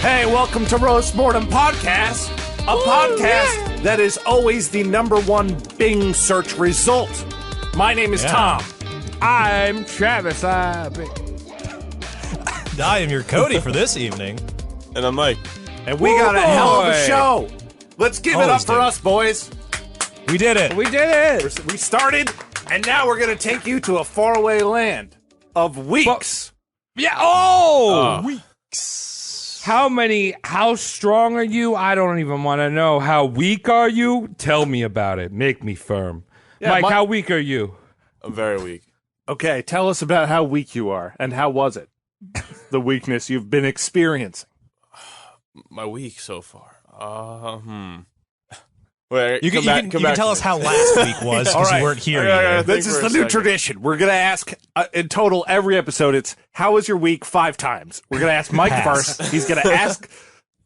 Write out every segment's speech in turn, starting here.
Hey, welcome to Roast Mortem Podcast, a podcast that is always the #1 Bing search result. My name is Tom. I'm Travis. I am your Cody for this evening. And I'm Mike. And we got a hell of a show. Let's give it up Always for do. us, boys. We did it. We did it. We started, and now we're going to take you to a faraway land of weeks. Yeah. Oh. Weeks. How strong are you? I don't even want to know. How weak are you? Tell me about it. Make me firm. Yeah, Mike, how weak are you? I'm very weak. Okay, tell us about how weak you are, and how was it? The weakness you've been experiencing. My week so far. Wait, You can tell us how last week was All because right. you weren't here. Yeah, This Think is for the a new second. tradition. We're going to ask, in total, every episode, it's, how was your week 5 times? We're going to ask Mike Pass. first. He's going to ask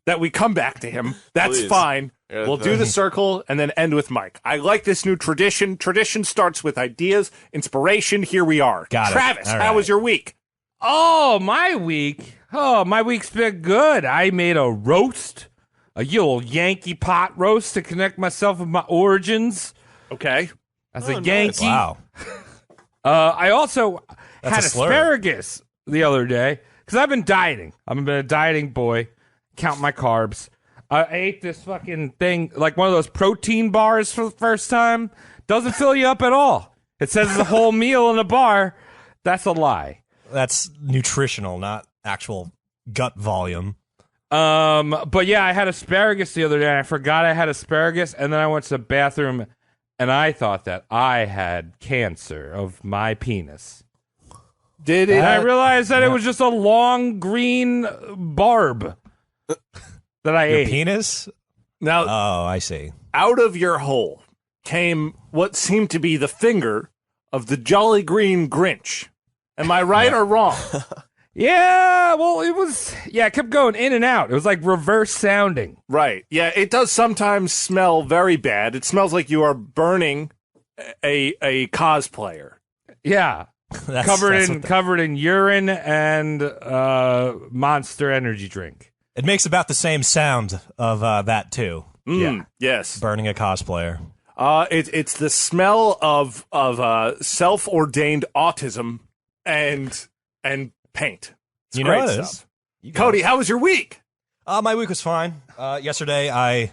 that we come back to him. That's Please. fine. Yeah, We'll do the circle and then end with Mike. I like this new tradition. Tradition starts with ideas, inspiration. Here we are. Got it. Travis, All how right. was your week? Oh, my week. Oh, my week's been good. I made a roast, a little Yankee pot roast to connect myself with my origins Okay. as Oh, a nice. Yankee. Wow. I also That's had a slur. asparagus the other day because I've been dieting. I've been a dieting boy, count my carbs. I ate this fucking thing, like one of those protein bars for the first time. Doesn't fill you up at all. It says it's a whole meal in a bar. That's a lie. That's nutritional, not actual gut volume. But yeah, I had asparagus the other day, and I forgot I had asparagus, and then I went to the bathroom, and I thought that I had cancer of my penis. Did it? And I realized that it was just a long green barb that I Your ate. penis? Now, Oh, I see. out of your hole came what seemed to be the finger of the Jolly Green Grinch. Am I right or wrong? Yeah, well, it kept going in and out. It was like reverse sounding. Right. Yeah, it does sometimes smell very bad. It smells like you are burning a cosplayer. Yeah. That's Covered in urine and Monster Energy drink. It makes about the same sound of that too. Yeah. Yes. Burning a cosplayer. It's the smell of self-ordained autism and paint. It's You great know it stuff. is. You got Cody, it. how was your week? My week was fine. Yesterday, I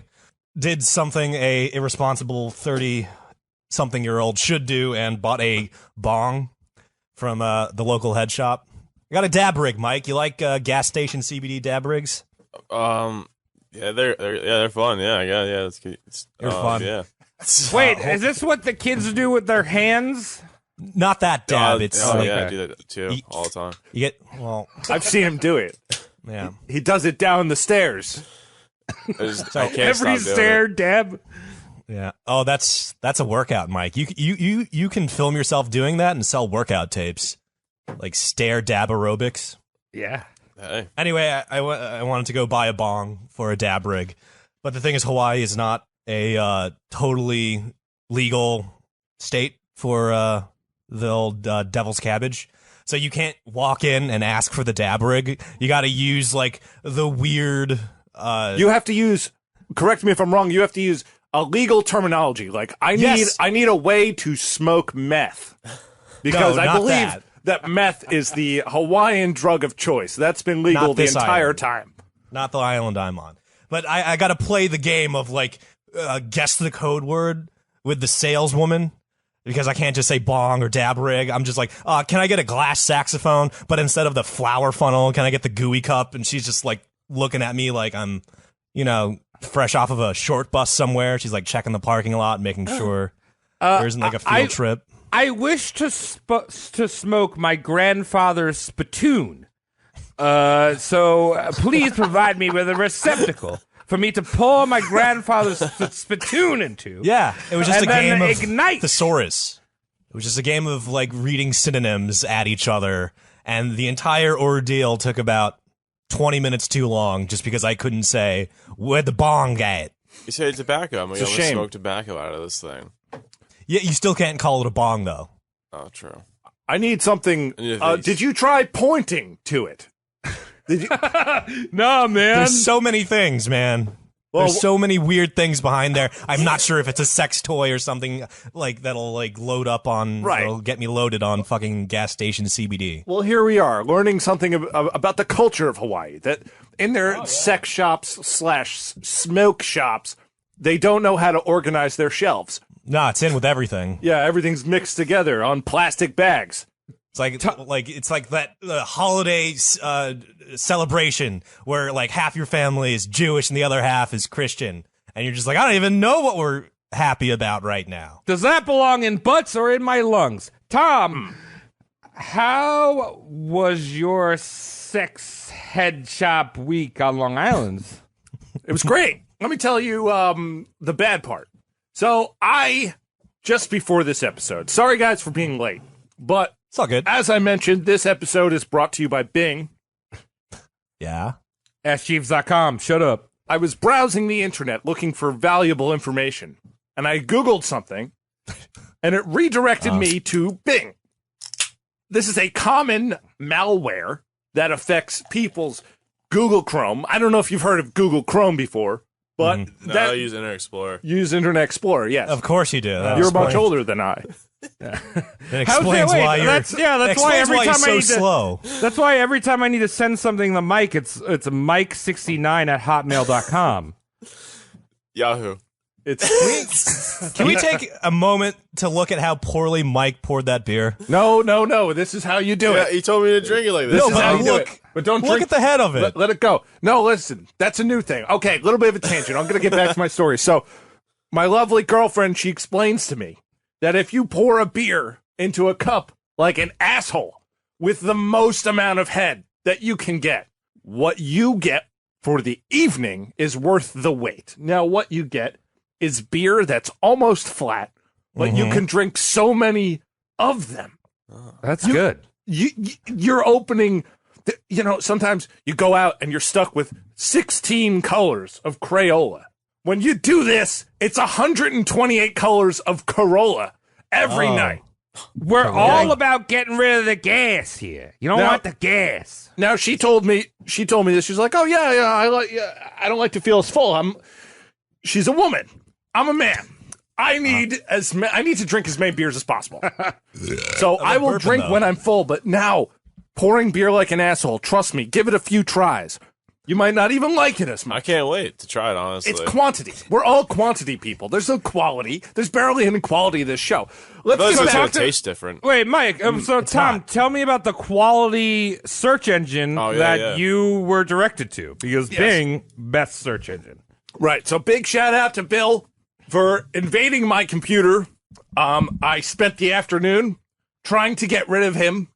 did something a irresponsible 30-something-year-old should do and bought a bong from the local head shop. I got a dab rig, Mike. You like gas station CBD dab rigs? Yeah, they're fun. Yeah, that's good. They're fun. Yeah. Wait, is this what the kids do with their hands? Not that dab. It's yeah, like I do that too You- all the time. you get I've seen him do it. yeah. He does it down the stairs. I can't Every stop doing stare, it. Deb. Yeah. Oh, that's a workout, Mike. You can film yourself doing that and sell workout tapes, like stare dab aerobics. Yeah. Hey, Anyway, I wanted to go buy a bong for a dab rig, but the thing is, Hawaii is not a totally legal state for the old devil's cabbage. So you can't walk in and ask for the dab rig. You got to use like the weird. You have to use. Correct me if I'm wrong. You have to use a legal terminology. Like Yes. I need a way to smoke meth because No, I not believe that meth is the Hawaiian drug of choice. That's been legal Not the this entire island. time. Not the island I'm on. But I got to play the game of like guess the code word with the saleswoman because I can't just say bong or dab rig. I'm just like, can I get a glass saxophone? But instead of the flower funnel, can I get the gooey cup? And she's just like looking at me like I'm, fresh off of a short bus somewhere. She's like checking the parking lot, making sure there isn't like a field trip. I wish to smoke my grandfather's spittoon. So please provide me with a receptacle for me to pour my grandfather's spittoon into. Yeah, it was just And a then game of ignite. thesaurus. It was just a game of like reading synonyms at each other, and the entire ordeal took about 20 minutes too long just because I couldn't say where'd the bong at. you say tobacco. I'm a gonna shame. smoke tobacco out of this thing. Yeah, you still can't call it a bong though. Oh, true. I need something. In your face. Did you try pointing to it? No, man. There's so many things, man. There's so many weird things behind there. I'm not sure if it's a sex toy or something like that'll like load up on, that'll get me loaded on fucking gas station CBD. Well, here we are learning something about the culture of Hawaii. That in their sex shops / smoke shops, they don't know how to organize their shelves. Nah, it's in with everything. Yeah, everything's mixed together on plastic bags. It's like that holiday celebration where like half your family is Jewish and the other half is Christian, and you're just like, I don't even know what we're happy about right now. Does that belong in butts or in my lungs? Tom, how was your sex head shop week on Long Island? It was great. Let me tell you the bad part. So just before this episode, sorry guys for being late, but It's all good. as I mentioned, this episode is brought to you by Bing. Yeah. AskJeeves.com. Shut up. I was browsing the internet looking for valuable information, and I Googled something, and it redirected me to Bing. This is a common malware that affects people's Google Chrome. I don't know if you've heard of Google Chrome before, but No, I use Internet Explorer. use Internet Explorer, yes. Of course you do. That You're much explains- older than I. That explains wait, why you're. that's why explains every why you're time I so need to- slow. That's why every time I need to send something to Mike, it's Mike69@hotmail.com. Yahoo. It's Can we take a moment to look at how poorly Mike poured that beer? no. This is how you do Yeah, it. he told me to drink it like this. This No, is how but you do look- it. But don't Look drink. at the head of it. Let it go. No, listen. That's a new thing. Okay, a little bit of a tangent. I'm going to get back to my story. So, my lovely girlfriend, she explains to me that if you pour a beer into a cup like an asshole with the most amount of head that you can get, what you get for the evening is worth the wait. Now, what you get is beer that's almost flat, but you can drink so many of them. That's good. You're opening, sometimes you go out and you're stuck with 16 colors of Crayola. When you do this, it's 128 colors of Corolla every night. We're all about getting rid of the gas here. You don't Now- want the gas. Now she told me this. She's like, "Oh yeah, I don't like to feel as full." She's a woman. I'm a man. I need to drink as many beers as possible. So I will bourbon, drink though. when I'm full, but now pouring beer like an asshole, trust me, give it a few tries. You might not even like it as I much. can't wait to try it, honestly. It's quantity. We're all quantity people. There's no quality. There's barely any quality of this show. Let's Those get are back going to to taste different. Wait, Mike. So, Tom, tell me about the quality search engine that you were directed to. Because Bing, best search engine. Right. So big shout out to Bill for invading my computer. I spent the afternoon trying to get rid of him.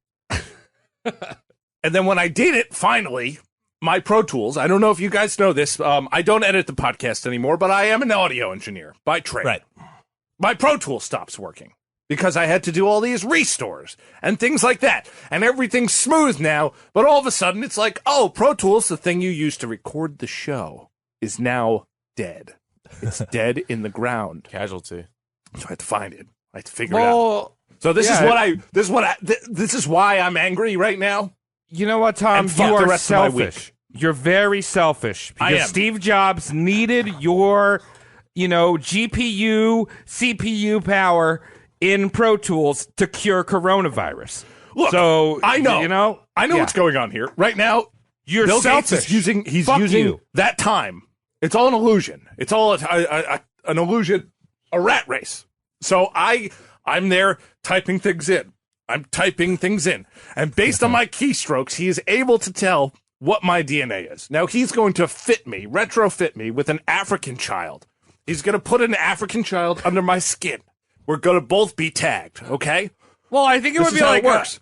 And then when I did it, finally, my Pro Tools, I don't know if you guys know this, I don't edit the podcast anymore, but I am an audio engineer by trade. Right. My Pro Tools stops working because I had to do all these restores and things like that. And everything's smooth now, but all of a sudden it's like, oh, Pro Tools, the thing you used to record the show, is now dead. It's dead in the ground. Casualty. So I have to find it. I have to figure it out. So this is why I'm angry right now. You know what, Tom? And fuck You the are rest of my selfish. You're very selfish. I Because am. Steve Jobs needed your, GPU, CPU power in Pro Tools to cure coronavirus. Look, so I know. I know Yeah. what's going on here. Right now, You're Bill selfish. Gates is using Fuck using you. that time. It's all an illusion. It's all an illusion, a rat race. So I'm there typing things in. I'm typing things in. And based on my keystrokes, he is able to tell what my DNA is. Now he's going to retrofit me with an African child. He's going to put an African child under my skin. We're going to both be tagged, okay? Well, I think it This would is be how like it works.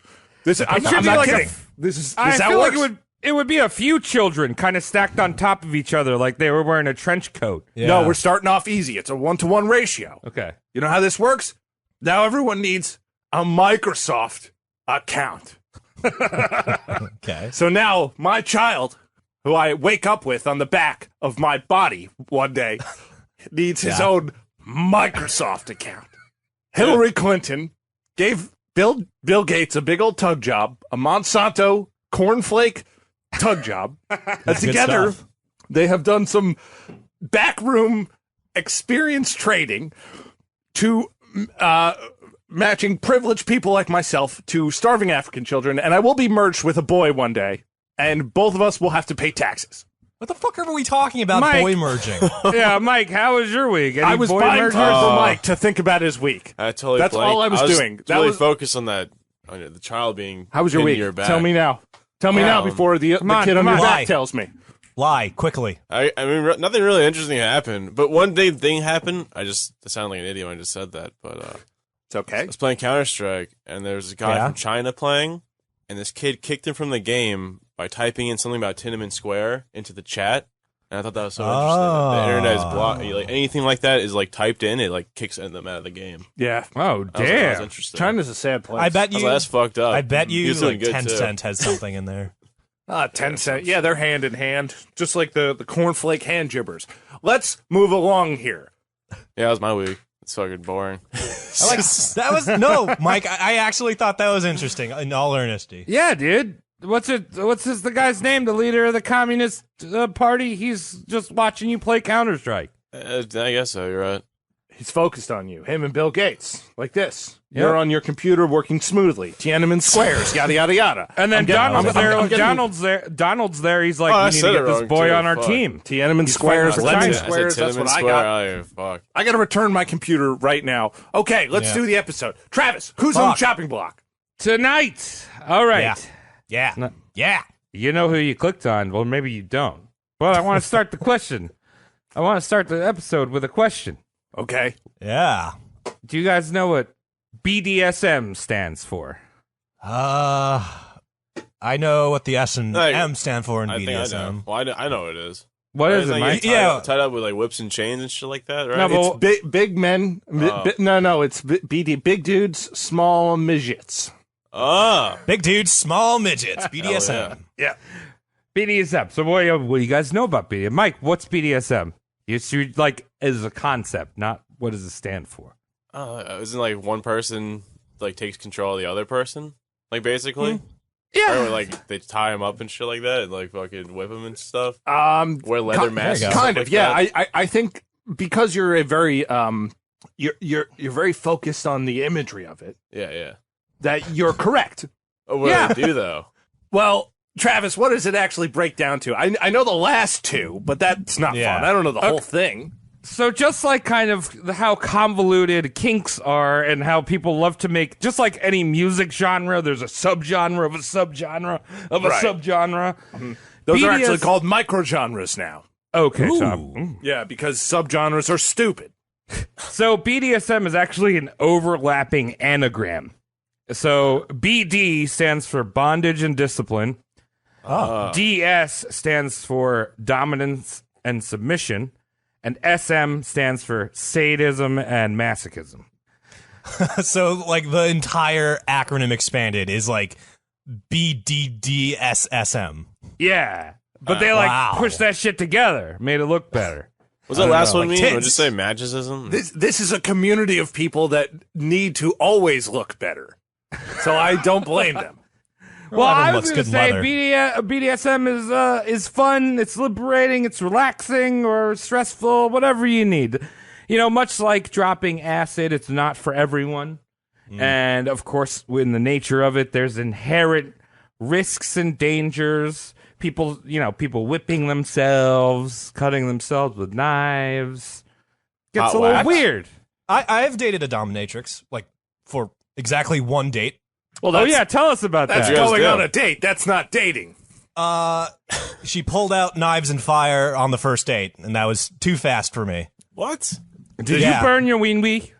I'm should be not like kidding. This is I how feel it like works. it would be a few children kind of stacked on top of each other like they were wearing a trench coat. Yeah. No, we're starting off easy. It's a 1-to-1 ratio. Okay. You know how this works? Now everyone needs a Microsoft account. Okay. So now my child, who I wake up with on the back of my body one day, needs his own Microsoft account. Hillary Clinton gave Bill Gates a big old tug job, a Monsanto cornflake Tug Job. And together, stuff. they have done some backroom experience trading to matching privileged people like myself to starving African children, and I will be merged with a boy one day, and both of us will have to pay taxes. What the fuck are we talking about, Mike. boy merging? Yeah, Mike, how was your week? Any I was boy buying mergers? time for Mike to think about his week. I totally. That's all I was doing. That Really was- focused on that. On the child being. How was your pinned to week? your back. Tell me now. Tell me now before the on, kid on come your on. back Lie. tells me. Lie, quickly. I mean, nothing really interesting happened, but one thing happened. I sounded like an idiot when I just said that, but It's okay. I was playing Counter-Strike, and there was a guy Yeah? from China playing, and this kid kicked him from the game by typing in something about Tiananmen Square into the chat, and I thought that was so interesting. The internet is blocked. Like, anything like that is like typed in, it like kicks them out of the game. Yeah. Oh, I was damn. interesting. China's a sad place. I bet I was you. like, that's fucked up. I bet He you was doing like good, too. Tencent has something in there. 10 cent. Yeah, they're hand in hand, just like the cornflake hand jibbers. Let's move along here. Yeah, that was my week. It's fucking boring. I like that was no, Mike. I actually thought that was interesting. In all earnesty, Yeah, dude. What's the guy's name? The leader of the Communist Party? He's just watching you play Counter-Strike. I guess so. You're right. He's focused on you. Him and Bill Gates, like this. Yep. You're on your computer working smoothly. Tiananmen Squares, yada yada yada. And then I'm getting- Donald's I'm there. getting- Donald's there. He's like, Oh, I we need to said get it this wrong, boy too. on our Fuck. team. Tiananmen Squares, fighting Lenin China. Squares. That's what I Square. got. Oh, fuck. I got to return my computer right now. Okay, let's Yeah. do the episode. Travis, who's on the Fuck. chopping block? Tonight. All right. yeah, No. yeah. You know who you clicked on. Well, maybe you don't. But I want to start the question. I want to start the episode with a question. Okay. Yeah. Do you guys know what BDSM stands for? I know what the S and Like, M stand for in I think I know. BDSM. Well, I know what it is. What is it, Like, Mike? you Yeah. tied up with like whips and chains and shit like that, right? No, but- It's big men. Oh. No, it's big dudes, small midgets. Ah, Big dudes, small midgets. BDSM. yeah. Yeah. BDSM. So what do you guys know about BDSM? Mike, what's BDSM? You like as a concept, not what does it stand for? Isn't like one person like takes control of the other person, like basically? Yeah. Or like they tie him up and shit like that, and like fucking whip him and stuff. Wear leather Kind- masks. there and you go. stuff Kind of, like yeah. that. I think because you're a very you're very focused on the imagery of it. Yeah. That you're correct. Oh, what Yeah. do they do though? Well, Travis, what does it actually break down to? I know the last two, but that's not Yeah. fun. I don't know the whole thing. So just like kind of how convoluted kinks are and how people love to make, just like any music genre, there's a subgenre of a subgenre of a Right. subgenre. Those are BDS actually called microgenres now. Okay, Ooh. Yeah, because subgenres are stupid. so BDSM is actually an overlapping anagram. So BD stands for bondage and discipline. DS stands for dominance and submission. And SM stands for sadism and masochism. So, like, the entire acronym expanded is like BDDSSM. Yeah. But they like Wow. pushed that shit together, made it look better. What's that last know, one like mean? tits. Would you say magism? This is a community of people that need to always look better. So I don't blame them. Well, I everyone was looks going to good in say leather. BDSM is fun, it's liberating, it's relaxing or stressful, whatever you need. You know, much like dropping acid, it's not for everyone. And of course, in the nature of it, there's inherent risks and dangers. People whipping themselves, cutting themselves with knives. Gets Hot a little wax. weird. I've dated a dominatrix, like, for exactly one date. Well, Oh yeah, tell us about that's that. guys going do. on a date. That's not dating. She pulled out knives and fire on the first date, and that was too fast for me. What? Did Yeah. you burn your ween wee?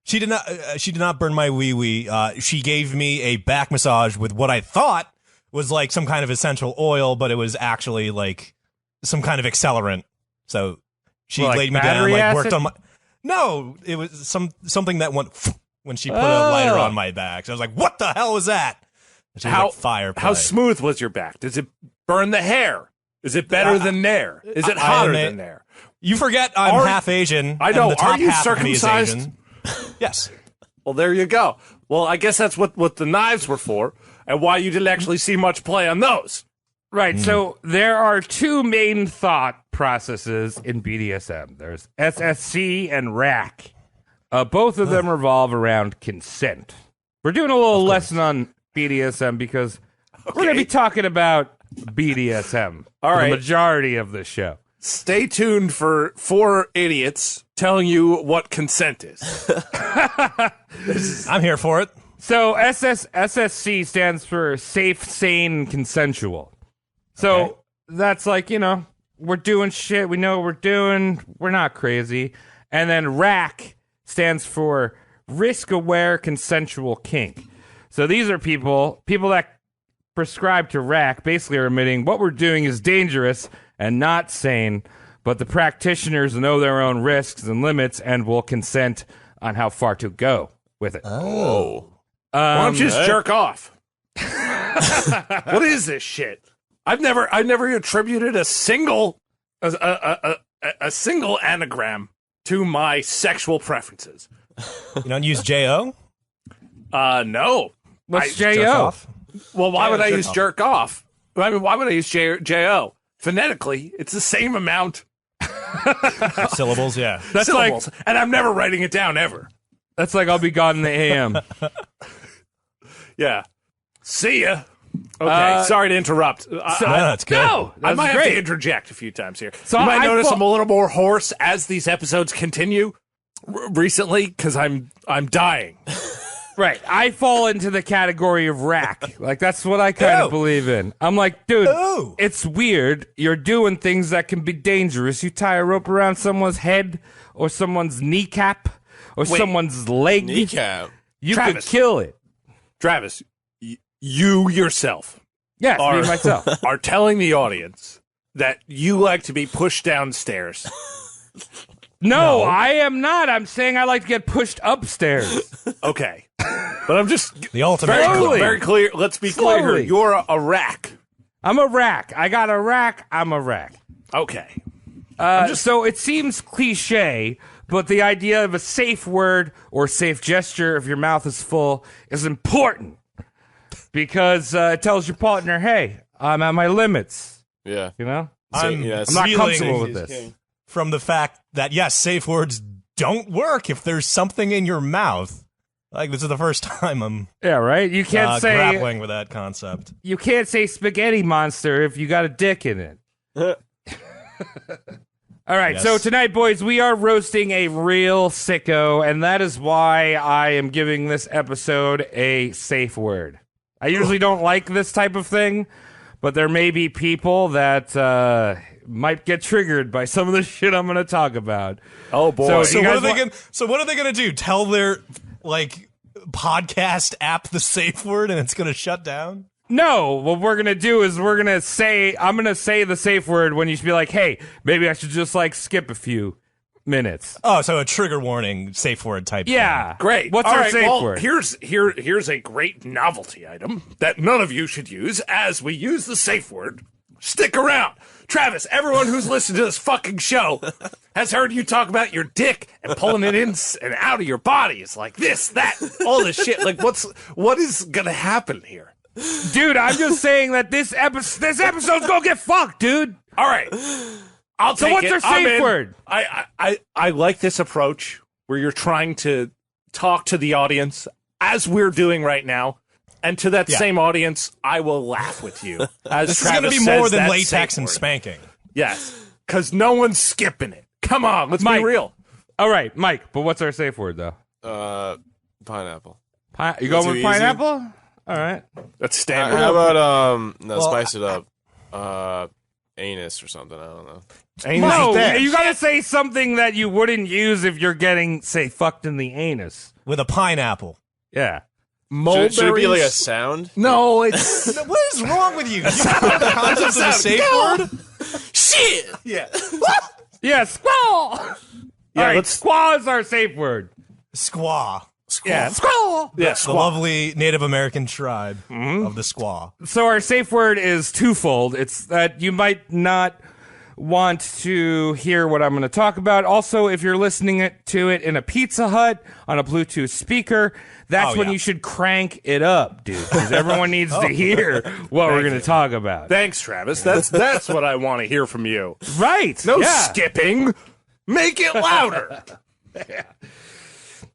She did not. She did not burn my wee wee. She gave me a back massage with what I thought was like some kind of essential oil, but it was actually like some kind of accelerant. So she Well, like laid me down, battery like acid? worked on my. No, it was something that went when she put a lighter on my back. So I was like, "What the hell was that?" And she was like, fire. How play. smooth was your back? Does it burn the hair? Is it better than Nair? Is it hotter than Nair? You forget I'm Are- half Asian. I know. And the top Are you half of me is circumcised? Asian. Yes. Well, there you go. Well, I guess that's what the knives were for, and why you didn't actually see much play on those. Right. So there are two main thought processes in BDSM. There's SSC and RAC. Both of them revolve around consent. We're doing a little lesson on BDSM because we're going to be talking about BDSM. All right. The majority of this show. Stay tuned for 4 idiots telling you what consent is. I'm here for it. So SSC stands for safe, sane, consensual. So that's like, we're doing shit. We know what we're doing. We're not crazy. And then RAC stands for risk-aware consensual kink. So these are people that prescribe to RAC basically are admitting what we're doing is dangerous and not sane, but the practitioners know their own risks and limits and will consent on how far to go with it. Oh. Why don't you just jerk off? What is this shit? I've never attributed a single anagram to my sexual preferences. You don't use J-O? No. What's Jerk J.O.? off? Well, why would I jerk use off. jerk off? I mean, why would I use J-O? Phonetically, it's the same amount Syllables, yeah. That's syllables, and I'm never writing it down ever. That's like I'll be gone in the AM. Yeah. See ya. Okay, sorry to interrupt. That's good. No, I that's might have great. to interject a few times here. So you might I notice thought- I'm a little more hoarse as these episodes continue recently because I'm dying. Right. I fall into the category of rack. Like, that's what I kind Ew. of believe in. I'm like, dude, Ew. it's weird. You're doing things that can be dangerous. You tie a rope around someone's head or someone's kneecap or someone's leg. Kneecap. You Travis. could kill it. Travis, you yourself Yes, me and myself. are telling the audience that you like to be pushed downstairs. No, I am not. I'm saying I like to get pushed upstairs. Okay. But I'm just The ultimate. very clear. Let's be clear here. Slowly. You're a rack. I'm a rack. I got a rack. I'm a rack. Okay. So it seems cliche, but the idea of a safe word or safe gesture if your mouth is full is important because it tells your partner, hey, I'm at my limits. Yeah. You know? I'm Yeah, I'm not feeling comfortable with this. from the fact that, yes, safe words don't work if there's something in your mouth. Like, this is the first time I'm Yeah, right? You can't say grappling with that concept. you can't say spaghetti monster if you got a dick in it. All right, Yes. so tonight, boys, we are roasting a real sicko, and that is why I am giving this episode a safe word. I usually don't like this type of thing, but there may be people that might get triggered by some of the shit I'm going to talk about. Oh boy. So So you what, guys are they want- gonna, so what are they going to do? Tell their, like, podcast app the safe word and it's going to shut down? No, what we're going to do is I'm going to say the safe word when you should be like, hey, maybe I should just, like, skip a few minutes. Oh, so a trigger warning safe word type Yeah. Great. What's All our right, safe well, word? Here's a great novelty item that none of you should use as we use the safe word. Stick around. Travis, everyone who's listened to this fucking show has heard you talk about your dick and pulling it in and out of your body. It's like this, that, all this shit. Like, what is gonna happen here? Dude, I'm just saying that this episode's gonna get fucked, dude. All right. I'll So take what's it. our I'm safe in. word? I like this approach where you're trying to talk to the audience as we're doing right now. And to that same audience, I will laugh with you. As This Travis is going to be more says than that latex safe and word. spanking. Yes, because no one's skipping it. Come on, let's Mike. be real. All right, Mike, but what's our safe word, though? Pineapple. You going too with easy? pineapple? All right. That's standard. How about spice it up? Anus or something. I don't know. Ain't No, that. you gotta say something that you wouldn't use if you're getting, say, fucked in the anus. With a pineapple. Yeah. Should it be like a Mulberries? sound? No, it's What is wrong with you? You know the concept of a safe word? Shit! yeah. Yeah, squall! Yeah, All right, let's- squall is our safe word. Squaw. Yeah, squall! Yeah, The squaw. lovely Native American tribe of the squaw. So our safe word is twofold. It's that you might not want to hear what I'm going to talk about. Also, if you're listening to it in a Pizza Hut on a Bluetooth speaker, that's when you should crank it up, dude, because everyone needs to hear what we're going to talk about. Thanks, Travis. That's what I want to hear from you. Right. No skipping. Make it louder.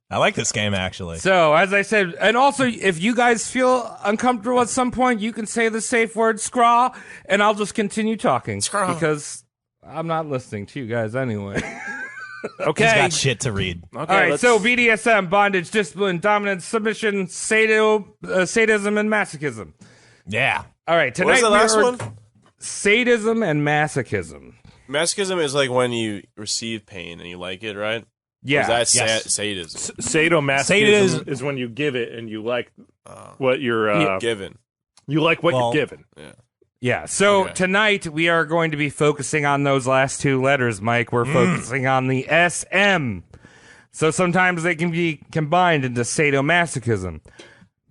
I like this game, actually. So, as I said, and also, if you guys feel uncomfortable at some point, you can say the safe word "scraw," and I'll just continue talking. Scraw. Because I'm not listening to you guys anyway. Okay. He's got shit to read. Okay, All right, so BDSM, bondage, discipline, dominance, submission, sadism, and masochism. Yeah. All right, tonight What was the last one? Sadism and masochism. Masochism is like when you receive pain and you like it, right? Yeah. Or is that Yes. sadism? Sadomasochism is when you give it and you like what you're Given. you like what you're given. Yeah, so Okay. tonight we are going to be focusing on those last two letters, Mike. We're focusing on the SM. So sometimes they can be combined into sadomasochism.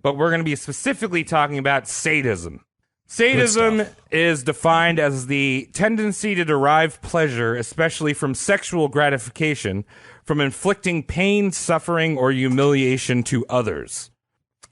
But we're going to be specifically talking about sadism. Sadism is defined as the tendency to derive pleasure, especially from sexual gratification, from inflicting pain, suffering, or humiliation to others.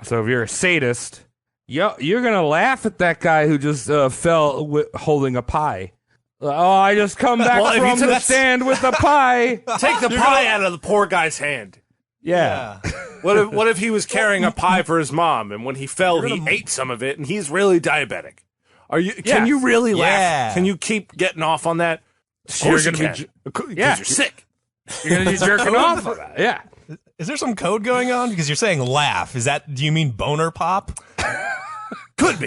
So if you're a sadist, you're going to laugh at that guy who just fell holding a pie. Oh, I just come back Well, if from you the stand with a pie. Take the pie out of the poor guy's hand. Yeah. What if he was carrying a pie for his mom, and when he fell, he ate some of it, and he's really diabetic? Can you really laugh? Yeah. Can you keep getting off on that? You're You're gonna be because yeah. you're sick. You're going to be jerking off of that. Yeah. Is there some code going on? Because you're saying laugh. Do you mean boner pop? Could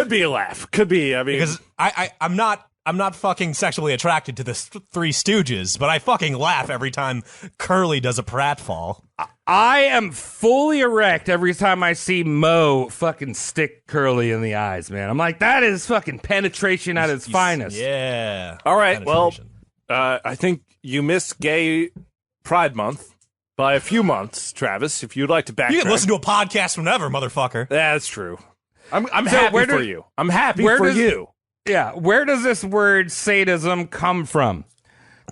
be a laugh. Could be. I mean, Because I'm not fucking sexually attracted to the Three Stooges, but I fucking laugh every time Curly does a pratfall. I am fully erect every time I see Mo fucking stick Curly in the eyes, man. I'm like, that is fucking penetration at its finest. Yeah. all right. Well, Penetration. I think you missed Gay Pride Month by a few months, Travis. If you'd like to backtrack, You can listen to a podcast whenever, motherfucker. That's true. I'm So happy where for do- you. I'm happy where for does- you. Yeah, where does this word sadism come from?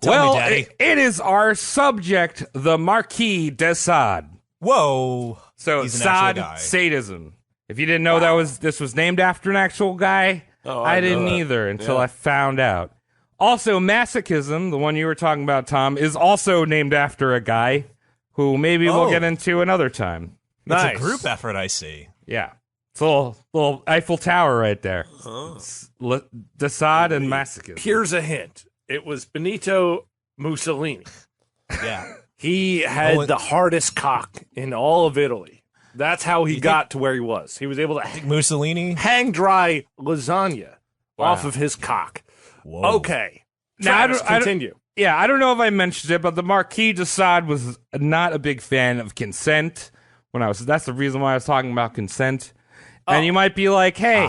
Tell me, Daddy. it is our subject, the Marquis de Sade. Whoa. So He's an actual Sade guy. sadism. If you didn't know this was named after an actual guy, Oh, I I know didn't that. either until Yeah. I found out. Also, masochism, the one you were talking about, Tom, is also named after a guy who maybe we'll Oh. get into another time. Nice. It's a group effort, I see. Yeah. It's a little Eiffel Tower right there. De Sade and masochism. Here's a hint. It was Benito Mussolini. Yeah. He had Oh, the hardest cock in all of Italy. That's how he got to where he was. He was able to Mussolini? hang dry lasagna off of his cock. Whoa. Okay. Now, I Travis, don't- I don't- continue. Yeah, I don't know if I mentioned it, but the Marquis de Sade was not a big fan of consent. That's the reason why I was talking about consent. And you might be like, hey,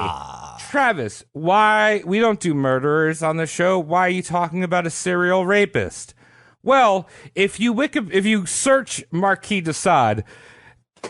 Travis, why we don't do murderers on the show? Why are you talking about a serial rapist? Well, if you search Marquis de Sade,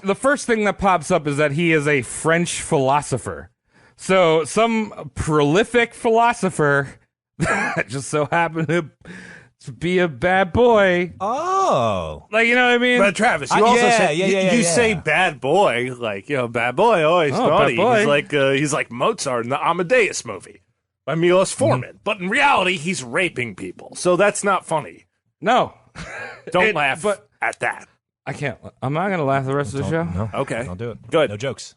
the first thing that pops up is that he is a French philosopher. So some prolific philosopher that just so happened to be a bad boy. Oh. Like, you know what I mean? But Travis, you also yeah, said yeah, you yeah. say bad boy, like, bad boy, oh, he's naughty. bad boy. He's like Mozart in the Amadeus movie by Milos Forman. But in reality, he's raping people. So that's not funny. No. Don't laugh but- at that. I can't. I'm not going to laugh the rest of the show. No. Okay. I'll do it. Good. No jokes.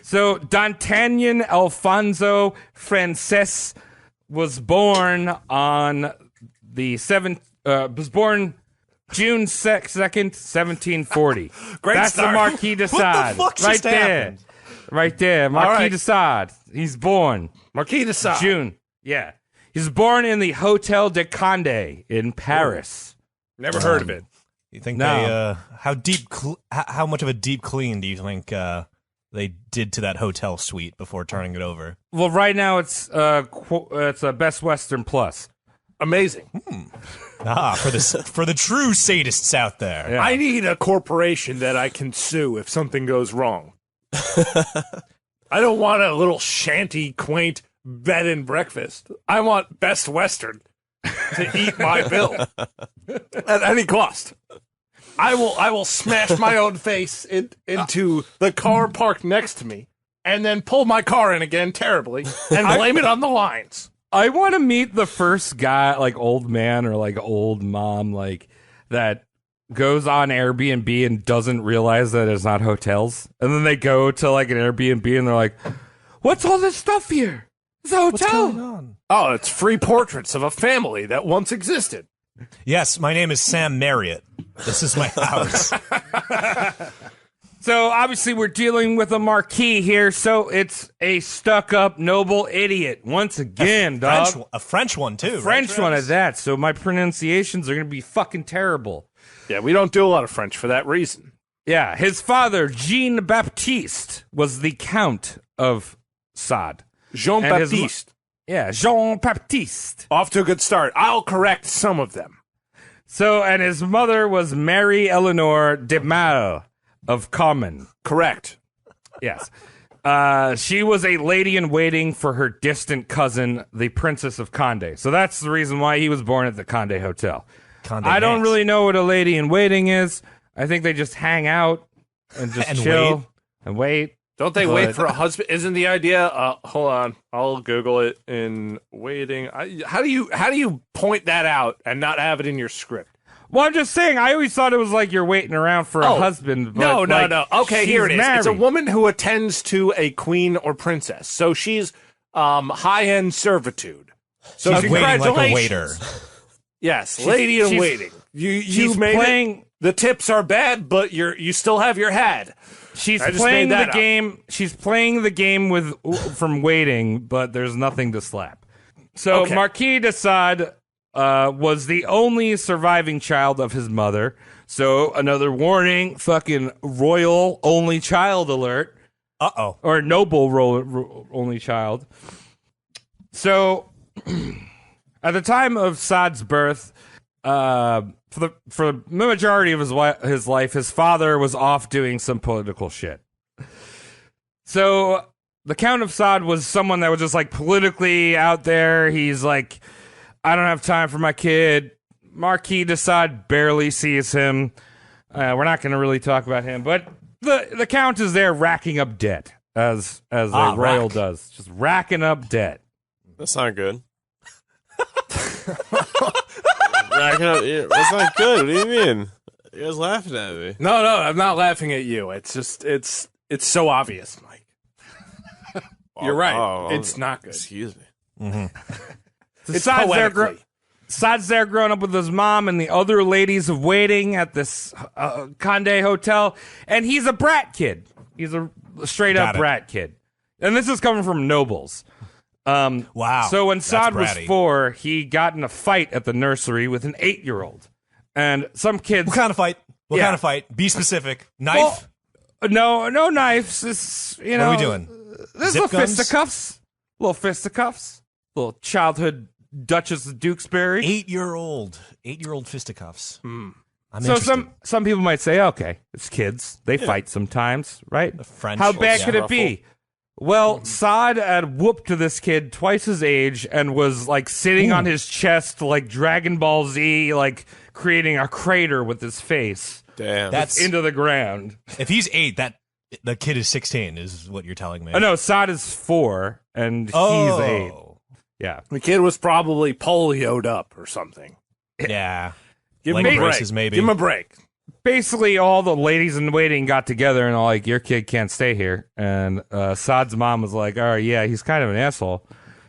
So, D'Artagnan Alfonso Frances was born on the was born June 2nd, 1740. Great That's start. the Marquis de Sade. What the fuck right just there. happened? Right there. Marquis right. de Sade. He's born Marquis de Sade. June. Yeah. He's born in the Hotel de Conde in Paris. Never heard of it. You think No. they how much of a deep clean do you think they did to that hotel suite before turning it over? Well, right now it's a Best Western Plus. Amazing. For the true sadists out there. Yeah. I need a corporation that I can sue if something goes wrong. I don't want a little shanty, quaint bed and breakfast. I want Best Western to eat my bill at any cost. I will smash my own face into the car parked next to me and then pull my car in again terribly and blame it on the lines. I want to meet the first guy, like old man or like old mom, like that goes on Airbnb and doesn't realize that it's not hotels. And then they go to like an Airbnb and they're like, what's all this stuff here? It's a hotel. What's going on? Oh, it's free portraits of a family that once existed. Yes, my name is Sam Marriott. This is my house. So obviously we're dealing with a Marquis here, so it's a stuck-up noble idiot once again, dog. A French one too. French right, one Travis? at that. So my pronunciations are going to be fucking terrible. Yeah, we don't do a lot of French for that reason. Yeah, his father, Jean Baptiste, was the Count of Sade. Jean And his Baptiste. Yeah, Jean Baptiste. Off to a good start. I'll correct some of them. So, and his mother was Mary Eleanor de Mal of Common. Correct. Yes. She was a lady in waiting for her distant cousin, the Princess of Condé. So that's the reason why he was born at the Condé Hotel. Condé I don't Nast. really know what a lady in waiting is. I think they just hang out and just And chill wait. and wait. Don't they But- wait for a husband? Isn't the idea? Hold on, I'll Google it. In waiting, how do you point that out and not have it in your script? Well, I'm just saying, I always thought it was like you're waiting around for a husband. But No. Okay, she's here it is. married. It's a woman who attends to a queen or princess. So she's high-end servitude. So She's waiting like a congratulations. waiter. Yes, lady in she's- waiting. You She's made playing. it. The tips are bad, but you still have your hat. She's I just playing made the that up. game. She's playing the game with from waiting, but there's nothing to slap. So Okay. Marquis de Sade was the only surviving child of his mother. So another warning: fucking royal only child alert, Uh-oh. or noble only child. So at the time of Sade's birth, for the majority of his life, his father was off doing some political shit. So the Count of Sade was someone that was just like politically out there. He's like, I don't have time for my kid. Marquis de Sade barely sees him. We're not going to really talk about him, but the Count is there racking up debt as a royal rack. does, just racking up debt. That's not good. Racking up, that's not good. What do you mean? You guys laughing at me? No, I'm not laughing at you. It's just it's so obvious, Mike. You're right. Oh, It's not good. Excuse me. It's Sade's there, poetically. Sade's there growing up with his mom and the other ladies of waiting at this Condé Hotel, and he's a brat kid. He's a straight-up Got it. brat kid. And this is coming from nobles. Wow. So when That's Sade was bratty. 4, he got in a fight at the nursery with an 8-year-old. And some kids... What kind of fight? What Yeah. kind of fight? Be specific. Knife? Well, no knives. This, what are we doing? This Zip is guns? fisticuffs. Little fisticuffs. Little childhood Duchess of Dewsbury. 8-year-old fisticuffs. I'm So interested. some people might say, okay, it's kids. They fight sometimes, right? French How bad yeah. could it be? Well, Sade had whooped this kid twice his age and was like sitting on his chest like Dragon Ball Z, like creating a crater with his face Damn. That's into the ground. if he's 8, that the kid is 16 is what you're telling me. Oh, no, Sade is 4 and Oh. he's 8. Yeah. The kid was probably polioed up or something. Yeah. Give Leg him a break. braces, maybe. Give him a break. Basically, all the ladies in waiting got together and all like, your kid can't stay here. And Sade's mom was like, all right, yeah, he's kind of an asshole.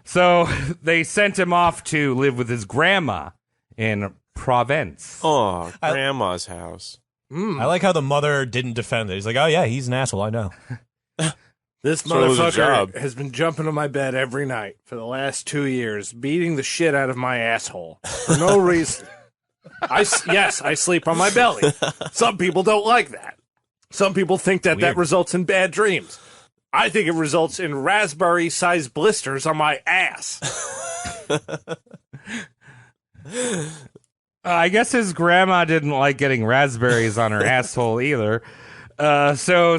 So they sent him off to live with his grandma in Provence. Oh, grandma's house. I like how the mother didn't defend it. He's like, oh, yeah, he's an asshole. I know. This So it was a motherfucker job. has been jumping on my bed every night for the last 2 years, beating the shit out of my asshole for no reason. Yes, I sleep on my belly. Some people don't like that. Some people think that Weird. results in bad dreams. I think it results in raspberry-sized blisters on my ass. I guess his grandma didn't like getting raspberries on her asshole either. So,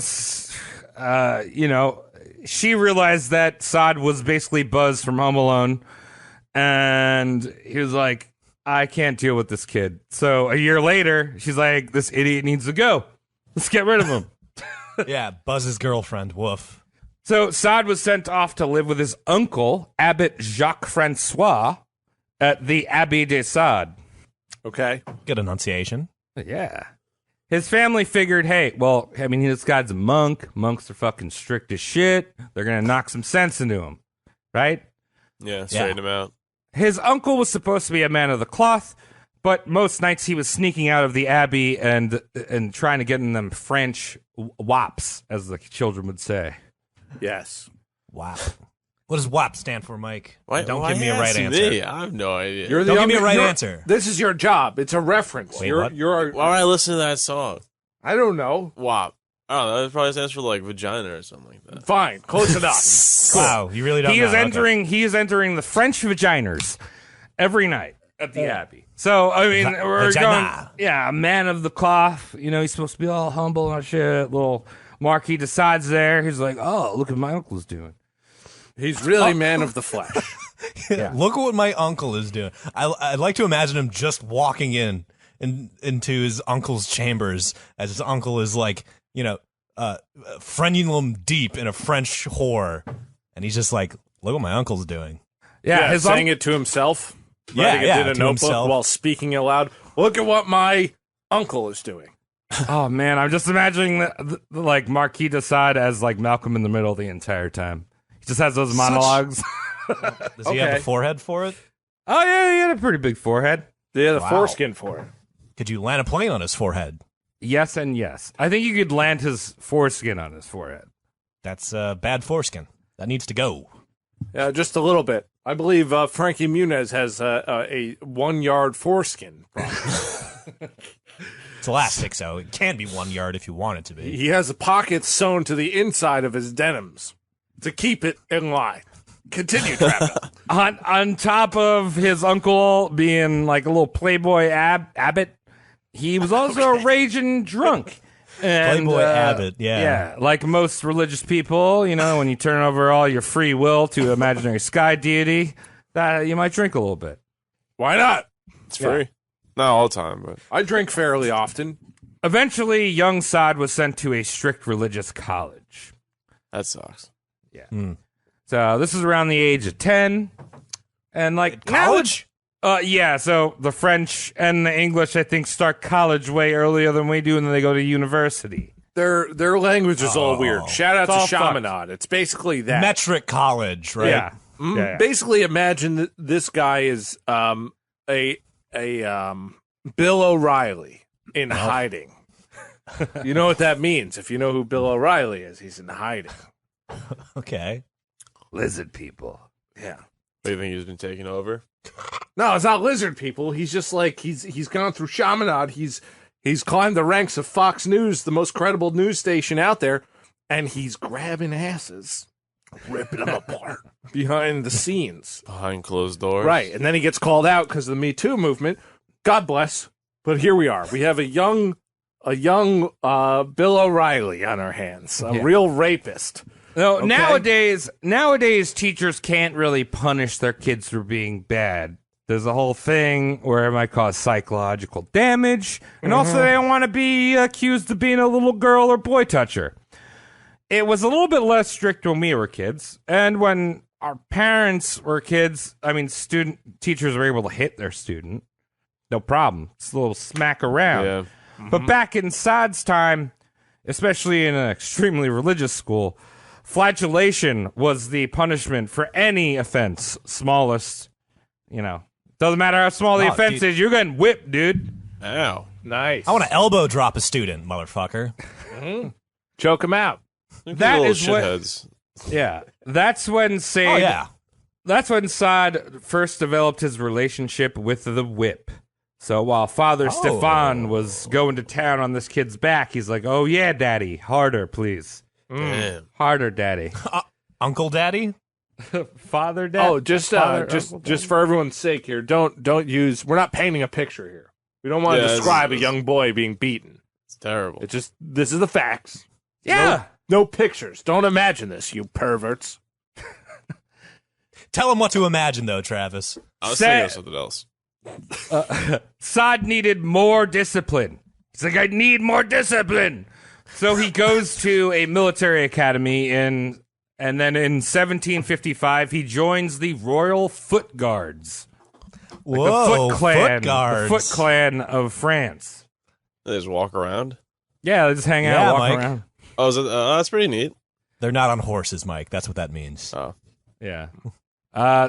you know, she realized that Sade was basically Buzz from Home Alone, and he was like, I can't deal with this kid. So a year later, she's like, this idiot needs to go. Let's get rid of him. Yeah, Buzz's girlfriend. Woof. So Sade was sent off to live with his uncle, Abbot Jacques Francois, at the Abbey de Sade. Okay. Good enunciation. Yeah. His family figured, hey, well, I mean, this guy's a monk. Monks are fucking strict as shit. They're going to knock some sense into him, right? Yeah, straighten him out. His uncle was supposed to be a man of the cloth, but most nights he was sneaking out of the abbey and trying to get in them French wops, as the children would say. Yes. WAP. What does WAP stand for, Mike? Why, Don't why give me a right asking answer. me? I have no idea. You're Don't give me a right answer. This is your job. It's a reference. Wait, you're, what? you're. Why would I listen to that song? I don't know. WAP. I don't know. That probably stands for like vagina or something like that. Fine. Close enough. Wow, you really don't He know. is entering. He is entering the French vaginers every night at the abbey. So I mean, we're Vagina. going. Yeah, a man of the cloth. You know, he's supposed to be all humble and shit. Little Marquis decides there. He's like, oh, look what my uncle's doing. He's really man of the flesh. Okay. Look at what my uncle is doing. I'd like to imagine him just walking into his uncle's chambers as his uncle is like, frenulum deep in a French whore. And he's just like, look what my uncle's doing. Yeah, his saying it to himself. Writing it in a to notebook himself. while speaking aloud. Look at what my uncle is doing. Oh man, I'm just imagining like Marquis de Sade as like Malcolm in the Middle the entire time. He just has those monologues. Does he have the forehead for it? Oh yeah, he had a pretty big forehead. Yeah, the Wow. foreskin for it. Could you land a plane on his forehead? Yes and yes. I think you could land his foreskin on his forehead. That's bad foreskin. That needs to go. Yeah, just a little bit. I believe Frankie Muniz has a 1 yard foreskin. It's elastic, so it can be 1 yard if you want it to be. He has a pocket sewn to the inside of his denims to keep it in line. Continue, Travis. On top of his uncle being like a little playboy abbot, he was also a raging drunk. And, Playboy abbot, yeah. Yeah, like most religious people, when you turn over all your free will to imaginary sky deity, that you might drink a little bit. Why not? It's free. Not all the time, but I drink fairly often. Eventually, young Sade was sent to a strict religious college. that sucks. So this is around the age of 10. And like College? Yeah, so the French and the English, I think, start college way earlier than we do, and then they go to university. Their language is all weird. Shout out It's to all Chaminade. It's basically that. Metric college, right? Yeah. Yeah. Basically, imagine that this guy is a Bill O'Reilly in hiding. You know what that means? If you know who Bill O'Reilly is, he's in hiding. Okay. Lizard people. Yeah. Do you think he's been taken over? No, it's not lizard people. He's just like he's gone through Chaminade. He's climbed the ranks of Fox News, the most credible news station out there, and he's grabbing asses, ripping them apart behind the scenes. Behind closed doors? Right, and then he gets called out because of the Me Too movement. God bless. But here we are. We have a young Bill O'Reilly on our hands, a real rapist. No, Okay. nowadays teachers can't really punish their kids for being bad. There's a whole thing where it might cause psychological damage, and also they don't want to be accused of being a little girl or boy toucher. It was a little bit less strict when we were kids, and when our parents were kids, I mean, teachers were able to hit their student. No problem. It's a little smack around. Yeah. But back in Sade's time, especially in an extremely religious school, flagellation was the punishment for any offense, smallest. Doesn't matter how small the offense is, you're getting whipped, dude. Ow. Nice. I want to elbow drop a student, motherfucker. choke him out. That Little is what- shitheads. Yeah, that's when Sade. Oh, yeah. That's when Sade first developed his relationship with the whip. So while Father Stefan was going to town on this kid's back, he's like, "Oh yeah, Daddy, harder, please, Damn. harder, Daddy, Uncle Daddy? Father, Daddy." Oh, just for everyone's sake here, don't use. We're not painting a picture here. We don't want to Yeah, describe a it's- young boy being beaten. It's terrible. It's just this is the facts. yeah. No pictures. Don't imagine this, you perverts. Tell him what to imagine, though, Travis. I was thinking of something else. Sade needed more discipline. He's like, I need more discipline. So he goes to a military academy and then in 1755 he joins the Royal Foot Guards. Whoa, the Foot Clan, Foot Guards. the Foot Clan of France. They just walk around. Yeah, they just hang out, Yeah, walk Mike. around. Oh, that's pretty neat. They're not on horses, Mike. That's what that means. Oh, Yeah.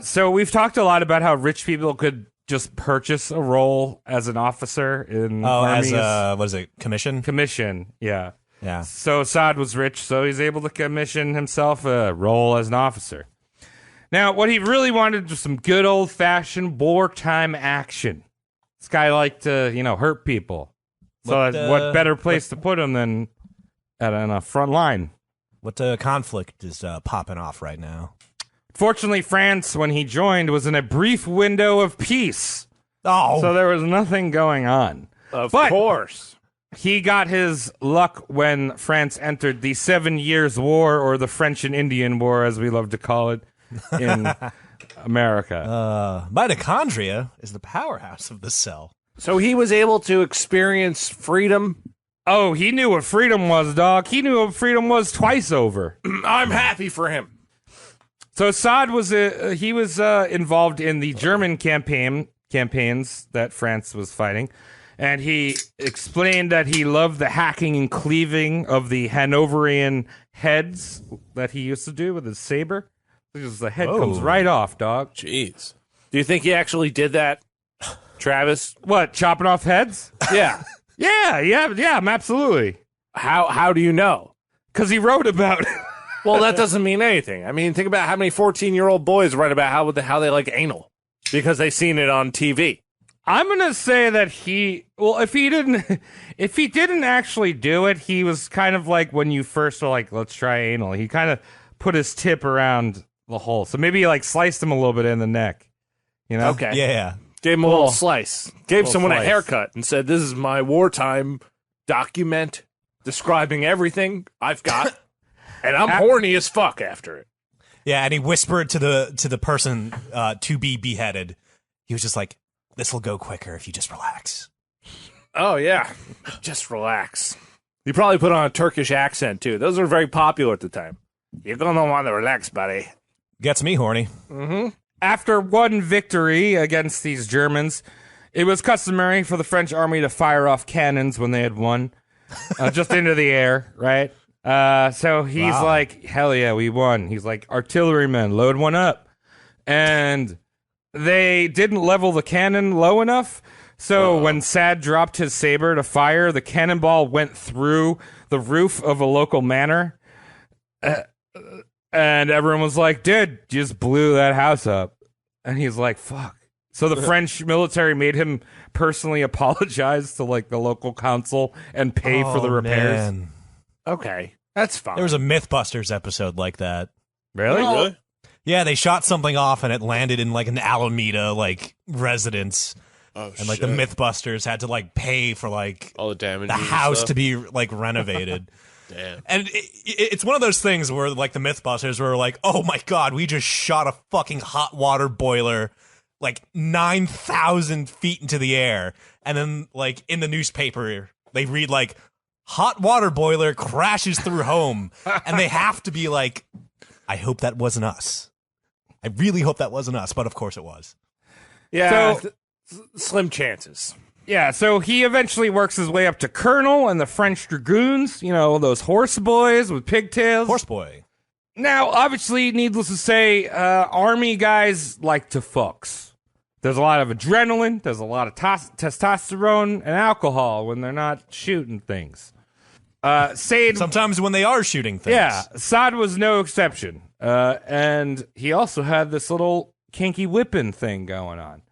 So we've talked a lot about how rich people could just purchase a role as an officer in as armies. what is it? Commission? Commission, yeah. Yeah. So Sade was rich, so he's able to commission himself a role as an officer. Now, what he really wanted was some good old-fashioned wartime action. This guy liked to, hurt people. So what better place to put him than on a front line? What conflict is popping off right now? Fortunately, France, when he joined, was in a brief window of peace. Oh, So there was nothing going on. Of But- course. He got his luck when France entered the 7 Years' War, or the French and Indian War, as we love to call it, in America. mitochondria is the powerhouse of the cell. So he was able to experience freedom. Oh, he knew what freedom was, dog. He knew what freedom was twice over. I'm happy for him. So Sade was involved in the German campaigns that France was fighting, and he explained that he loved the hacking and cleaving of the Hanoverian heads that he used to do with his saber. Because the head comes right off, dog. jeez. Do you think he actually did that, Travis? What, chopping off heads? Yeah. Yeah, absolutely. How do you know? Because he wrote about it. Well, that doesn't mean anything. I mean, think about how many 14-year-old boys write about how they like anal because they seen it on TV. I'm gonna say that if he didn't actually do it, he was kind of like when you first were like, let's try anal. He kind of put his tip around the hole, so maybe he like sliced him a little bit in the neck. Okay. Yeah. Gave him a little slice. Gave someone a slice. haircut and said, this is my wartime document describing everything I've got. And I'm horny as fuck after it. Yeah, and he whispered to the person to be beheaded. He was just like, "This will go quicker if you just relax." Oh, yeah. Just relax. You probably put on a Turkish accent, too. Those were very popular at the time. You're going to want to relax, buddy. Gets me horny. After one victory against these Germans, it was customary for the French army to fire off cannons when they had won, just into the air, right? So he's like, hell yeah, we won. He's like, artillerymen, load one up. And they didn't level the cannon low enough. So when Sade dropped his saber to fire, the cannonball went through the roof of a local manor. And everyone was like, dude, you just blew that house up. And he's like, fuck. So the French military made him personally apologize to like the local council and pay for the repairs. Man. Okay. That's fine. There was a Mythbusters episode like that. Really? Really? Yeah, they shot something off and it landed in like an Alameda like residence. Oh, And like the Mythbusters had to like pay for like all the damage. the house to be like renovated. Damn. And it's one of those things where like the Mythbusters were like, oh my God, we just shot a fucking hot water boiler like 9,000 feet into the air. And then like in the newspaper, they read like hot water boiler crashes through home. And they have to be like, I hope that wasn't us. I really hope that wasn't us. But of course it was. Yeah. So- Slim chances. Yeah, so he eventually works his way up to colonel and the French dragoons, you know, those horse boys with pigtails. Horse boy. Now, obviously, needless to say, army guys like to fucks. There's a lot of adrenaline, there's a lot of testosterone and alcohol when they're not shooting things. Sade, Sometimes when they are shooting things. yeah, Sade was no exception. And he also had this little kinky whipping thing going on.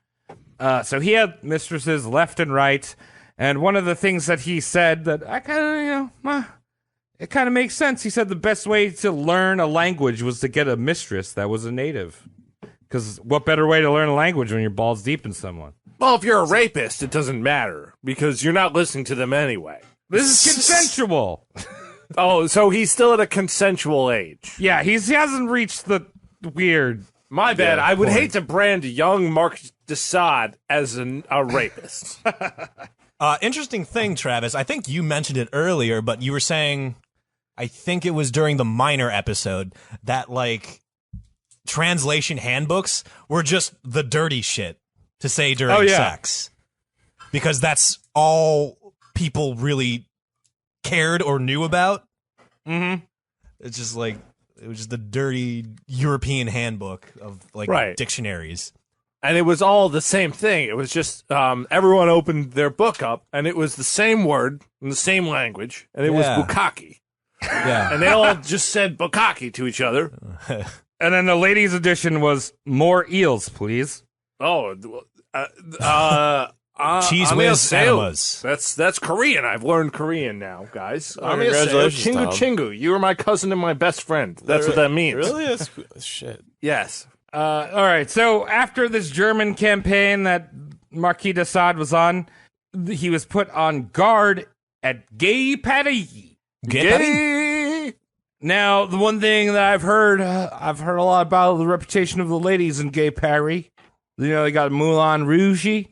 So he had mistresses left and right, and one of the things that he said that I kind of, it kind of makes sense. He said the best way to learn a language was to get a mistress that was a native. Because what better way to learn a language when you're balls deep in someone? Well, if you're a rapist, it doesn't matter because you're not listening to them anyway. This is consensual. Oh, so he's still at a consensual age. Yeah, he hasn't reached the weird. My bad. I would point. hate to brand young Marquis de Sade as a rapist. Interesting thing, Travis. I think you mentioned it earlier, but you were saying, I think it was during the minor episode, that like translation handbooks were just the dirty shit to say during sex. Because that's all people really cared or knew about. Mm-hmm. It's just like, it was just the dirty European handbook of like dictionaries. And it was all the same thing. It was just everyone opened their book up, and it was the same word in the same language, and it was bukkake. Yeah. And they all just said bukkake to each other. And then the ladies' edition was more eels, please. Oh, Cheese whiz enemas. That's Korean. I've learned Korean now, guys. Congratulations, Chingu Tom. Chingu. You were my cousin and my best friend. That's what that means. Really? That's shit. Yes. All right, so after this German campaign that Marquis de Sade was on, he was put on guard at Gay Paris. Gay. Now, the one thing that I've heard a lot about the reputation of the ladies in Gay Paris. You know, they got Moulin Rouge.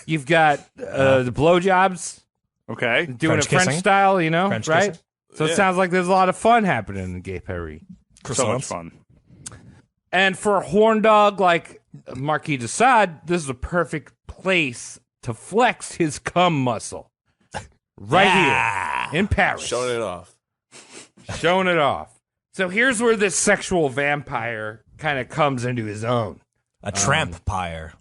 You've got the blowjobs. Okay. Doing French it French kissing. style, you know, French right? kissing. So it sounds like there's a lot of fun happening in Gay Paris. So much fun. And for a horn dog like Marquis de Sade, this is a perfect place to flex his cum muscle. Right here in Paris. Showing it off. Showing it off. So here's where this sexual vampire kind of comes into his own. A tramp-pyre.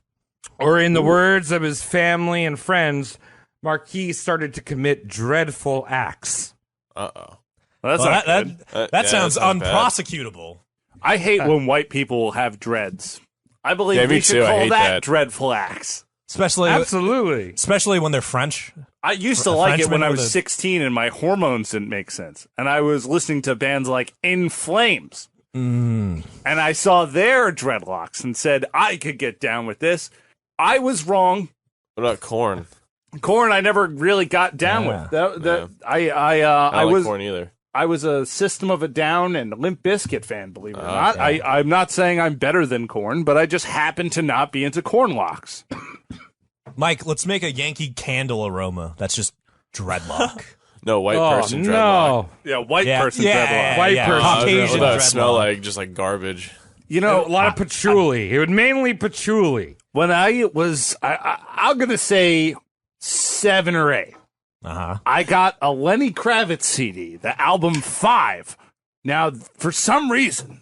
Or in the words of his family and friends, Marquis started to commit dreadful acts. Uh-oh. Well, That sounds that's not bad. unprosecutable. I hate when white people have dreads. I believe Yeah, me we should too. I call hate that that. dreadful acts. Especially when they're French. I used to A like it when Frenchman I with was a- 16 and my hormones didn't make sense. And I was listening to bands like In Flames. And I saw their dreadlocks and said, I could get down with this. I was wrong. What about corn? Corn, I never really got down Yeah. with. I I don't was like corn either. I was a System of a Down and Limp Bizkit fan, believe it or not. Okay. I'm not saying I'm better than Corn, but I just happen to not be into corn locks. Mike, let's make a Yankee Candle aroma. That's just dreadlock. No, white person dreadlock. no. Yeah, white Yeah, person yeah, dreadlock. White yeah. person Caucasian What does it smell dreadlock. like? Just like garbage. You A know, lot of patchouli. It would mainly patchouli. when I was, I'm going to say 7 or 8. Uh-huh. I got a Lenny Kravitz CD, the album 5. Now, for some reason,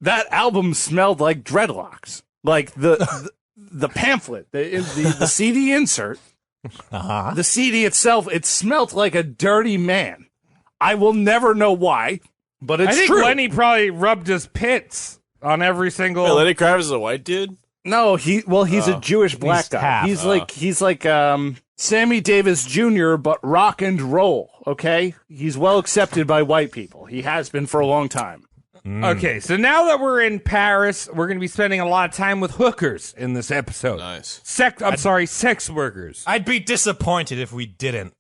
that album smelled like dreadlocks. Like the pamphlet, the CD insert, Uh-huh. the CD itself, it smelled like a dirty man. I will never know why, but it's I think true. Lenny probably rubbed his pits on every single. Wait, Lenny Kravitz is a white dude? No, he's a Jewish black guy. half. He's like Sammy Davis Jr., but rock and roll. Okay, he's well accepted by white people. He has been for a long time. Okay, so now that we're in Paris, we're going to be spending a lot of time with hookers in this episode. Nice. Sex workers. I'd be disappointed if we didn't.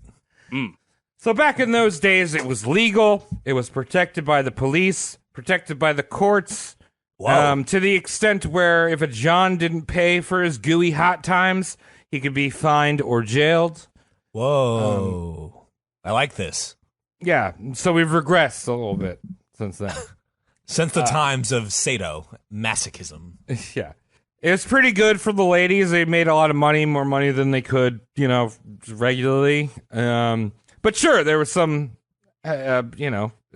So back in those days, it was legal. It was protected by the police, protected by the courts. Whoa. To the extent where if a John didn't pay for his gooey hot times, he could be fined or jailed. Whoa. I like this. Yeah, so we've regressed a little bit since then. Since the times of Sado, masochism. Yeah. It was pretty good for the ladies. They made a lot of money, more money than they could, regularly. But sure, there was some,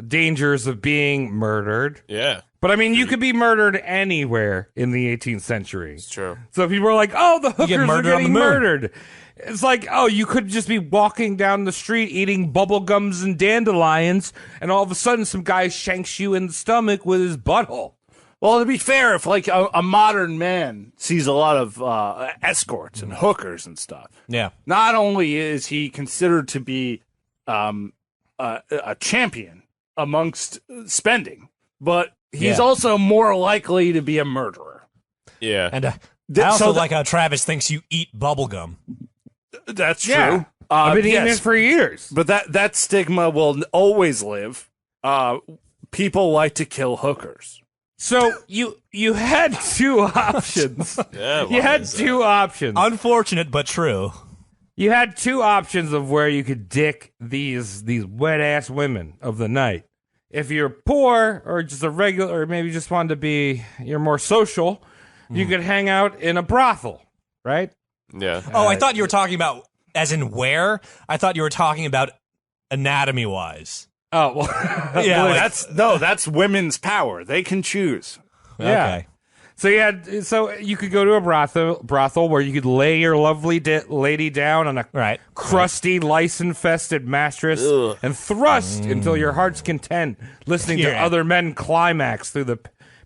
dangers of being murdered. Yeah, But I mean, you could be murdered anywhere in the 18th century. it's true. So people are like, oh, the hookers are murdered on getting the moon. murdered. It's like, oh, you could just be walking down the street eating bubble gums and dandelions, and all of a sudden some guy shanks you in the stomach with his butthole. Well, to be fair, if like a modern man sees a lot of escorts and hookers and stuff, Yeah. not only is he considered to be a champion amongst spending, but he's Yeah. also more likely to be a murderer. Yeah. And I So also the- like how Travis thinks you eat bubblegum. That's true. Yeah. I've been eating yes, it for years. but that stigma will always live. People like to kill hookers. So you had two options. Yeah, You had two options. Unfortunate, but true. You had two options of where you could dick these wet ass women of the night. If you're poor or just a regular, or maybe just wanted to be, you're more social, you could hang out in a brothel, right? Yeah. Oh, I thought you were talking about as in where? I thought you were talking about anatomy wise. Oh well, Yeah, Boy, like- that's women's power. They can choose. yeah. Okay. So you could go to a brothel where you could lay your lovely lady down on a Right. crusty, lice-infested mattress Ugh. and thrust until your heart's content, listening to Yeah. other men climax through the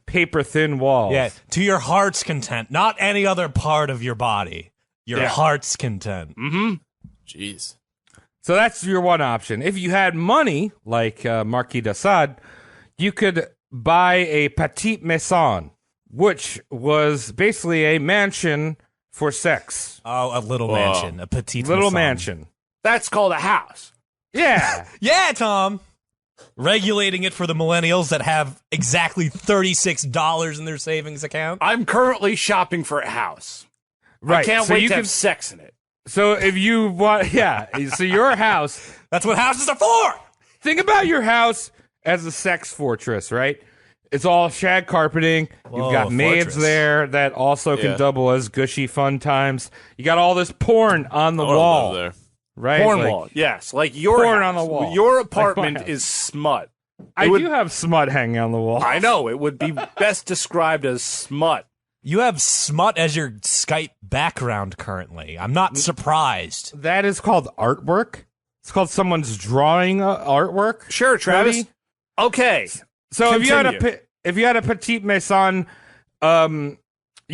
paper-thin walls. Yeah, to your heart's content, not any other part of your body. Your heart's content. Jeez. So that's your one option. If you had money, like Marquis de Sade, you could buy a petite maison, which was basically a mansion for sex. Oh, a little mansion, a petite Little maison. mansion. That's called a house. Yeah. Yeah, Tom. Regulating it for the millennials that have exactly $36 in their savings account. I'm currently shopping for a house. Right. I can't so wait you to can, have sex in it. So if you want, yeah. So your house, That's what houses are for. think about your house as a sex fortress, right? It's all shag carpeting. You've Whoa, got maids fortress. there that also can Yeah. double as gushy fun times. You got all this porn on the I wanna wall, live right? Porn Like, wall, yes. Like your Porn house. on the wall. Your Like apartment my house. is smut. I would- do have smut hanging on the wall. I know. It would be best described as smut. You have smut as your Skype background currently. I'm not surprised. That is called artwork. It's called someone's drawing artwork. Sure, Travis. Cody? Okay. So if you had Continue. a petite maison, you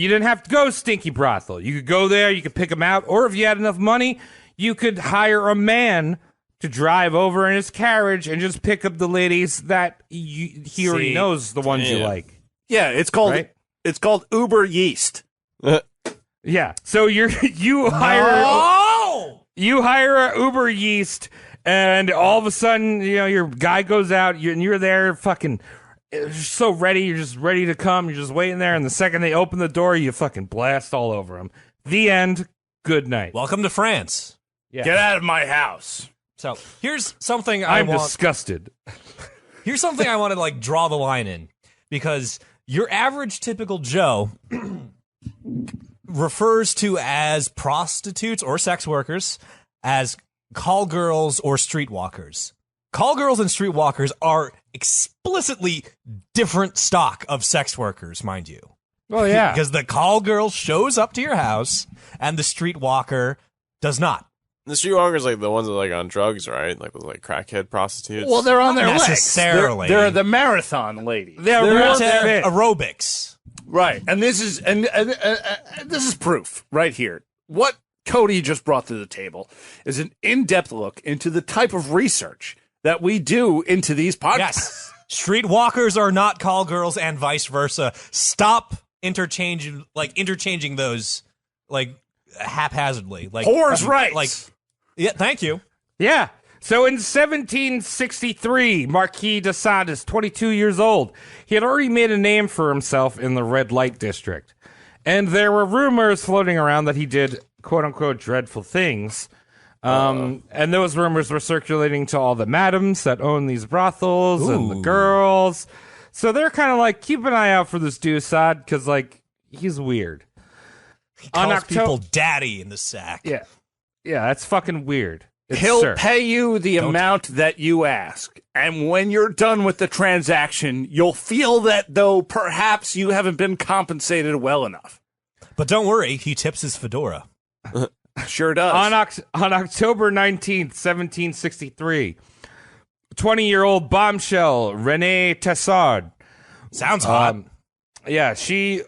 didn't have to go stinky brothel. You could go there, you could pick them out, or if you had enough money, you could hire a man to drive over in his carriage and just pick up the ladies that he already See, knows the ones you yeah. like. Yeah, it's called Right? it's called Uber Yeast. Yeah. So you hire a Uber yeast, and all of a sudden, your guy goes out, and you're there, fucking so ready. You're just ready to come. You're just waiting there, and the second they open the door, you fucking blast all over them. The end. Good night. Welcome to France. Yeah. Get out of my house. So here's something I'm disgusted. Here's something I want to like draw the line in, because your average typical Joe refers to as prostitutes or sex workers as call girls or streetwalkers. Call girls and streetwalkers are explicitly different stock of sex workers, mind you. Well, yeah. Because the call girl shows up to your house and the streetwalker does not. The streetwalkers like the ones that are like on drugs, right? Like with like crackhead prostitutes. Well, they're on their Not legs. necessarily. They're the marathon ladies. They're They're more into fit. aerobics. Right, and this is this is proof right here. What Cody just brought to the table is an in-depth look into the type of research that we do into these podcasts. Yes. Streetwalkers are not call girls and vice versa. Stop interchanging those like haphazardly. Like Whores' rights. Like yeah, thank you. Yeah. So in 1763, Marquis de Sade is 22 years old. He had already made a name for himself in the red light district. And there were rumors floating around that he did quote-unquote dreadful things. And those rumors were circulating to all the madams that own these brothels and the girls. So they're kind of like, keep an eye out for this dude, Sade, because, like, he's weird. He calls people daddy in the sack. Yeah. Yeah, that's fucking weird. It's He'll sir. pay you the amount that you ask. And when you're done with the transaction, you'll feel that, though, perhaps you haven't been compensated well enough. But don't worry, he tips his fedora. Sure does. On October 19th, 1763, 20-year-old bombshell Renee Tessard. Sounds hot. Yeah, she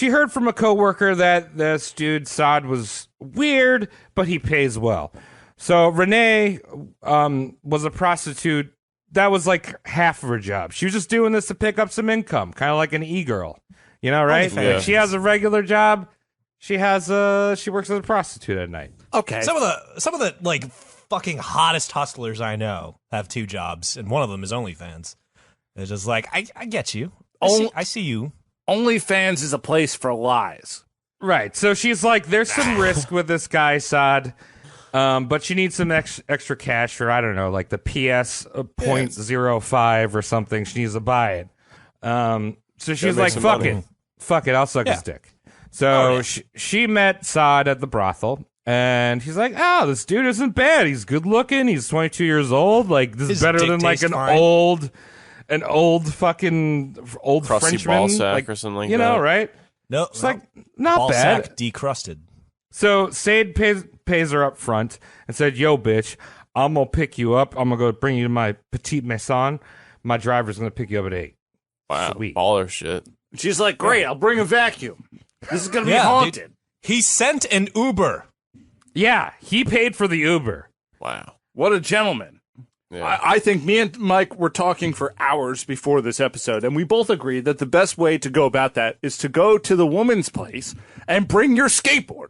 heard from a coworker that this dude Sade was weird, but he pays well. So Renee was a prostitute. That was like half of her job. She was just doing this to pick up some income, kind of like an e-girl. You know, right? OnlyFans. Like, she has a regular job. She works as a prostitute at night. Okay. Some of the like fucking hottest hustlers I know have 2 jobs, and one of them is OnlyFans. It's just like I get you. I see you. OnlyFans is a place for lies. Right. So she's like, there's some risk with this guy, Sade, but she needs some extra cash for, I don't know, like the PS .05 or something. She needs to buy it. So she's like, fuck it, I'll suck his dick. So she met Sade at the brothel, and he's like, oh, this dude isn't bad. He's good looking. He's 22 years old. Like, this is better than like an old crusty Frenchman, ball sack like, or something like that. you know, right? No, It's like, not ball bad. sack decrusted. So Sade pays her up front and said, yo, bitch, I'm going to pick you up. I'm going to go bring you to my petite maison. My driver's going to pick you up at 8. Wow, Sweet. baller shit. She's like, great, I'll bring a vacuum. This is going to be haunted. Dude, he sent an Uber. Yeah, he paid for the Uber. Wow. What a gentleman. Yeah. I think me and Mike were talking for hours before this episode, and we both agreed that the best way to go about that is to go to the woman's place and bring your skateboard.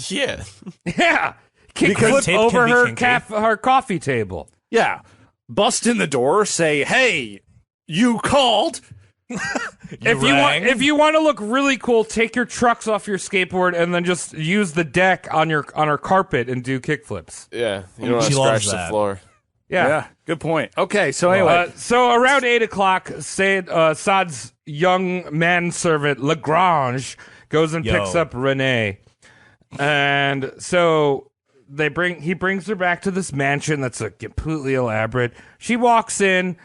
Yeah. Yeah. Because Kickflip over can be kinky. her coffee table. Yeah. Bust in the door, say, hey, you called. If you want to look really cool, take your trucks off your skateboard and then just use the deck on her carpet and do kickflips. Yeah. You don't want She to loves scratch the that. floor. Yeah. Good point. Okay, so anyway. So around 8 o'clock, Sade's young manservant Lagrange goes and picks up Renee, and so he brings her back to this mansion that's completely elaborate. She walks in,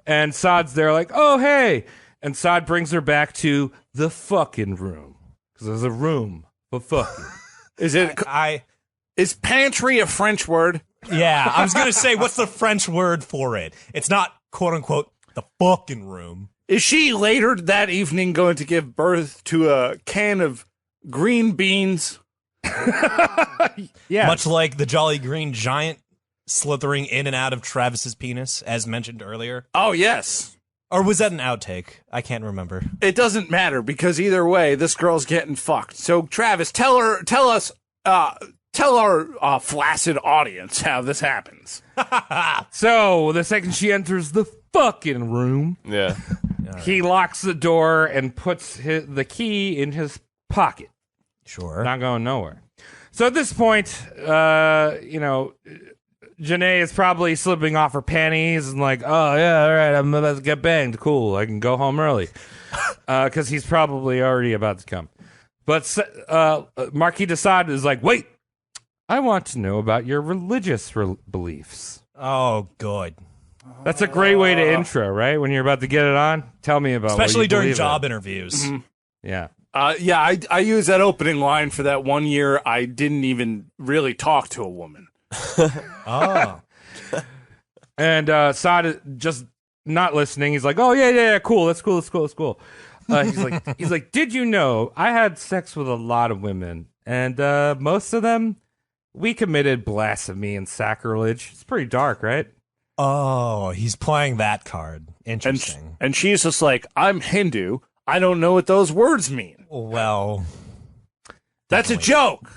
and Sade's there like, oh hey, and Sade brings her back to the fucking room because there's a room for fucking. Is pantry a French word? Yeah, I was going to say, what's the French word for it? It's not, quote unquote, the fucking room. Is she later that evening going to give birth to a can of green beans? Yeah. Much like the Jolly Green Giant slithering in and out of Travis's penis, as mentioned earlier. Oh, yes. Or was that an outtake? I can't remember. It doesn't matter because either way, this girl's getting fucked. So, Travis, tell our flaccid audience how this happens. So the second she enters the fucking room, Yeah. he locks the door and puts the key in his pocket. Sure. Not going nowhere. So at this point, Janae is probably slipping off her panties and like, oh yeah, all right, I'm about to get banged. Cool, I can go home early. Because he's probably already about to come. But Marquis de Sade is like, wait, I want to know about your religious beliefs. Oh, good. That's a great way to intro, right? When you're about to get it on, tell me about Especially what you during believe job in. interviews. Mm-hmm. Yeah. I used that opening line for that one year I didn't even really talk to a woman. Oh. And Sade just not listening. He's like, oh, yeah, cool. That's cool. He's like, did you know I had sex with a lot of women, and most of them, we committed blasphemy and sacrilege. It's pretty dark, right? Oh, he's playing that card. Interesting. And she's just like, I'm Hindu. I don't know what those words mean. Well, That's a joke.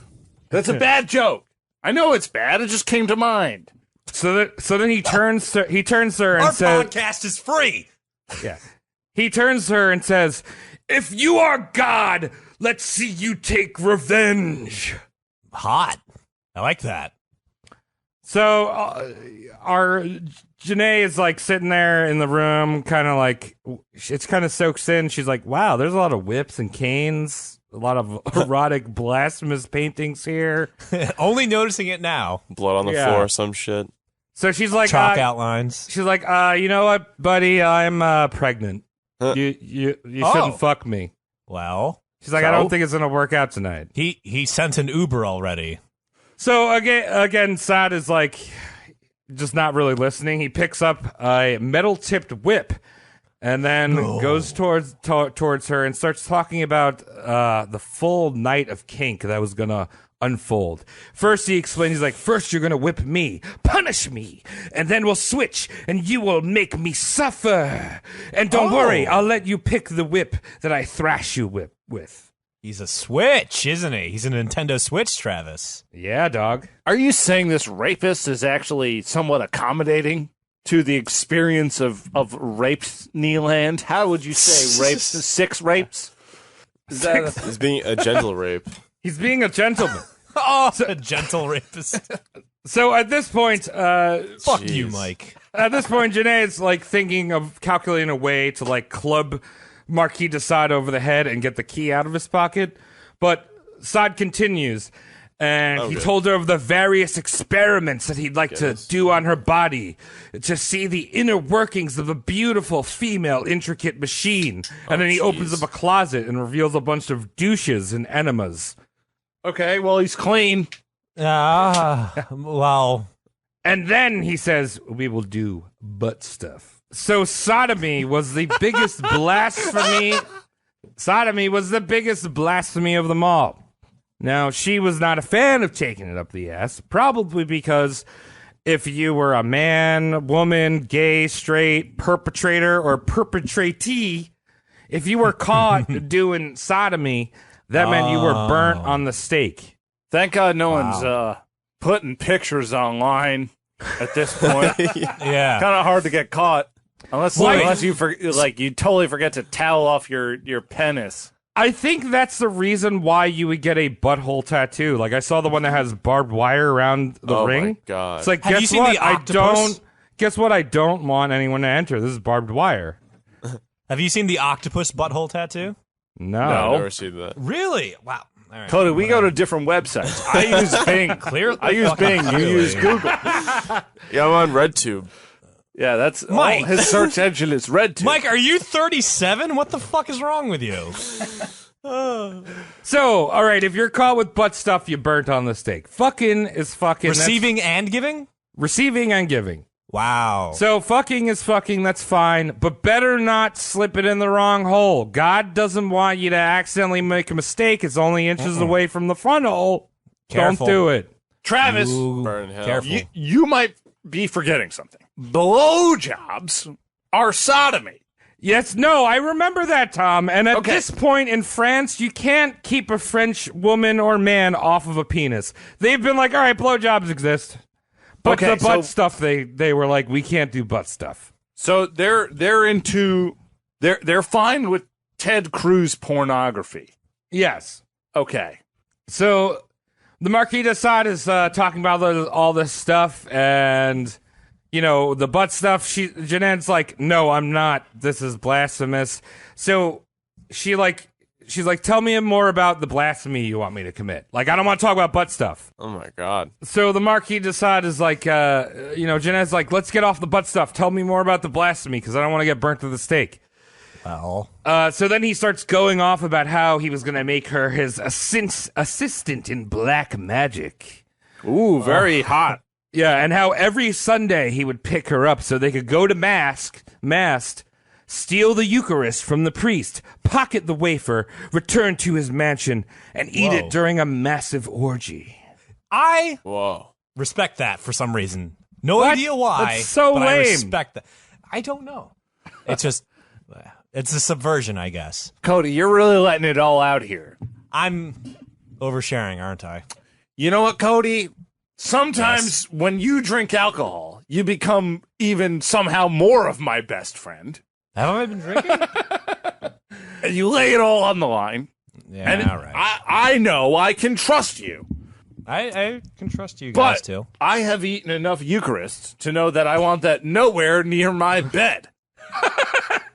That's a bad joke. I know it's bad. It just came to mind. So then he turns to her and our says, podcast is free. yeah. He turns to her and says, if you are God, let's see you take revenge. Hot. I like that. So our Janae is like sitting there in the room, kind of like, it's kind of soaks in. She's like, wow, there's a lot of whips and canes, a lot of erotic blasphemous paintings here. Only noticing it now. Blood on the floor, some shit. So she's like, Chalk outlines. she's like, you know what, buddy, I'm pregnant. You shouldn't fuck me. Well, She's like, I don't think it's gonna work out tonight. he sent an Uber already. So again, Sade is like just not really listening. He picks up a metal-tipped whip and then goes towards her and starts talking about the full night of kink that was gonna unfold. First, he explains, he's like, first you're gonna whip me, punish me, and then we'll switch, and you will make me suffer. And don't worry, I'll let you pick the whip that I thrash you with. He's a Switch, isn't he? He's a Nintendo Switch, Travis. Yeah, dog. Are you saying this rapist is actually somewhat accommodating to the experience of rape-Neeland? How would you say rapes? 6 rapes? Is that He's being a gentle rape. He's being a gentleman. A gentle rapist. So at this point, Fuck you, Mike. at this point, Janae's like thinking of calculating a way to like club Marquis de Sade over the head and get the key out of his pocket. But Sade continues, and he told her of the various experiments that he'd like to do on her body to see the inner workings of a beautiful female intricate machine. And then he opens up a closet and reveals a bunch of douches and enemas. okay? Well, he's clean. Well, And then he says, we will do butt stuff. So sodomy was the biggest blasphemy. Sodomy was the biggest blasphemy of them all. Now, she was not a fan of taking it up the ass, probably because if you were a man, woman, gay, straight, perpetrator, or perpetratee, if you were caught doing sodomy, that meant you were burnt on the stake. Thank God no one's putting pictures online at this point. yeah. Kind of hard to get caught. Unless you you totally forget to towel off your penis. I think that's the reason why you would get a butthole tattoo. Like I saw the one that has barbed wire around the ring. Oh my God. It's like, Have you guess seen what? the I octopus? guess what? I don't want anyone to enter. This is barbed wire. Have you seen the octopus butthole tattoo? No. I've never seen that. Really? Wow. All right. Cody, we go to different websites. I use Bing. Clearly. I use Bing. You use Google. Yeah, I'm on RedTube. Yeah, that's Mike. his search engine is RedTube. Mike, are you 37? What the fuck is wrong with you? So, all right, if you're caught with butt stuff, you burnt on the stake. Fucking is fucking. Receiving and giving? Receiving and giving. Wow. So fucking is fucking, that's fine, but better not slip it in the wrong hole. God doesn't want you to accidentally make a mistake. It's only inches away from the front hole. Careful. Don't do it. Travis, Burn in hell. Careful. you might be forgetting something. Blowjobs are sodomy. Yes, no, I remember that, Tom. And at Okay. this point in France, you can't keep a French woman or man off of a penis. They've been like, all right, blowjobs exist. But Okay, the butt so- stuff, they were like, we can't do butt stuff. So they're fine with Ted Cruz pornography. Yes. Okay. So the Marquis de Sade is talking about all this stuff, and you know the butt stuff. Jeanette's like, no, I'm not. This is blasphemous. So she's like, tell me more about the blasphemy you want me to commit. Like, I don't want to talk about butt stuff. Oh my God. So the Marquis de Sade is like, Jeanette's like, let's get off the butt stuff. Tell me more about the blasphemy because I don't want to get burnt to the stake. Well. So then he starts going off about how he was going to make her his assistant in black magic. Ooh, very hot. Yeah, and how every Sunday he would pick her up so they could go to Mast, steal the Eucharist from the priest, pocket the wafer, return to his mansion, and eat it during a massive orgy. I Whoa. respect that for some reason. No What? idea why. That's so but I lame. respect that. I don't know. It's just, it's a subversion, I guess. Cody, you're really letting it all out here. I'm oversharing, aren't I? You know what, Cody? Sometimes when you drink alcohol, you become even somehow more of my best friend. Have I been drinking? And you lay it all on the line. Yeah, And all right. I know I can trust you. I can trust you guys But too. I have eaten enough Eucharist to know that I want that nowhere near my bed.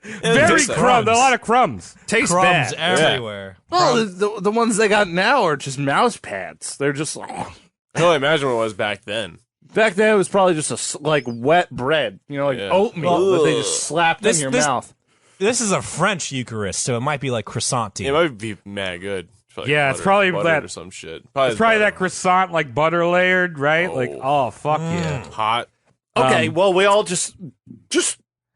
Very tastes like crumbs. A crumbs. lot of crumbs. Tastes Crumbs bad. everywhere. Well, the ones they got now are just mouse pads. They're just like... I can only imagine what it was back then. Back then, it was probably just like wet bread, like Yeah. oatmeal that they just slapped This- in your this- mouth. This is a French Eucharist, so it might be like croissant. It might be mad good. Like Yeah, it's probably butter that- or some shit. It's probably butter. that croissant, like butter layered, right? Oh. Like, oh, fuck yeah. Hot. Okay, well, we all just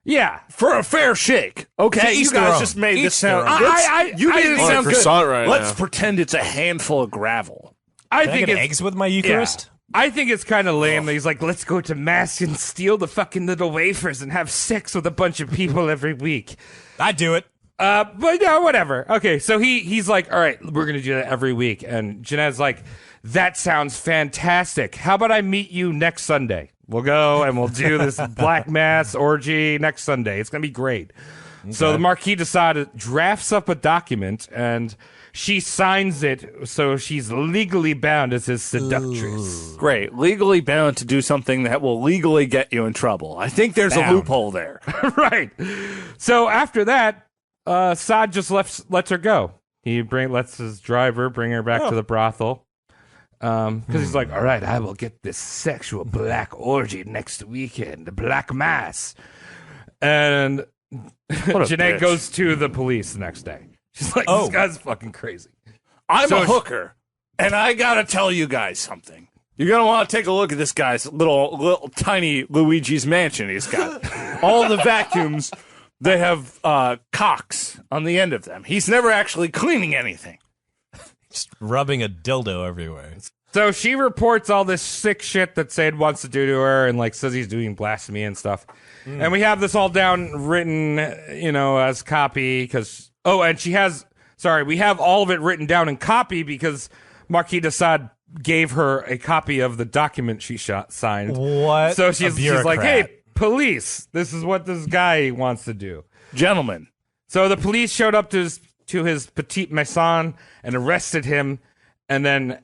Yeah. for a fair shake. Okay, To you each their guys own. just made Each this sound. their own. You made I it want a sound good. croissant right Let's now. pretend it's a handful of gravel. I Can I think get it's eggs with my Eucharist? I think it's kind of lame that he's like, let's go to mass and steal the fucking little wafers and have sex with a bunch of people every week. I'd do it. But yeah, whatever. Okay, so he's like, all right, we're gonna do that every week, and Jeanette's like, that sounds fantastic. How about I meet you next Sunday? We'll go and we'll do this black mass orgy next Sunday. It's gonna be great. Okay. So the Marquis de Sade drafts up a document and she signs it, so she's legally bound as his seductress. Ooh. Great. Legally bound to do something that will legally get you in trouble. I think there's a loophole there. Right. So after that, Sade just lets her go. He lets his driver bring her back to the brothel. Because he's like, all right, I will get this sexual black orgy next weekend, the black mass. And Jeanette goes to the police the next day. She's like, this guy's fucking crazy. I'm a hooker, and I gotta tell you guys something. You're gonna want to take a look at this guy's little tiny Luigi's mansion he's got. All the vacuums, they have cocks on the end of them. He's never actually cleaning anything. Just rubbing a dildo everywhere. So she reports all this sick shit that Sade wants to do to her and like says he's doing blasphemy and stuff. And we have this all down written, as copy because and we have all of it written down in copy because Marquis de Sade gave her a copy of the document she signed. What? So she's like, hey, police, this is what this guy wants to do. Gentlemen. So the police showed up to his petite maison and arrested him, and then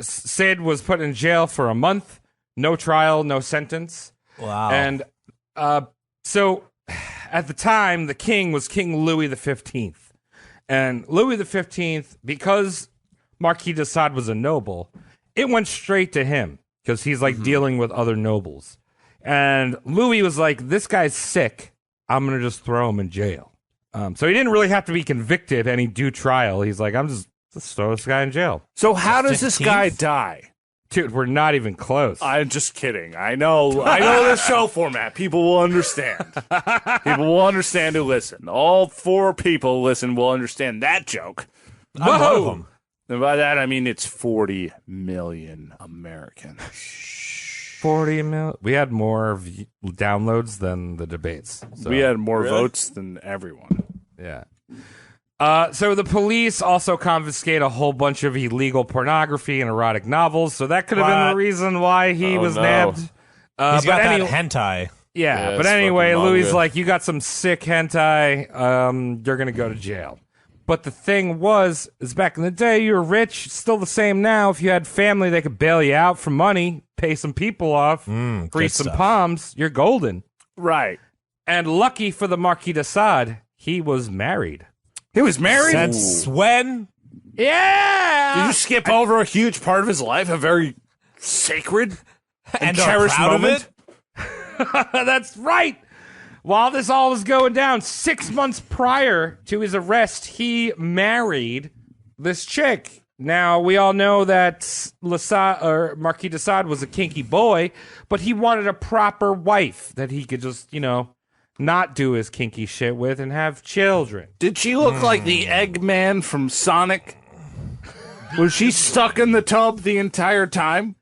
Sade was put in jail for a month, no trial, no sentence. Wow. And so at the time, the king was King Louis XV. And Louis XV, because Marquis de Sade was a noble, it went straight to him because he's like dealing with other nobles. And Louis was like, this guy's sick. I'm going to just throw him in jail. So he didn't really have to be convicted any due trial. He's like, let's throw this guy in jail. So how does this guy die? Dude, we're not even close. I'm just kidding. I know the show format. People will understand. People will understand who listen. All 4 people who listen will understand that joke. I'm one of them. And by that, I mean it's 40 million Americans. 40 million? We had more downloads than the debates. So. We had more votes than everyone. Yeah. So the police also confiscate a whole bunch of illegal pornography and erotic novels. So that could have been the reason why he was nabbed. He's got that hentai. Yeah, but anyway, Louis like, you got some sick hentai. You're going to go to jail. But the thing is back in the day, you were rich. It's still the same now. If you had family, they could bail you out for money, pay some people off, free some palms. You're golden. Right. And lucky for the Marquis de Sade, he was married. He was married? Since when? Yeah! Did you skip over a huge part of his life? A very sacred and cherished moment? That's right! While this all was going down, 6 months prior to his arrest, he married this chick. Now, we all know that Marquis de Sade was a kinky boy, but he wanted a proper wife that he could just, not do his kinky shit with and have children. Did she look like the Eggman from Sonic? Was she stuck in the tub the entire time?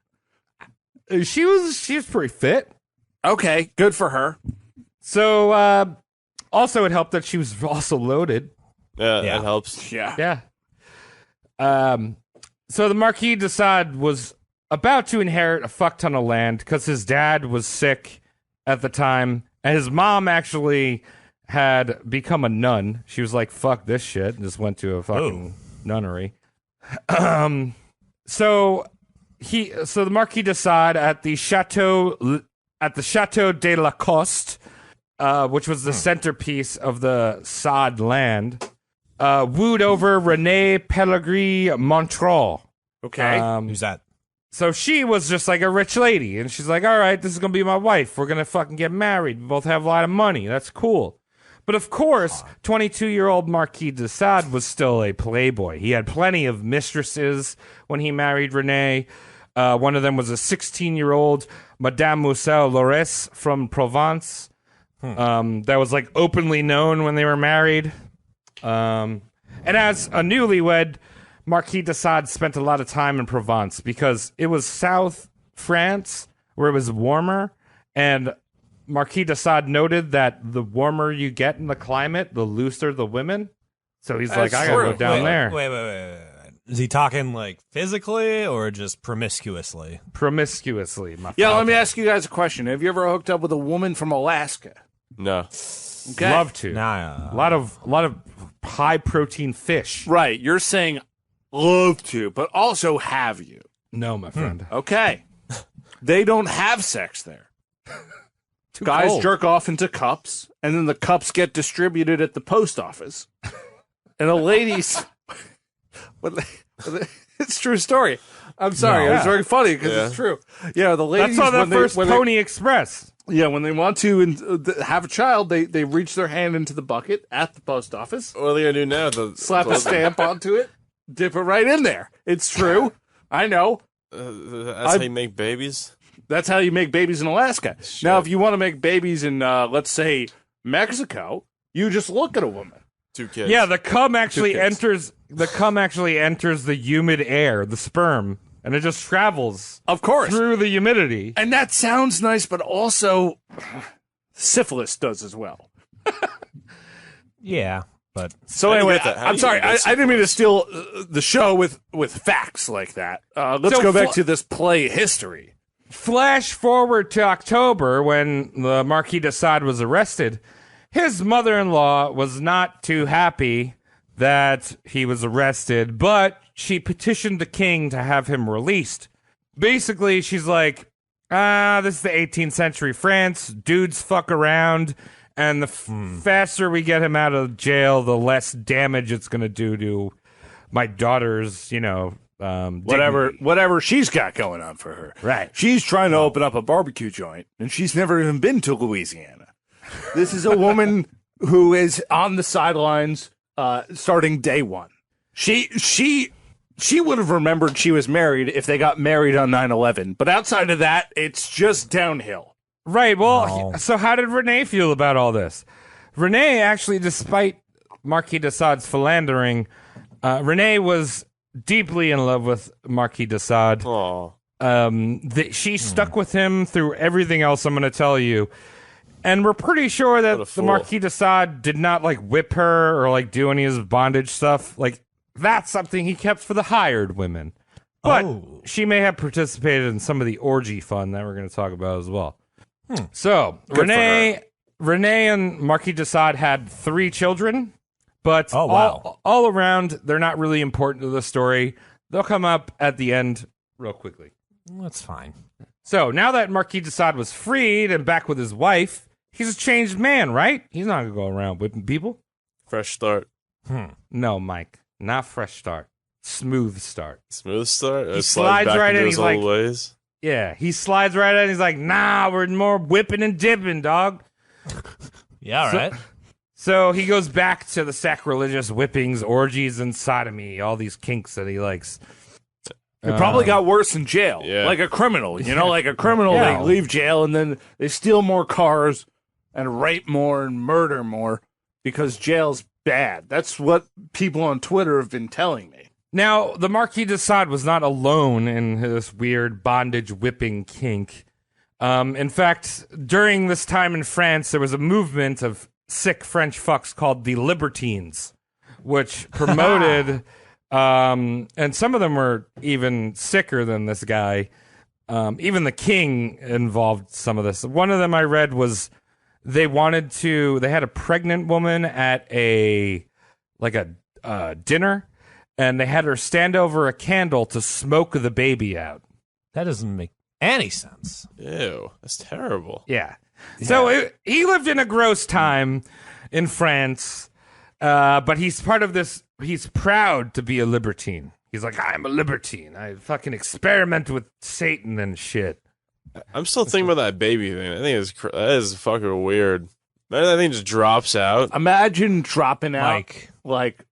She was pretty fit. Okay, good for her. So, also it helped that she was also loaded. Yeah, that helps. Yeah. So the Marquis de Sade was about to inherit a fuck ton of land because his dad was sick at the time. And his mom actually had become a nun. She was like, fuck this shit, and just went to a fucking nunnery. So the Marquis de Sade at the Chateau de la Coste, which was the centerpiece of the Sade land, wooed over Renee Pellegrini Montreux. Okay. Who's that? So she was just like a rich lady, and she's like, all right, this is going to be my wife. We're going to fucking get married. We both have a lot of money. That's cool. But of course, 22-year-old Marquis de Sade was still a playboy. He had plenty of mistresses when he married Renee. One of them was a 16-year-old Madame Moussel Lores from Provence. That was like openly known when they were married. And as a newlywed, Marquis de Sade spent a lot of time in Provence because it was South France where it was warmer, and Marquis de Sade noted that the warmer you get in the climate, the looser the women. So he's like, I gotta go down there. Wait. Is he talking like physically or just promiscuously? Promiscuously, my Yeah, friend. let me ask you guys a question. Have you ever hooked up with a woman from Alaska? No. Okay. Love to. Nah. A lot of high protein fish. Right. You're saying love to, but also have you. No, my friend. Okay. They don't have sex there. Too Guys cold. jerk off into cups, and then the cups get distributed at the post office. And the ladies... It's a true story. I'm sorry. No. It's very funny because Yeah. it's true. Yeah, the ladies... That's on when the first they, Pony Express. Yeah, when they want to have a child, they reach their hand into the bucket at the post office, What are they gonna do now? slap a stamp onto it, dip it right in there. It's true. I know. That's how you make babies. That's how you make babies in Alaska. Shit. Now, if you want to make babies in, let's say, Mexico, you just look at a woman. 2 kids. Yeah, the cum actually kids. enters the humid air, the sperm, and it just travels Of course. through the humidity. And that sounds nice, but also syphilis does as well. Yeah, but So How do you anyway, get that? How I'm do you sorry. get I didn't mean to steal the show with facts like that. Let's So go back to this play history. Flash forward to October when the Marquis de Sade was arrested. His mother-in-law was not too happy that he was arrested, but she petitioned the king to have him released. Basically, she's like, this is the 18th century France. Dudes fuck around, and the faster we get him out of jail, the less damage it's going to do to my daughter's, dignity. Whatever she's got going on for her. Right. She's trying to open up a barbecue joint, and she's never even been to Louisiana. This is a woman who is on the sidelines starting day one. She would have remembered she was married if they got married on 9/11. But outside of that, it's just downhill. Right. Well, No. so how did Renee feel about all this? Renee actually, despite Marquis de Sade's philandering, Renee was deeply in love with Marquis de Sade. Aw. She stuck with him through everything else I'm going to tell you. And we're pretty sure What a that the fool. Marquis de Sade did not like whip her or like do any of his bondage stuff. Like that's something he kept for the hired women. But she may have participated in some of the orgy fun that we're going to talk about as well. So Good for Renee and Marquis de Sade had 3 children, but Oh, wow. all around they're not really important to the story. They'll come up at the end real quickly. that's fine. So now that Marquis de Sade was freed and back with his wife, he's a changed man, right? He's not gonna go around whipping people. Fresh start. No, Mike, not fresh start, smooth start. Smooth start. He slides back right into in, his he's like- old ways. Yeah, he slides right in. He's like, nah, we're more whipping and dipping, dog. Yeah, all right. So he goes back to the sacrilegious whippings, orgies, and sodomy, all these kinks that he likes. It probably got worse in jail. Yeah. Like a criminal. You know, like a criminal, Yeah. they leave jail and then they steal more cars and rape more and murder more because jail's bad. That's what people on Twitter have been telling me. Now, the Marquis de Sade was not alone in this weird bondage whipping kink. In fact, during this time in France, there was a movement of sick French fucks called the Libertines, which promoted, and some of them were even sicker than this guy. Even the king involved some of this. One of them I read was they had a pregnant woman at a dinner, and they had her stand over a candle to smoke the baby out. That doesn't make any sense. Ew, that's terrible. Yeah. So he lived in a gross time in France, but he's part of this. He's proud to be a libertine. He's like, I'm a libertine. I fucking experiment with Satan and shit. I'm still thinking about that baby thing. I think that is fucking weird. That thing just drops out. Imagine dropping out Mike. like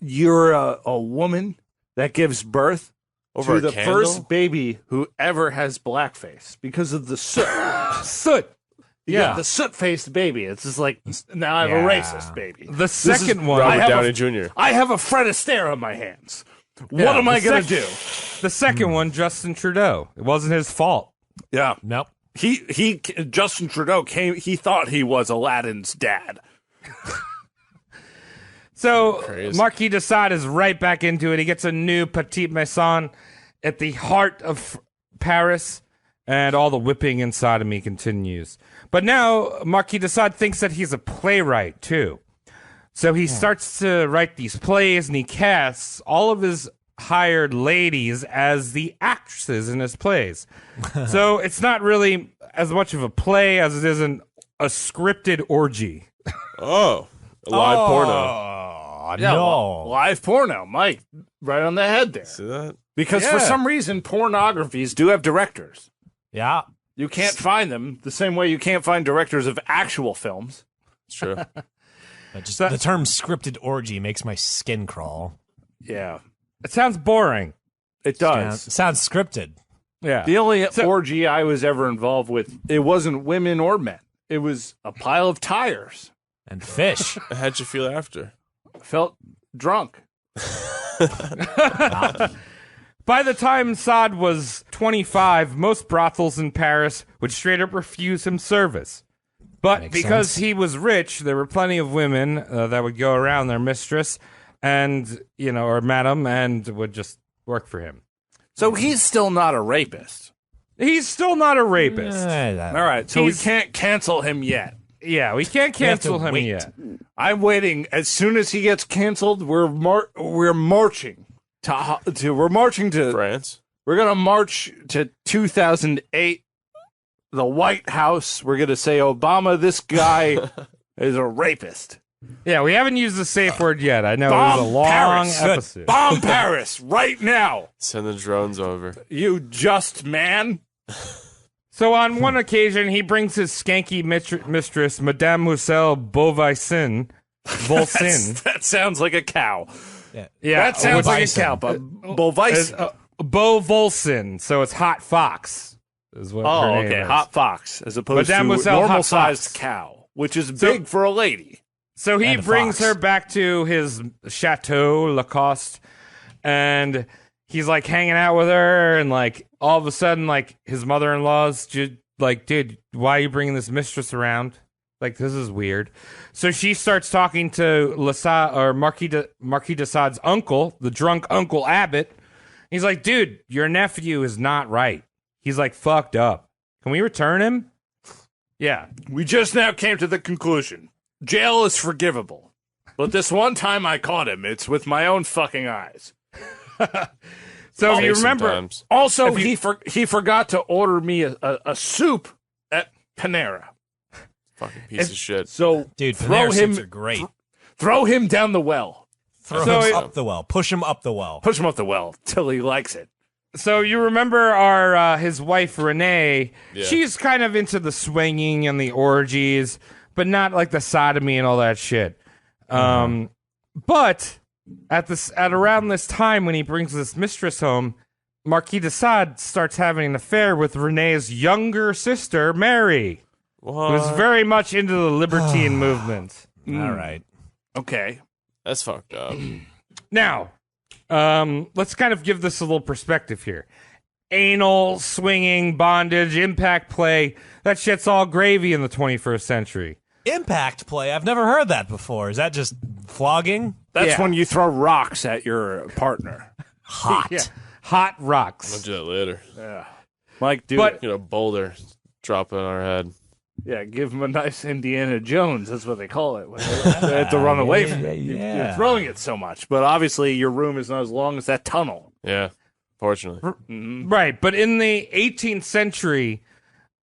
you're a woman that gives birth Over to a the candle? first baby who ever has blackface because of the soot. Soot. You Yeah. got the soot-faced baby. It's just like, now I have a Yeah. racist baby. The second one. I Robert have Downey a- Jr. I have a Fred Astaire on my hands. Yeah, What am I the going to sec- do? The second one, Justin Trudeau. It wasn't his fault. Yeah. Nope. Justin Trudeau he thought he was Aladdin's dad. So Crazy. Marquis de Sade is right back into it. He gets a new petite maison at the heart of Paris, and all the whipping and sodomy continues. But now Marquis de Sade thinks that he's a playwright too. So he starts to write these plays, and he casts all of his hired ladies as the actresses in his plays. So it's not really as much of a play as it is a scripted orgy. Oh, a live porno. Oh, Yeah, no. live porno, Mike. Right on the head there. See that? Because for some reason, pornographies do have directors. Yeah. You can't find them the same way you can't find directors of actual films. It's true. Just the term scripted orgy makes my skin crawl. Yeah, It sounds boring. it does. Sounds scripted. Yeah. The only orgy I was ever involved with, it wasn't women or men. It was a pile of tires. And fish. How'd you feel after? I felt drunk. By the time Sade was 25, most brothels in Paris would straight up refuse him service. But Makes because sense. he was rich, there were plenty of women that would go around their mistress and, or madam, and would just work for him. So he's still not a rapist. He's still not a rapist. All right, so we He's- can't cancel him yet. Yeah, we can't have to cancel him wait. yet. I'm waiting. As soon as he gets canceled, we're marching we're marching to France? We're gonna march to 2008, the White House. We're gonna say, Obama, this guy is a rapist. Yeah, we haven't used the safe word yet. I know it was a Bomb long Paris. episode. Bomb Paris right now, Send the drones over. you just man. So on one occasion, he brings his skanky mistress, Madame Moussel Beauvaisin. That sounds like a cow. Yeah, That sounds like a Bison. cow. But Bovison. Beau Volsin, so it's Hot Fox. Is what her Oh, name okay. is. Hot fox, as opposed Madame to Moussel Hot normal-sized Fox. cow, which is big for a lady. So he And a brings fox. her back to his chateau, Lacoste, and he's like hanging out with her, and like all of a sudden, like his mother-in-law's just like, dude, why are you bringing this mistress around? Like, this is weird. So she starts talking to Marquis de Sade's uncle, the drunk Uncle Abbott. He's like, dude, your nephew is not right. He's like fucked up. Can we return him? Yeah. We just now came to the conclusion. Jail is forgivable. But this one time I caught him, it's with my own fucking eyes. So if you Take some remember, times. Also, he forgot to order me a soup at Panera. Fucking piece of shit. So Dude, throw Panera him soups are great. throw him down the well. Throw So him it- up the well. Push him up the well. Push him up the well till he likes it. So you remember our his wife Renee? Yeah. She's kind of into the swinging and the orgies, but not like the sodomy and all that shit. But at around this time when he brings this mistress home, Marquis de Sade starts having an affair with Renee's younger sister Mary, What? who's very much into the libertine movement. All right. Okay. That's fucked up. Now, let's kind of give this a little perspective here. Anal, swinging, bondage, impact play, that shit's all gravy in the 21st century. Impact play. I've never heard that before. Is that just flogging? That's Yeah. when you throw rocks at your partner. Hot. Yeah. Hot I'll rocks. do that later. Mike, do But- it. You know, boulder drop on our head. Yeah, give him a nice Indiana Jones. That's what they call it. When they have to run away from it. yeah. You're throwing it so much. But obviously, your room is not as long as that tunnel. Yeah, fortunately. Right, but in the 18th century,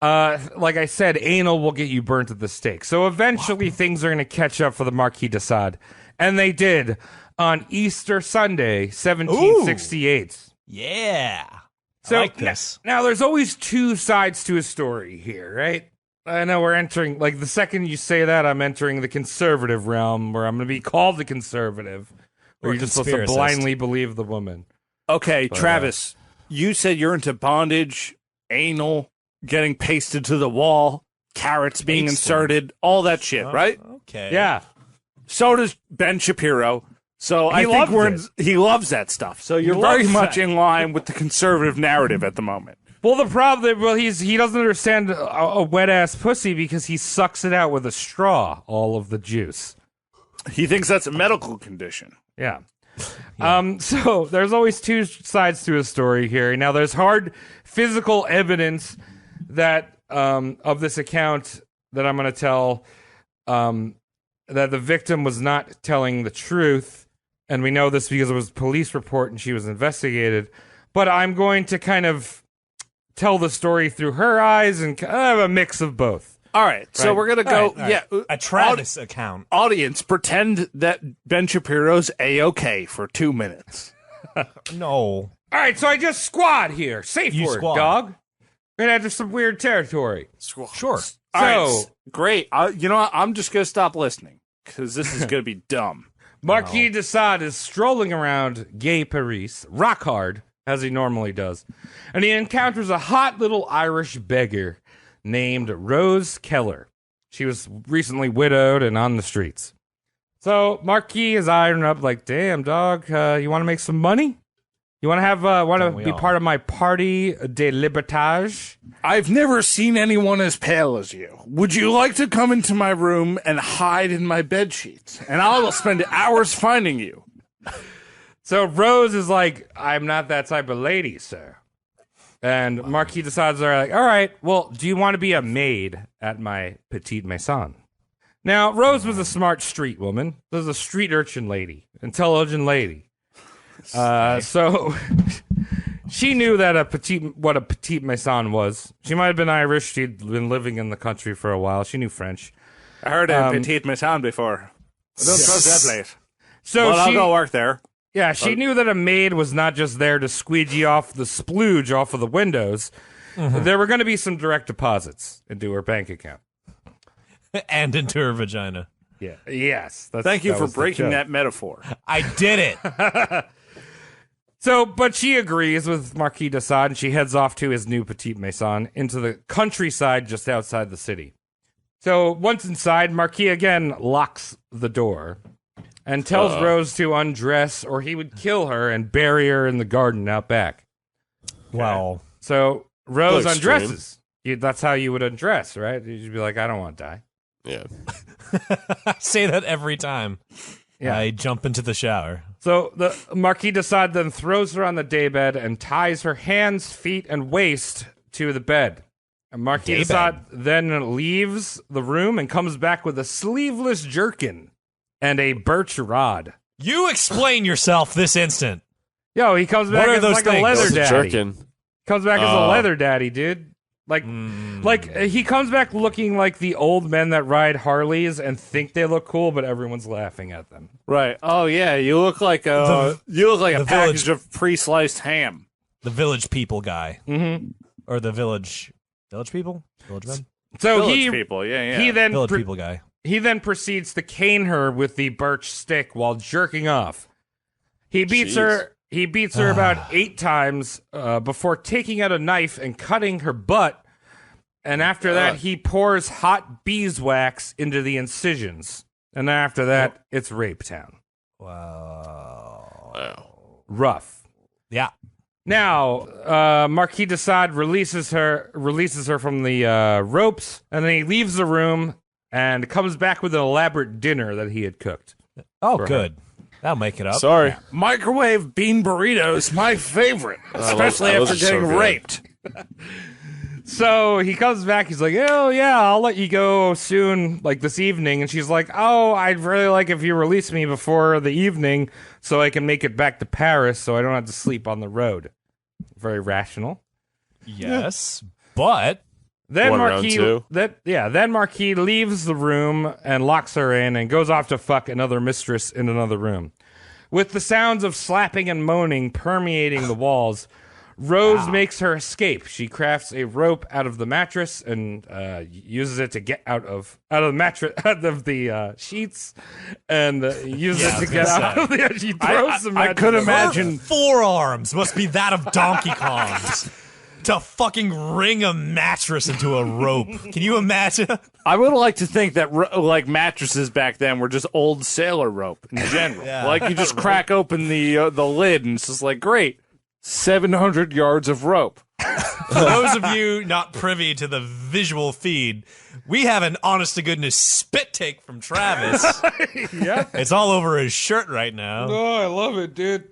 like I said, anal will get you burnt at the stake. So eventually things are going to catch up for the Marquis de Sade. And they did on Easter Sunday, 1768. Yeah. So I like this. Now, there's always two sides to a story here, right? I know we're entering, like, the second you say that, I'm entering the conservative realm, where I'm going to be called the conservative, where Or you're just supposed to conspiracist. blindly believe the woman. Okay, Travis, you said you're into bondage, anal, getting pasted to the wall, carrots being Pasted. inserted, all that shit, right? Okay. Yeah. So does Ben Shapiro. So I think loves he loves that stuff. So you're He very loves much that. in line with the conservative narrative at the moment. Well, the problem, he doesn't understand a wet ass pussy because he sucks it out with a straw, all of the juice. He thinks that's a medical condition. Yeah. So there's always two sides to a story here. Now, there's hard physical evidence that of this account that I'm going to tell that the victim was not telling the truth, and we know this because it was a police report and she was investigated. But I'm going to kind of tell the story through her eyes and kind of have a mix of both. All right, so we're gonna go. All right. A Travis account. Audience, pretend that Ben Shapiro's A-OK for 2 minutes. No. All right, so I just squad here. Safe You word, squad. dog. We're gonna enter some weird territory. Sure. All right, great. You know what? I'm just gonna stop listening because this is gonna be dumb. Marquis de Sade is strolling around Gay Paris, rock hard, as he normally does, and he encounters a hot little Irish beggar named Rose Keller. She was recently widowed and on the streets. So Marquis is eyeing her up like, damn, dog, you want to make some money? You want to be part of my party de libertage? I've never seen anyone as pale as you. Would you like to come into my room and hide in my bed sheets? And I will spend hours finding you. So Rose is like, I'm not that type of lady, sir. And Marquis decides, they're like, all right, well, do you want to be a maid at my petite maison? Now, Rose was a smart street woman. This was a street urchin lady, intelligent lady. So she knew that what a petite maison was. She might have been Irish. She'd been living in the country for a while. She knew French. I heard of petite maison before. I don't trust that place. So Well, I'll go work there. Yeah, she knew that a maid was not just there to squeegee off the splooge off of the windows. There were going to be some direct deposits into her bank account. And into her vagina. Yeah. Yes. Thank you for breaking that metaphor. I did it. So, but she agrees with Marquis de Sade, and she heads off to his new petite maison into the countryside just outside the city. So once inside, Marquis again locks the door and tells Rose to undress or he would kill her and bury her in the garden out back. Wow. So Rose That's extreme. undresses. That's how you would undress, right? You'd be like, I don't want to die. Yeah. I say that every time I jump into the shower. So the Marquis de Sade then throws her on the daybed and ties her hands, feet, and waist to the bed. And Marquis de Sade then leaves the room and comes back with a sleeveless jerkin and a birch rod. You explain yourself this instant. Yo, he comes back What are as those like things? a leather What's a daddy. jerkin? Comes back as a leather daddy, dude. Like he comes back looking like the old men that ride Harleys and think they look cool, but everyone's laughing at them. Right. Oh yeah, you look like a the package of pre-sliced ham. The village people guy. Mm-hmm. Or the village people? Village men? So Village people, yeah. he then Village people guy. he then proceeds to cane her with the birch stick while jerking off. He beats her. He beats her about 8 times before taking out a knife and cutting her butt. And after that, he pours hot beeswax into the incisions. And then after that, it's Rape Town. Wow. Rough. Yeah. Now, Marquis de Sade releases her from the ropes, and then he leaves the room and comes back with an elaborate dinner that he had cooked. Oh, good. That'll make it up. Sorry. Microwave bean burritos, my favorite, especially those after are so getting good. raped. So he comes back. He's like, "Oh yeah, I'll let you go soon, like this evening." And she's like, "Oh, I'd really like if you release me before the evening, so I can make it back to Paris, so I don't have to sleep on the road." Very rational. Yes, but Then One round Marquis, two. then Marquis leaves the room and locks her in and goes off to fuck another mistress in another room. With the sounds of slapping and moaning permeating the walls, Rose makes her escape. She crafts a rope out of the mattress and uses it to get out of the mattress, out of the sheets, and uses it to get out of the. She throws the mattress. I could her imagine. forearms must be that of Donkey Kong's to fucking ring a mattress into a rope. Can you imagine? I would like to think that like mattresses back then were just old sailor rope in general. Yeah. Like you just crack open the lid and it's just like great, 700 yards of rope. For those of you not privy to the visual feed, we have an honest-to-goodness spit take from Travis. Yeah. It's all over his shirt right now. Oh, I love it, dude.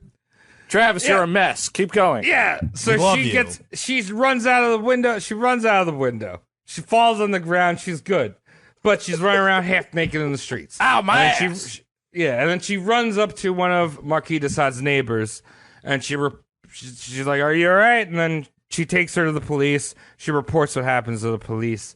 Travis, you're a mess. Keep going. Yeah. So We love she runs out of the window. She runs out of the window. She falls on the ground. She's good. But she's running around half naked in the streets. Ow, my and ass. And then she runs up to one of Marquis de Sade's neighbors, and she's like, "Are you all right?" And then she takes her to the police. She reports what happens to the police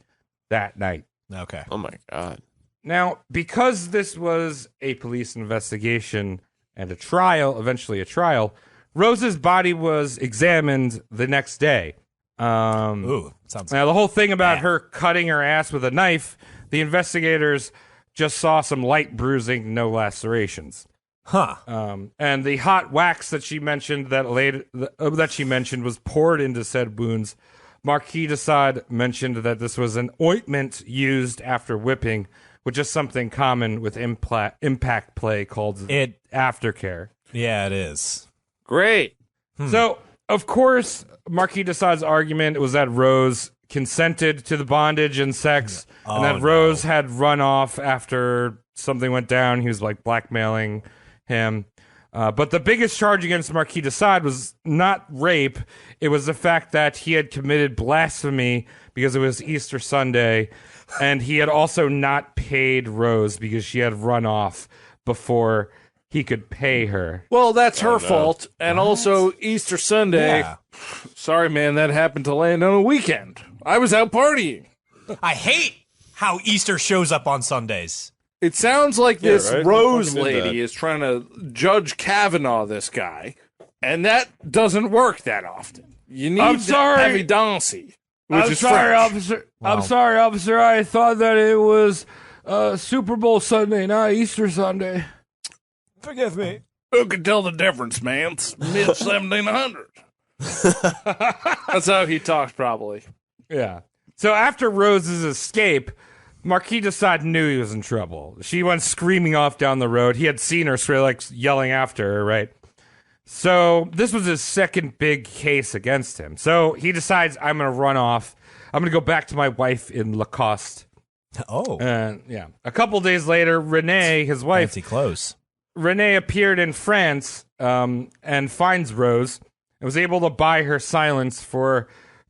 that night. Okay. Oh my god. Now, because this was a police investigation and eventually a trial, Rose's body was examined the next day. Ooh, sounds Now, the whole thing about her cutting her ass with a knife, the investigators just saw some light bruising, no lacerations. Huh. And the hot wax that she mentioned was poured into said wounds. Marquis de Sade mentioned that this was an ointment used after whipping, which is something common with impact play called aftercare. Yeah, it is. Great. So, of course, Marquis de Sade's argument was that Rose consented to the bondage and sex, and that Rose had run off after something went down. He was like blackmailing him. But the biggest charge against Marquis de Sade was not rape. It was the fact that he had committed blasphemy because it was Easter Sunday, and he had also not paid Rose because she had run off before he could pay her. Well, that's her fault. And also Easter Sunday. Yeah. Sorry, man, that happened to land on a weekend. I was out partying. I hate how Easter shows up on Sundays. It sounds like this right? Rose Who fucking did lady that? is trying to Judge Kavanaugh this guy, and that doesn't work that often. You need I'm sorry. evidence, which I'm is sorry, French. officer. I'm sorry, officer. I thought that it was Super Bowl Sunday, not Easter Sunday. Forgive me. Who can tell the difference, man? It's mid-1700s. That's how he talks, probably. Yeah. So after Rose's escape, Marquis de Sade knew he was in trouble. She went screaming off down the road. He had seen her, so like yelling after her, right? So this was his second big case against him. So he decides, I'm going to run off. I'm going to go back to my wife in Lacoste. Oh. And yeah. A couple days later, Renee, his wife, Fancy clothes. Renee appeared in France and finds Rose and was able to buy her silence for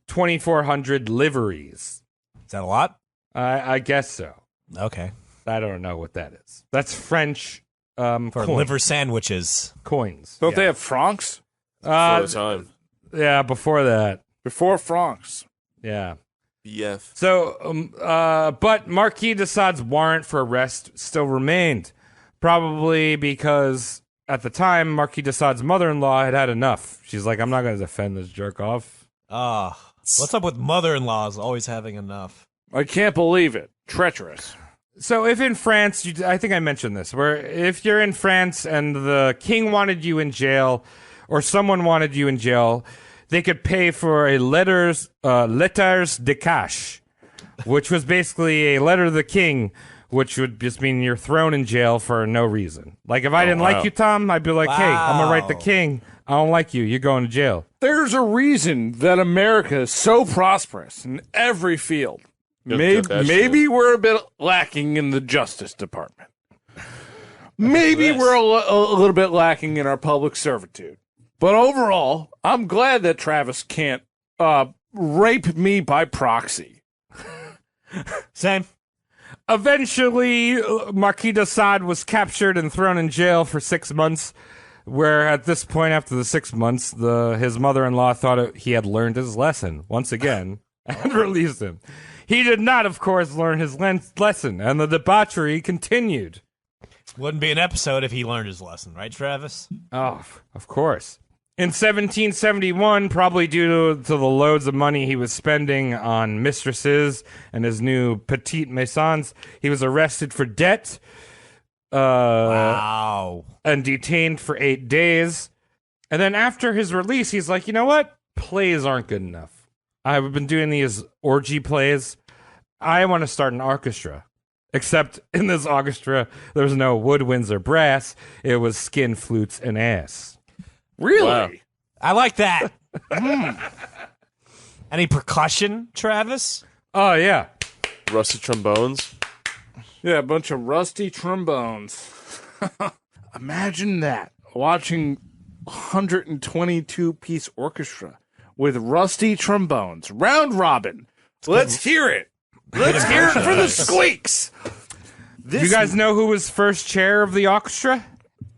2,400 liveries. Is that a lot? I guess so. Okay. I don't know what that is. That's French For liver sandwiches. coins. Don't they have francs? For the time. Yeah, before that. Before francs. Yeah. BF. So, but Marquis de Sade's warrant for arrest still remained. Probably because at the time, Marquis de Sade's mother-in-law had had enough. She's like, I'm not going to defend this jerk off. What's up with mother-in-laws always having enough? I can't believe it. Treacherous. So if in France, I think I mentioned this, where if you're in France and the king wanted you in jail or someone wanted you in jail, they could pay for a letters de cash, which was basically a letter to the king, which would just mean you're thrown in jail for no reason. Like if I didn't like you, Tom, I'd be like, hey, I'm going to write the king. I don't like you. You're going to jail. There's a reason that America is so prosperous in every field. Maybe we're a bit lacking in the Justice Department. Maybe we're a little bit lacking in our public servitude. But overall, I'm glad that Travis can't rape me by proxy. Same. Eventually, Marquis de Sade was captured and thrown in jail for 6 months, where at this point, after the 6 months, his mother-in-law thought he had learned his lesson once again and released him. He did not, of course, learn his lesson, and the debauchery continued. Wouldn't be an episode if he learned his lesson, right, Travis? Oh, of course. In 1771, probably due to the loads of money he was spending on mistresses and his new petite maisons, he was arrested for debt. Wow. And detained for 8 days. And then after his release, he's like, you know what? Plays aren't good enough. I've been doing these orgy plays. I want to start an orchestra. Except in this orchestra, there was no woodwinds or brass. It was skin, flutes, and ass. Really? Wow. I like that. Any percussion, Travis? Oh, yeah. Rusty trombones. Yeah, a bunch of rusty trombones. Imagine that. Watching 122-piece orchestra with rusty trombones. Round robin. Let's hear it. Let's hear it for the squeaks. You guys know who was first chair of the orchestra?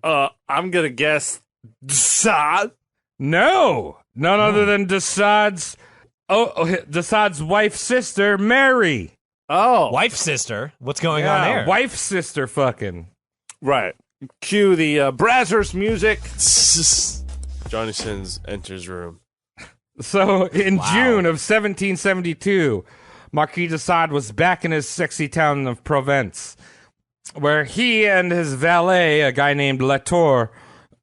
I'm going to guess Sade. No. None other than Desade's wife's sister, Mary. Oh. Wife sister. What's going on there? Wife's sister fucking. Right. Cue the Brazzers music. Johnny Sins enters room. So in June of 1772, Marquis de Sade was back in his sexy town of Provence, where he and his valet, a guy named Latour,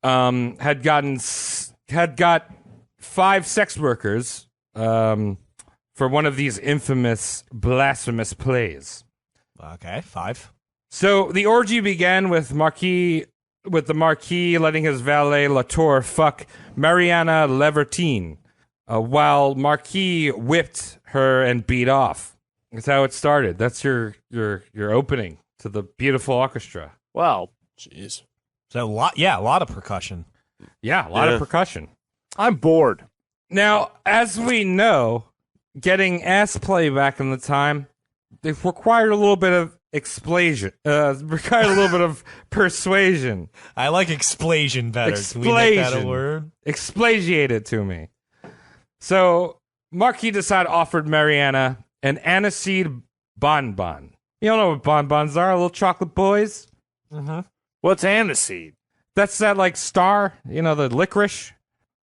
had got 5 sex workers for one of these infamous blasphemous plays. Okay, 5. So the orgy began with the Marquis letting his valet Latour fuck Mariana Levertine, while Marquis whipped her and beat off. That's how it started. That's your opening to the beautiful orchestra. Wow. Jeez. So a lot of percussion. Yeah, a lot of percussion. I'm bored. Now, as we know, getting ass play back in the time, it required a little bit of required a little bit of persuasion. I like explosion better. Can we make that a word? Explasiate it to me. So, Marquis de Sade offered Mariana an aniseed bonbon. You don't know what bonbons are, little chocolate boys? Mm-hmm. What's aniseed? That's that, like, star, the licorice?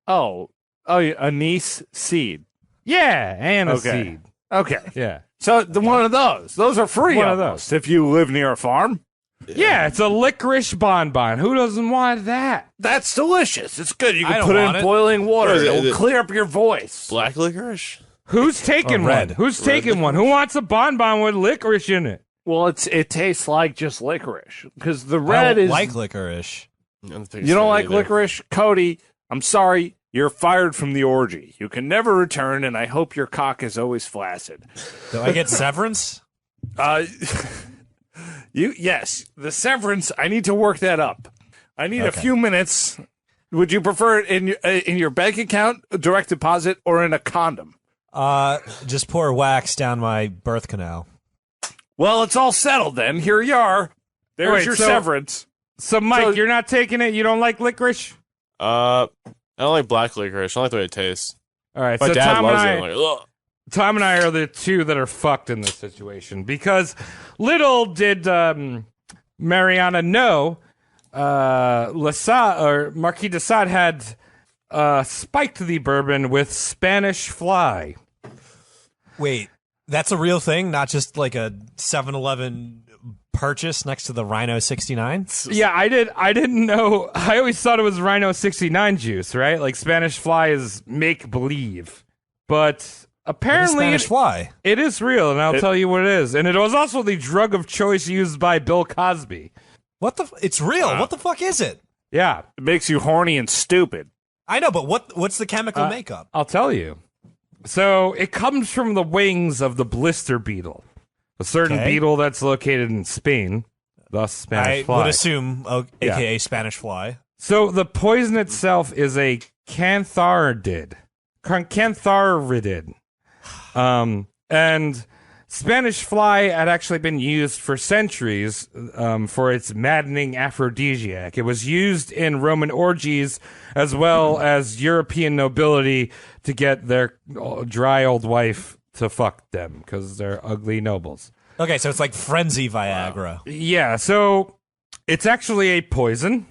Oh, anise seed. Yeah, aniseed. Okay. Yeah. So one of those. Those are free One of almost if you live near a farm. Yeah, it's a licorice bonbon. Who doesn't want that? That's delicious. It's good. You I can don't put it want in it. boiling water. What is it? It'll clear up your voice. Black licorice? Who's taking red. one? Who's taking one? Who wants a bonbon with licorice in it? Well, it tastes like just licorice because the I red don't is like licorice. You don't like licorice, Cody? I'm sorry. You're fired from the orgy. You can never return, and I hope your cock is always flaccid. Do I get severance? Yes, the severance. I need to work that up. I need a Okay. few minutes. Would you prefer it in your bank account, direct deposit, or in a condom? Just pour wax down my birth canal. Well, it's all settled then. Here you are. There's Wait, your so- severance. So, Mike, So- you're not taking it? You don't like licorice? I don't like black licorice. I don't like the way it tastes. All right, My so dad Tom loves and it. I... I'm like, ugh. Tom and I are the two that are fucked in this situation because little did Mariana know Marquis de Sade had spiked the bourbon with Spanish fly. Wait, that's a real thing, not just like a 7-Eleven purchase next to the Rhino 69? Yeah, I didn't know. I always thought it was Rhino 69 juice, right? Like Spanish fly is make believe, but apparently Spanish fly. it is real, and I'll tell you what it is. And it was also the drug of choice used by Bill Cosby. What the? It's real. What the fuck is it? Yeah, It makes you horny and stupid. I know, but what's the chemical makeup? I'll tell you. So it comes from the wings of the blister beetle, a certain Okay. beetle that's located in Spain, thus Spanish I fly. would assume, aka Spanish fly. So the poison itself is a cantharidid. Cantharidid. And Spanish fly had actually been used for centuries for its maddening aphrodisiac. It was used in Roman orgies as well as European nobility to get their dry old wife to fuck them because they're ugly nobles. Okay, so it's like frenzy Viagra. Yeah, so it's actually a poison.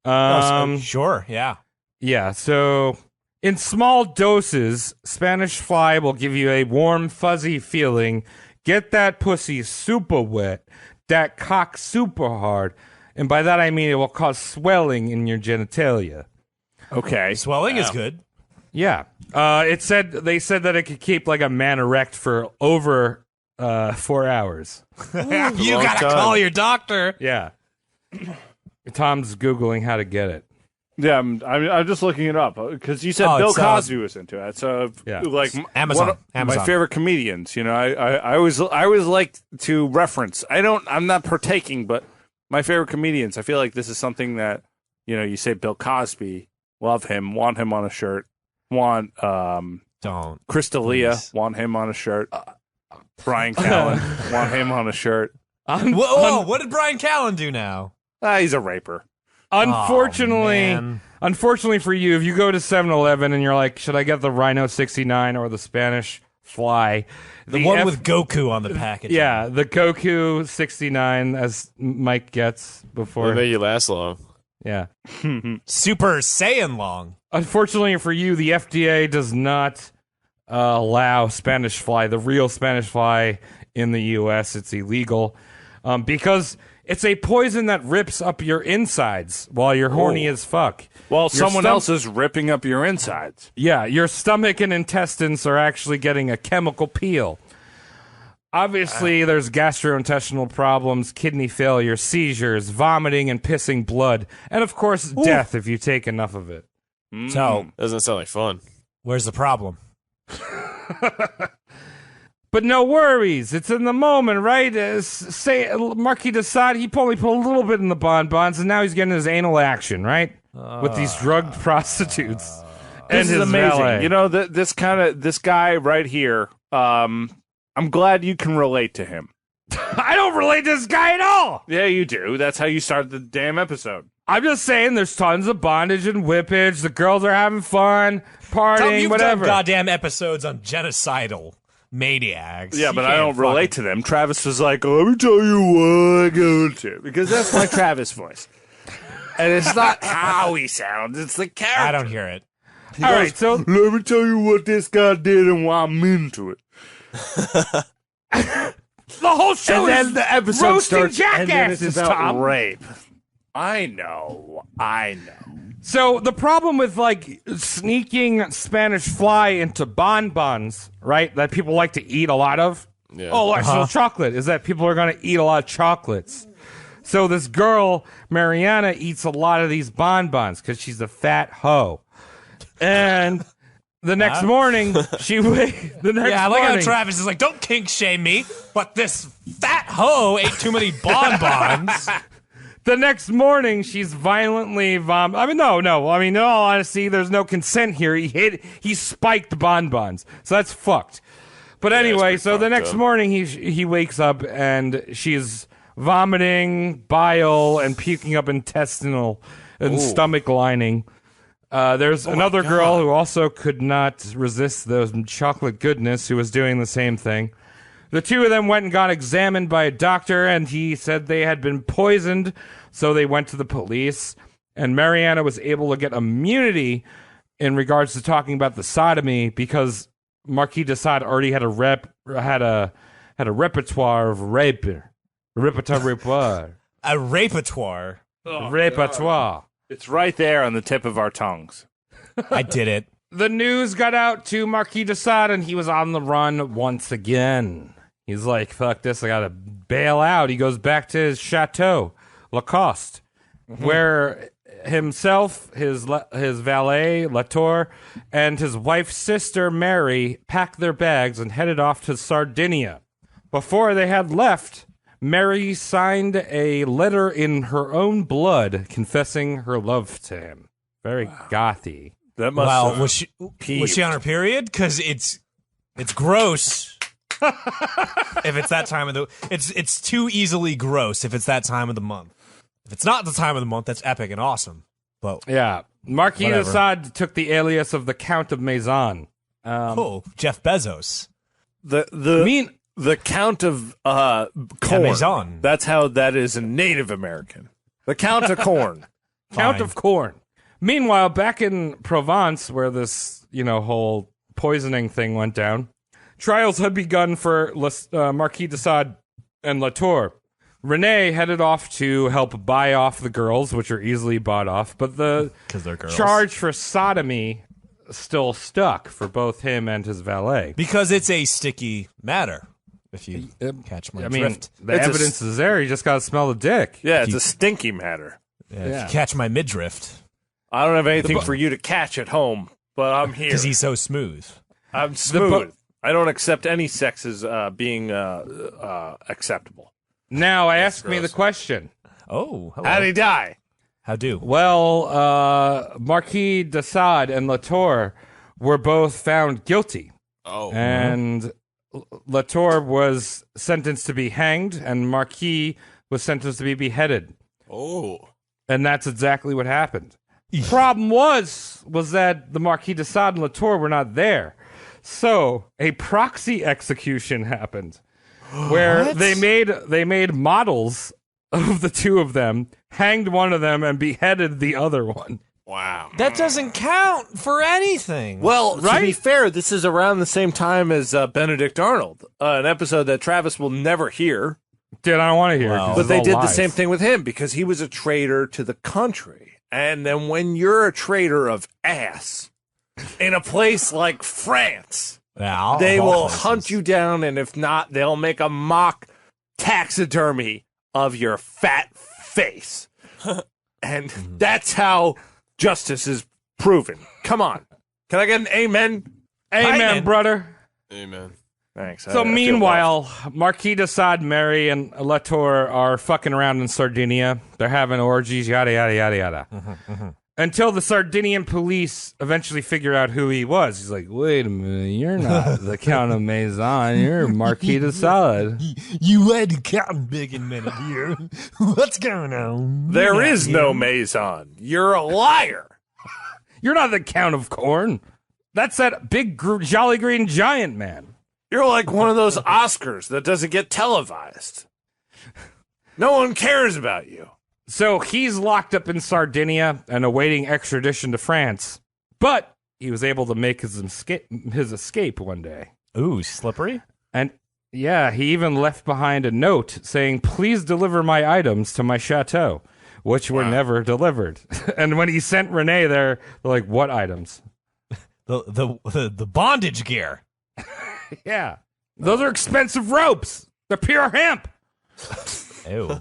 Sure, yeah. Yeah, so in small doses, Spanish fly will give you a warm, fuzzy feeling, get that pussy super wet, that cock super hard, and by that I mean it will cause swelling in your genitalia. Okay. Swelling is good. Yeah. They said that it could keep like a man erect for over 4 hours. You long gotta time. call your doctor. Yeah. Tom's Googling how to get it. Yeah, I'm just looking it up because you said Bill Cosby was into it. So like Amazon. My favorite comedians. You know, I always like to reference. I'm not partaking, but my favorite comedians. I feel like this is something that you say Bill Cosby, love him, want him on a shirt, want don't Chris D'Elia, want him on a shirt, Brian Callen, want him on a shirt. Whoa! What did Brian Callen do now? He's a raper. Unfortunately for you, if you go to 7-Eleven and you're like, should I get the Rhino 69 or the Spanish Fly? The one with Goku on the package. Yeah, the Goku 69, as Mike gets before. It'll make you last long. Yeah. Super Saiyan long. Unfortunately for you, the FDA does not allow Spanish Fly, the real Spanish Fly, in the U.S. It's illegal because it's a poison that rips up your insides while you're horny as fuck. Well, someone else is ripping up your insides. Yeah, your stomach and intestines are actually getting a chemical peel. Obviously, there's gastrointestinal problems, kidney failure, seizures, vomiting and pissing blood, and of course, death if you take enough of it. So, Doesn't sound like fun. where's the problem? But no worries, it's in the moment, right? Say Marquis de Sade, he only put a little bit in the bonbons, and now he's getting his anal action, right? With these drugged prostitutes. And This is his amazing. valet. You know, this guy right here. I'm glad you can relate to him. I don't relate to this guy at all. Yeah, you do. That's how you started the damn episode. I'm just saying there's tons of bondage and whippage. The girls are having fun, partying, You've whatever. done goddamn episodes on genocidal maniacs. Yeah, You but I can't don't relate to them. Travis was like, let me tell you what I go to. Because that's my Travis voice. And it's not how he sounds, it's the character. I don't hear it. All right, so Let me tell you what this guy did and why I'm into it. the whole show And is then the episode roasting starts, and then it's jackasses, about Tom. rape. I know. So the problem with like sneaking Spanish Fly into bonbons, right? That people like to eat a lot of. Yeah. Oh, artificial chocolate is that people are going to eat a lot of chocolates. So this girl Mariana eats a lot of these bonbons because she's a fat hoe, and the next morning she Yeah, I like how Travis is like, don't kink shame me, but this fat hoe ate too many bonbons. The next morning, she's violently vom. I mean, no. I mean, in all honesty, there's no consent here. He spiked bonbons, so that's fucked. But anyway, so the next morning, he wakes up and she's vomiting, bile, and puking up intestinal and stomach lining. There's another girl who also could not resist the chocolate goodness who was doing the same thing. The two of them went and got examined by a doctor, and he said they had been poisoned, so they went to the police. And Mariana was able to get immunity in regards to talking about the sodomy because Marquis de Sade already had a repertoire of rape. Repertoire. A repertoire. Repertoire. It's right there on the tip of our tongues. I did it. The news got out to Marquis de Sade, and he was on the run once again. He's like, fuck this, I gotta bail out. He goes back to his chateau, Lacoste, where himself, his valet, Latour, and his wife's sister, Mary, packed their bags and headed off to Sardinia. Before they had left, Mary signed a letter in her own blood confessing her love to him. Very gothy. That must Wow, have was she on her period? Because it's gross. If it's that time of the, it's too easily gross. If it's that time of the month, if it's not the time of the month, that's epic and awesome. But Yeah. Marquis de Whatever. Sade took the alias of the Count of Maison. Jeff Bezos. the Count of Corn. Amazon. That's how that is in Native American. The Count of Corn. Count Fine. of Corn. Meanwhile, back in Provence, where this, whole poisoning thing went down, trials had begun for Marquis de Sade and Latour. Renee headed off to help buy off the girls, which are easily bought off, but the 'Cause they're girls. charge for sodomy still stuck for both him and his valet. Because it's a sticky matter. If you catch my I mean, drift. the It's a evidence is there. You just got to smell the dick. Yeah, it's a stinky matter. If you catch my midriff. I don't have anything for you to catch at home, but I'm here. Because he's so smooth. I'm smooth. I don't accept any sex as being acceptable. Now, ask me the question. Oh, hello. How'd he die? How do? Well, Marquis de Sade and Latour were both found guilty. Oh. And Latour was sentenced to be hanged, and Marquis was sentenced to be beheaded. Oh. And that's exactly what happened. Problem was that the Marquis de Sade and Latour were not there. So a proxy execution happened where they made models of the two of them, hanged one of them, and beheaded the other one. Wow. That doesn't count for anything. Well, Right? to be fair, this is around the same time as Benedict Arnold, an episode that Travis will never hear. Dude, I don't want to hear it. 'cause But it's they all did the lies. same thing with him because he was a traitor to the country. And then when you're a traitor of ass in a place like France, Yeah, they of all will places. hunt you down, and if not, they'll make a mock taxidermy of your fat face. And that's how justice is proven. Come on. Can I get an amen? Amen, brother. Amen. Thanks. So meanwhile, Marquis de Sade, Mary, and Latour are fucking around in Sardinia. They're having orgies, yada, yada, yada, yada. Until the Sardinian police eventually figure out who he was. He's like, wait a minute, you're not the Count of Maison, you're Marquis de Sade. You had to count big in minute here. What's going on? There is no Maison. You're a liar. You're not the Count of Corn. That's that big, jolly green giant man. You're like one of those Oscars that doesn't get televised. No one cares about you. So he's locked up in Sardinia and awaiting extradition to France. But he was able to make his escape one day. Ooh, slippery. And yeah, he even left behind a note saying, please deliver my items to my chateau, which were never delivered. And when he sent Renee there, they're like, what items? The bondage gear. Yeah. Those are expensive ropes. They're pure hemp. Ew.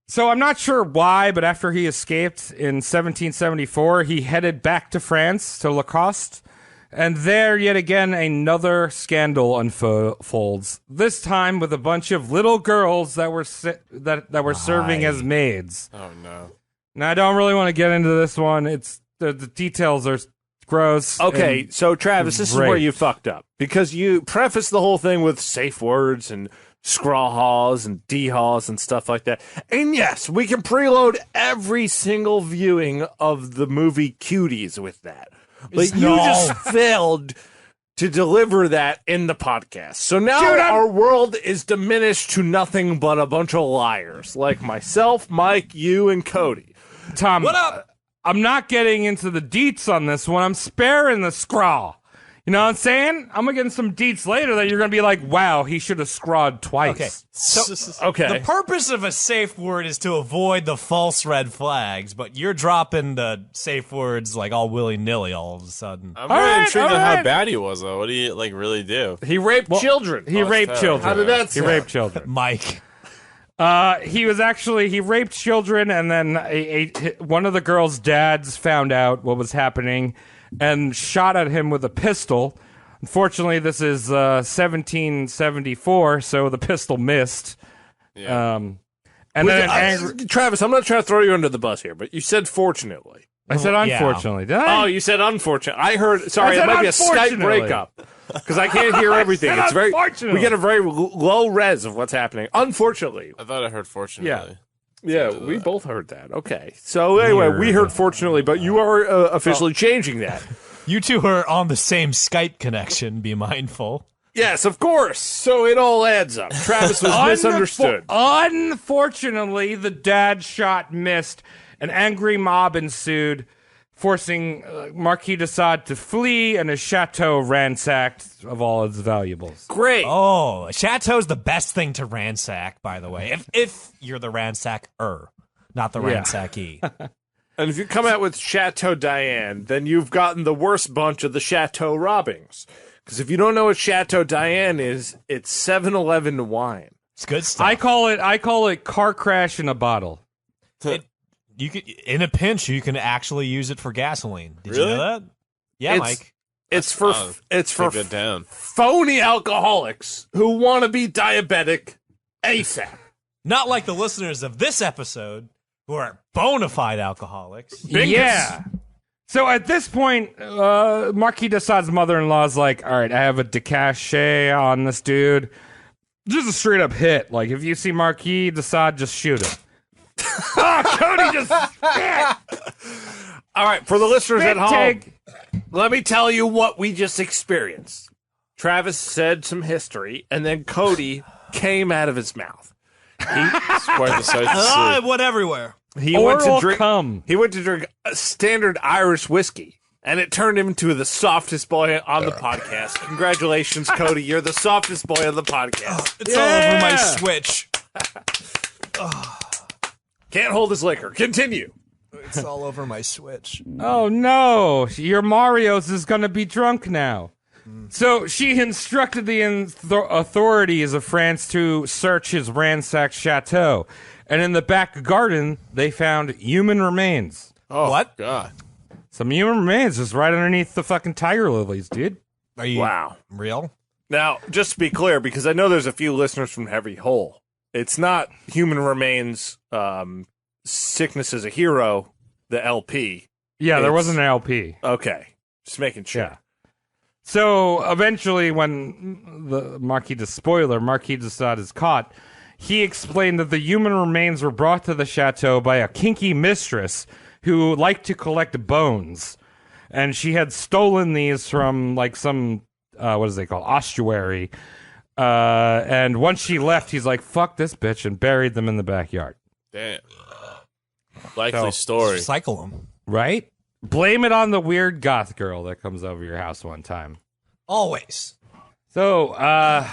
So I'm not sure why, but after he escaped in 1774, he headed back to France, to Lacoste, and there, yet again, another scandal unfolds. This time with a bunch of little girls that were that were serving as maids. Oh, no. Now, I don't really want to get into this one. It's the details are gross. Okay, so Travis, this is where Great. you fucked up. Because you prefaced the whole thing with safe words and scrawl halls and D-halls and stuff like that. And yes, we can preload every single viewing of the movie Cuties with that. But you just failed to deliver that in the podcast. So now Dude, our world is diminished to nothing but a bunch of liars. Like myself, Mike, you, and Cody. Tom, What up? I'm not getting into the deets on this one. I'm sparing the scrawl. You know what I'm saying? I'm going to get in some deets later that you're going to be like, wow, he should have scrawled twice. Okay. So Okay. the purpose of a safe word is to avoid the false red flags, but you're dropping the safe words like all willy-nilly all of a sudden. I'm All really right, intrigued all on right. how bad he was, though. What do you, really do? He raped children. He raped fair. children. How did that He sound? raped children. Mike. He raped children, and then one of the girls' dads found out what was happening and shot at him with a pistol. Unfortunately, this is 1774, so the pistol missed. Yeah. And then Travis, I'm not trying to throw you under the bus here, but you said fortunately. I said Yeah. unfortunately. Did I? Oh, you said unfortunate. I heard. Sorry, I said it might be a Skype unfortunately. breakup because I can't hear everything. said It's very. unfortunately. We get a very low res of what's happening. Unfortunately, I thought I heard fortunately. yeah, we both heard that. Okay, so anyway, we heard fortunately, but you are officially changing that. You two are on the same Skype connection. Be mindful. Yes, of course. So it all adds up. Travis was misunderstood. Unfortunately, the dad shot missed. An angry mob ensued, forcing Marquis de Sade to flee and his chateau ransacked of all its valuables. Great. Oh, a chateau's the best thing to ransack, by the way. If you're the ransacker, not the ransackee. And if you come out with Chateau Diane, then you've gotten the worst bunch of the Chateau robbings. Because if you don't know what Chateau Diane is, it's 7-Eleven wine. It's good stuff. I call it car crash in a bottle. You could, in a pinch, you can actually use it for gasoline. Did Really? you know that? Yeah, Mike. It's for Take that down. phony alcoholics who want to be diabetic ASAP. Not like the listeners of this episode who are bona fide alcoholics. Yeah. So at this point, Marquis de Sade's mother-in-law is like, all right, I have a decache on this dude. Just a straight up hit. Like, if you see Marquis de Sade, just shoot him. Cody just... All right, for the listeners at home, Take. let me tell you what we just experienced. Travis said some history, and then Cody came out of his mouth. It's quite the sight to I see. went everywhere. He went to Oral drink. cum. He went to drink a standard Irish whiskey, and it turned him into the softest boy on the podcast. Congratulations, Cody! You're the softest boy on the podcast. It's all over my Switch. Can't hold his liquor. Continue. It's all over my Switch. Oh no, your Mario's is gonna be drunk now. So she instructed the authorities of France to search his ransacked chateau, and in the back garden they found human remains. Oh, What? God. Some human remains just right underneath the fucking tiger lilies, dude. Are you Wow. real? Now, just to be clear, because I know there's a few listeners from Heavy Hole, it's not Human Remains, Sickness is a Hero, the LP. Yeah, there It's- wasn't an LP. Okay, just making sure. Yeah. So eventually, when the Marquis de Sade is caught, he explained that the human remains were brought to the chateau by a kinky mistress who liked to collect bones, and she had stolen these from like some what is they called, ossuary. And once she left, he's like, "Fuck this bitch," and buried them in the backyard. Damn. Likely story. Cycle them. Right? Blame it on the weird goth girl that comes over your house one time. Always. So,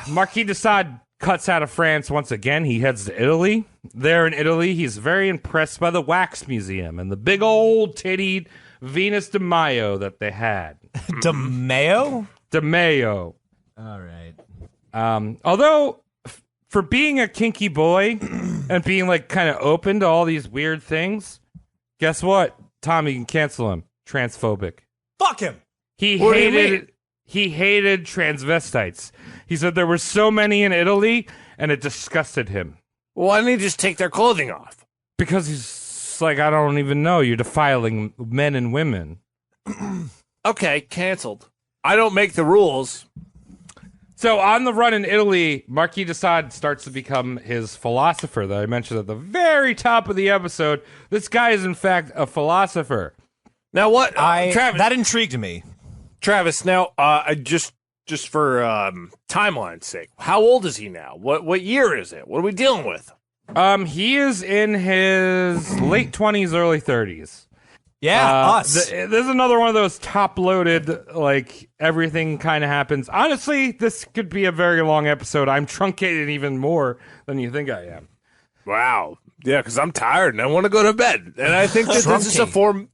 Marquis de Sade cuts out of France once again. He heads to Italy. There in Italy, he's very impressed by the wax museum and the big old tittied Venus de Mayo that they had. DeMayo? De Mayo. All right. Although, for being a kinky boy and being like kind of open to all these weird things, guess what? Tommy can cancel him. Transphobic. Fuck him. What do you mean? He hated transvestites. He said there were so many in Italy, and it disgusted him. Why didn't he just take their clothing off? Because he's like, I don't even know. You're defiling men and women. Okay, canceled. I don't make the rules. So on the run in Italy, Marquis de Sade starts to become his philosopher that I mentioned at the very top of the episode. This guy is, in fact, a philosopher. Now what? Travis, That intrigued me. Travis. Now, just for timeline's sake, how old is he now? What year is it? What are we dealing with? He is in his late 20s, early 30s. Yeah, us. There's another one of those top-loaded, like, everything kind of happens. Honestly, this could be a very long episode. I'm truncated even more than you think I am. Wow. Yeah, because I'm tired and I want to go to bed. And I think that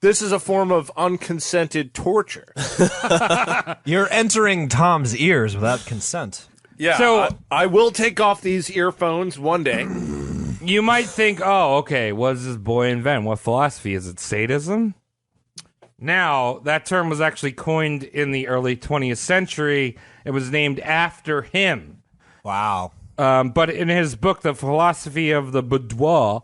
this is a form of unconsented torture. You're entering Tom's ears without consent. Yeah. So- I will take off these earphones one day. You might think, oh, okay, what does this boy invent? What philosophy? Is it sadism? Now, that term was actually coined in the early 20th century. It was named after him. Wow. But in his book, The Philosophy of the Boudoir,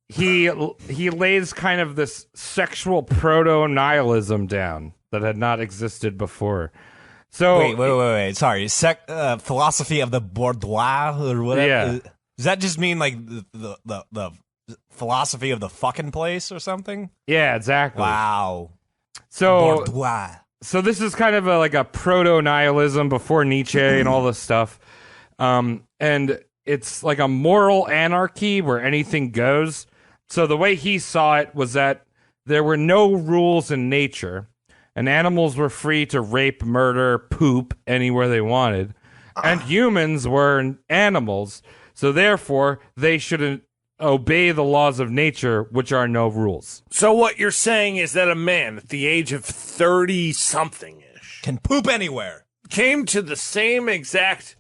he lays kind of this sexual proto-nihilism down that had not existed before. So Wait. Sorry. Philosophy of the boudoir or whatever. Yeah. Does that just mean like the philosophy of the fucking place or something? Yeah, exactly. Wow. So Boudoir. So this is kind of like a proto-nihilism before Nietzsche and all this stuff. And it's like a moral anarchy where anything goes. So the way he saw it was that there were no rules in nature, and animals were free to rape, murder, poop anywhere they wanted. And humans were animals, so therefore they shouldn't obey the laws of nature, which are no rules. So what you're saying is that a man at the age of 30-something-ish Can poop anywhere. came to the same exact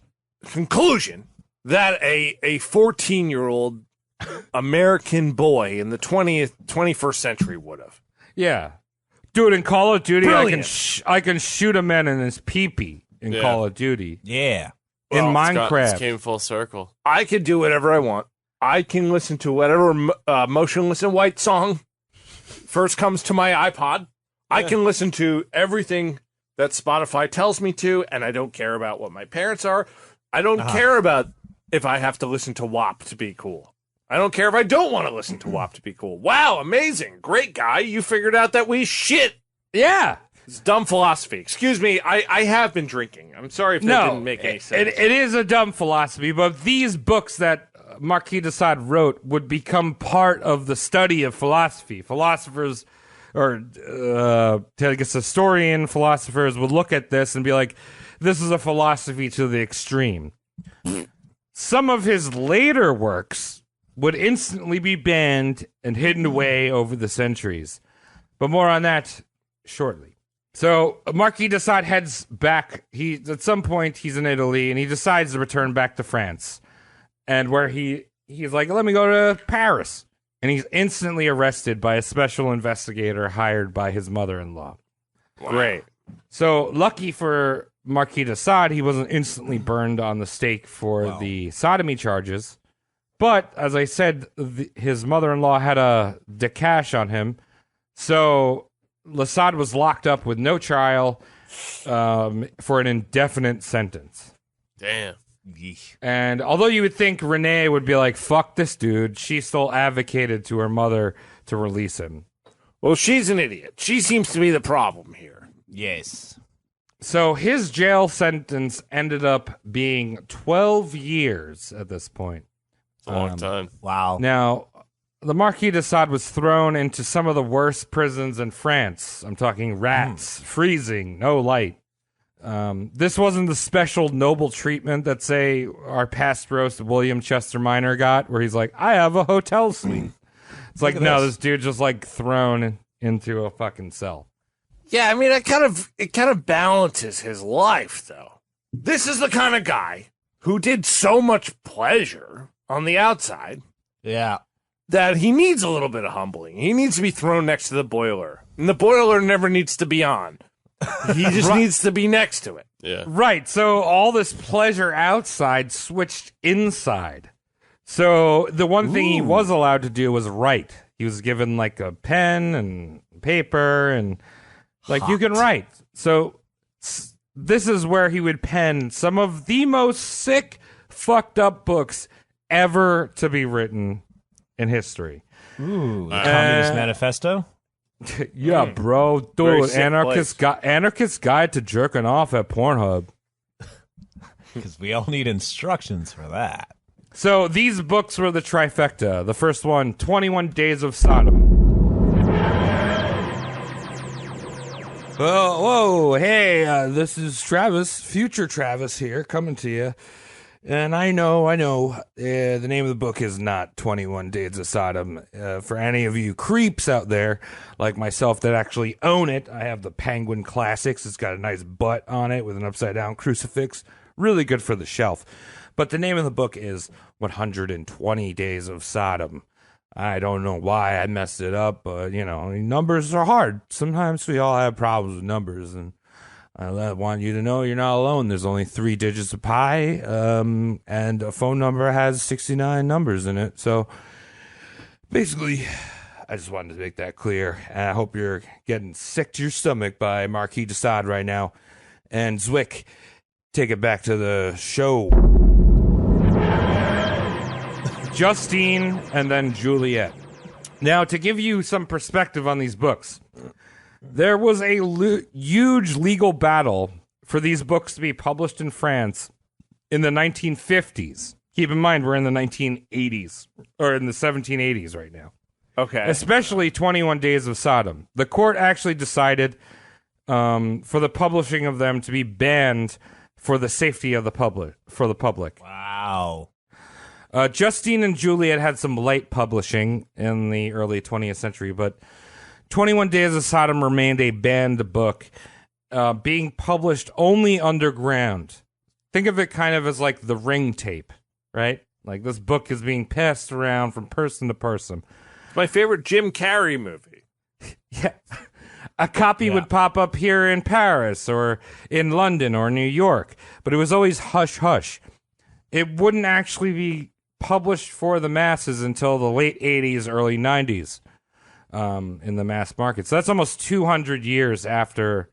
conclusion that a 14-year-old American boy in the 21st century would have. Yeah. Dude, in Call of Duty, Brilliant. I can shoot a man in his pee-pee in Yeah. Call of Duty. Yeah. In Well, Minecraft. This came full circle. I could do whatever I want. I can listen to whatever Motionless in White song first comes to my iPod. I can listen to everything that Spotify tells me to, and I don't care about what my parents are. I don't care about if I have to listen to WAP to be cool. I don't care if I don't want to listen to WAP to be cool. Wow, amazing. Great guy. You figured out that we shit. Yeah. It's dumb philosophy. Excuse me, I have been drinking. I'm sorry if that didn't make any sense. It is a dumb philosophy, but these books that Marquis de Sade wrote would become part of the study of philosophy. Philosophers, or I guess historian philosophers, would look at this and be like, this is a philosophy to the extreme. Some of his later works would instantly be banned and hidden away over the centuries. But more on that shortly. So Marquis de Sade heads back. At some point he's in Italy and he decides to return back to France. And where he's like, let me go to Paris. And he's instantly arrested by a special investigator hired by his mother-in-law. Great. So lucky for Marquis de Sade, he wasn't instantly burned on the stake for the sodomy charges. But, as I said, his mother-in-law had a decash on him. So Sade was locked up with no trial for an indefinite sentence. Damn. And although you would think Renee would be like, fuck this dude, she still advocated to her mother to release him. Well, she's an idiot. She seems to be the problem here. Yes. So his jail sentence ended up being 12 years at this point. It's a long time. Wow. Now, the Marquis de Sade was thrown into some of the worst prisons in France. I'm talking rats, freezing, no light. This wasn't the special noble treatment that, say, our past roast William Chester Minor got, where he's like, I have a hotel suite. It's like, no, this dude just like thrown into a fucking cell. Yeah, I mean, it kind of balances his life, though. This is the kind of guy who did so much pleasure on the outside Yeah. that he needs a little bit of humbling. He needs to be thrown next to the boiler. And the boiler never needs to be on. He just needs to be next to it. Yeah. Right, so all this pleasure outside switched inside. So the one thing he was allowed to do was write. He was given like a pen and paper and like you can write. So this is where he would pen some of the most sick, fucked up books ever to be written in history. Ooh, the Communist Manifesto? Yeah, bro. Very Dude, sick Anarchist Guide to Jerking Off at Pornhub. Because we all need instructions for that. So these books were the trifecta. The first one, 21 Days of Sodom. Whoa, hey, this is Travis, future Travis here, coming to you. And I know, the name of the book is not 21 Days of Sodom. For any of you creeps out there, like myself, that actually own it, I have the Penguin Classics. It's got a nice butt on it with an upside-down crucifix. Really good for the shelf. But the name of the book is 120 Days of Sodom. I don't know why I messed it up, but, numbers are hard. Sometimes we all have problems with numbers, and I want you to know you're not alone. There's only 3 digits of pi, and a phone number has 69 numbers in it. So basically, I just wanted to make that clear. And I hope you're getting sick to your stomach by Marquis de Sade right now. And Zwick, take it back to the show. Justine and then Juliet. Now, to give you some perspective on these books, there was a huge legal battle for these books to be published in France in the 1950s. Keep in mind, we're in the 1980s, or in the 1780s right now. Okay. Especially 21 Days of Sodom. The court actually decided for the publishing of them to be banned for the safety of the public. Wow. Justine and Juliet had some light publishing in the early 20th century, but 21 Days of Sodom remained a banned book, being published only underground. Think of it kind of as like the Ring tape, right? Like, this book is being passed around from person to person. It's my favorite Jim Carrey movie. Yeah. A copy would pop up here in Paris or in London or New York, but it was always hush-hush. It wouldn't actually be published for the masses until the late 80s, early 90s in the mass market. So that's almost 200 years after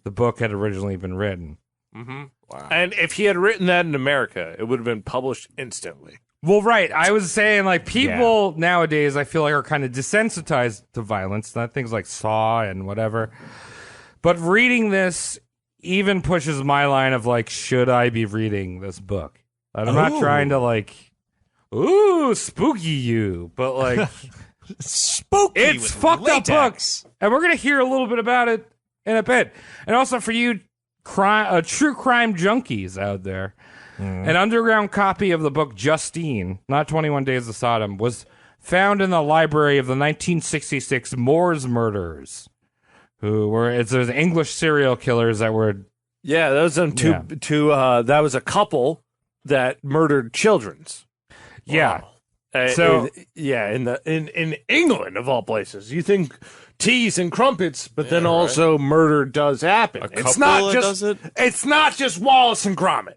the book had originally been written. Mm-hmm. Wow. And if he had written that in America, it would have been published instantly. Well, right. I was saying, like, people nowadays, I feel like, are kind of desensitized to violence, not things like Saw and whatever. But reading this even pushes my line of, like, should I be reading this book? And I'm not trying to, like, spooky you, but, like, spooky. It's fucked up books. And we're going to hear a little bit about it in a bit. And also for you true crime junkies out there, an underground copy of the book Justine, not 21 Days of Sodom, was found in the library of the 1966 Moors murderers, who were those English serial killers that were. Yeah, those that was a couple that murdered children's. Yeah. So in England of all places, you think teas and crumpets, but then also murder does happen. It's not just Wallace and Gromit.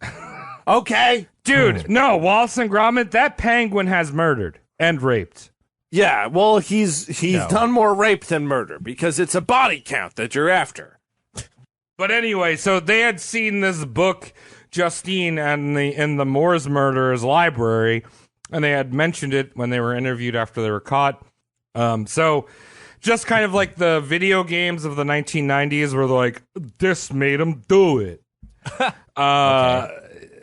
Okay, dude. No, Wallace and Gromit. That penguin has murdered and raped. Yeah, well, he's done more rape than murder because it's a body count that you're after. But anyway, so they had seen this book, Justine, in the Moors murderers library, and they had mentioned it when they were interviewed after they were caught. So just kind of like the video games of the 1990s where they're like, this made them do it.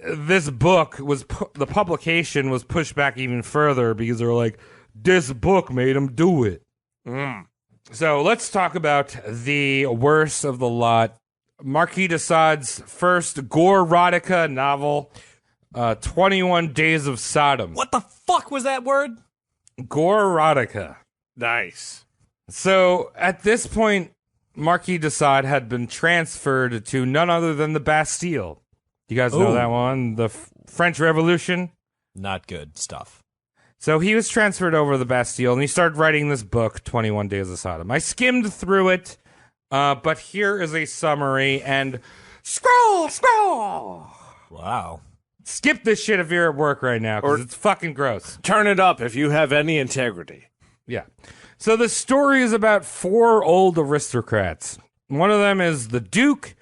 This book the publication was pushed back even further because they were like, this book made them do it. So let's talk about the worst of the lot. Marquis de Sade's first gore-erotica novel, 21 Days of Sodom. What the fuck was that word? Gore-erotica. Nice. So at this point, Marquis de Sade had been transferred to none other than the Bastille. You guys know that one? The French Revolution? Not good stuff. So he was transferred over to the Bastille, and he started writing this book, 21 Days of Sodom. I skimmed through it, but here is a summary, and scroll! Wow. Skip this shit if you're at work right now, because it's fucking gross. Turn it up if you have any integrity. Yeah. So the story is about 4 old aristocrats. One of them is the Duke,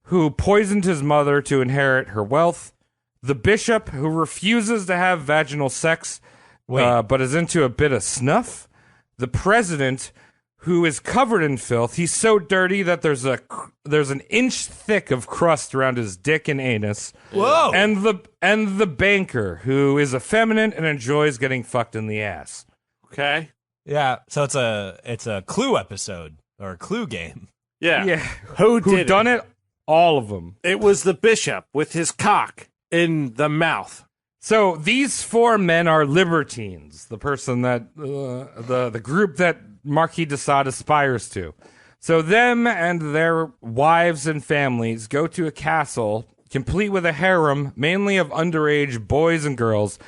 who poisoned his mother to inherit her wealth. The Bishop, who refuses to have vaginal sex, but is into a bit of snuff. The President, who is covered in filth. He's so dirty that there's an inch thick of crust around his dick and anus. Whoa! And the Banker, who is effeminate and enjoys getting fucked in the ass. Okay. Yeah, so it's a Clue episode or a Clue game. Yeah. Who done it? All of them. It was the Bishop with his cock in the mouth. So these 4 men are libertines, the person that the group that Marquis de Sade aspires to. So them and their wives and families go to a castle complete with a harem, mainly of underage boys and girls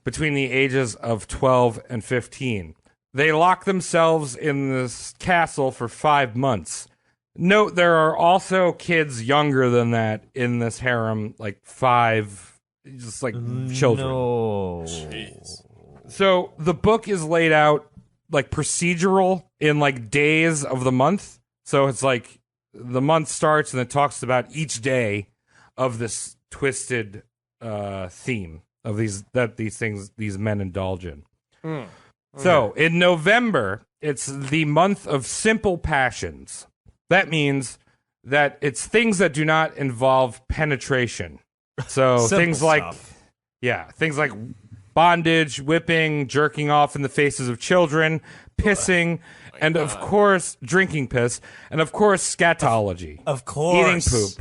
between the ages of 12 and 15. They lock themselves in this castle for 5 months. Note there are also kids younger than that in this harem, like 5, just like children. No. Jeez. So the book is laid out like procedural in like days of the month. So it's like the month starts and it talks about each day of this twisted theme of these things these men indulge in. Okay. So in November, it's the month of simple passions. That means that it's things that do not involve penetration. So things like bondage, whipping, jerking off in the faces of children, pissing, and of course drinking piss, and of course scatology. Of course.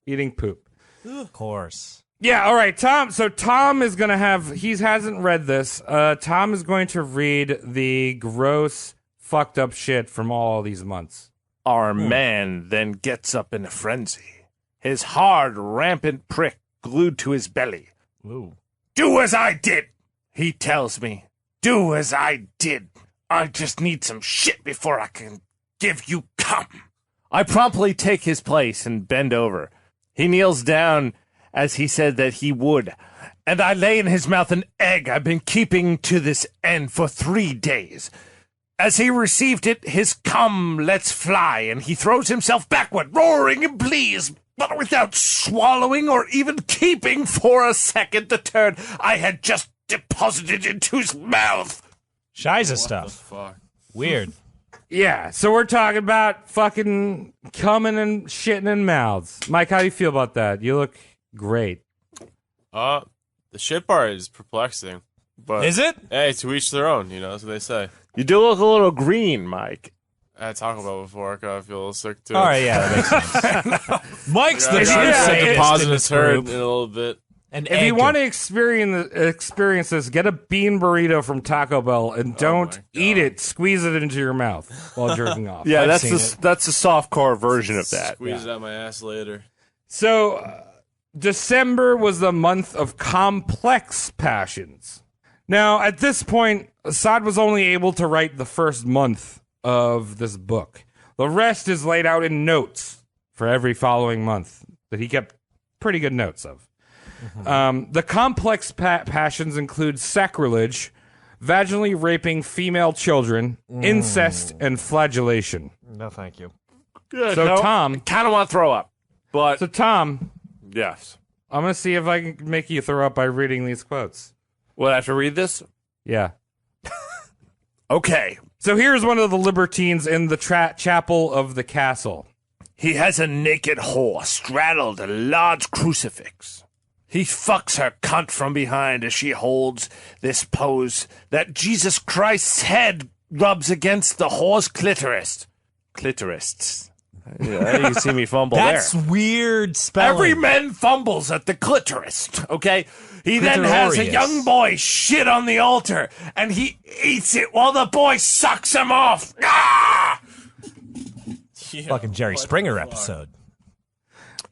Eating poop. Of course. Yeah, all right, Tom. So Tom is going to he hasn't read this. Tom is going to read the gross, fucked up shit from all these months. Our man then gets up in a frenzy, his hard, rampant prick glued to his belly. Ooh. Do as I did! He tells me, do as I did. I just need some shit before I can give you cum. I promptly take his place and bend over. He kneels down as he said that he would, and I lay in his mouth an egg I've been keeping to this end for 3 days. As he received it, his cum lets fly, and he throws himself backward, roaring in pleas, but without swallowing or even keeping for a second the turd I had just deposited into his mouth. Shiza stuff. Fuck. Weird. Yeah, so we're talking about fucking coming and shitting in mouths. Mike, how do you feel about that? You look great. The shit part is perplexing. But Is it? Hey, to each their own, that's what they say. You do look a little green, Mike. I had Taco Bell before. I kind of feel a little sick, too. All right, yeah, that makes sense. Mike's the I true gotta sadist deposit in a this turd group. in a little bit. If you want to experience this, get a bean burrito from Taco Bell and don't eat it. Squeeze it into your mouth while jerking off. Yeah, I've seen that's the softcore version of that. Squeeze it out my ass later. So, December was the month of complex passions. Now, at this point, Sade was only able to write the first month of this book. The rest is laid out in notes for every following month that he kept pretty good notes of. The complex passions include sacrilege, vaginally raping female children, incest, and flagellation. No, thank you. Good. So, Tom... kind of want to throw up, but So, Tom, yes. I'm going to see if I can make you throw up by reading these quotes. Will I have to read this? Yeah. Okay. So here's one of the libertines in the chapel of the castle. He has a naked whore straddled a large crucifix. He fucks her cunt from behind as she holds this pose that Jesus Christ's head rubs against the whore's clitoris. Clitoris. Yeah, you can see me fumble That's there. weird spelling. Every man fumbles at the clitoris, okay? He then has a Clitorius. young boy shit on the altar, and he eats it while the boy sucks him off. Ah! Fucking Jerry Springer episode.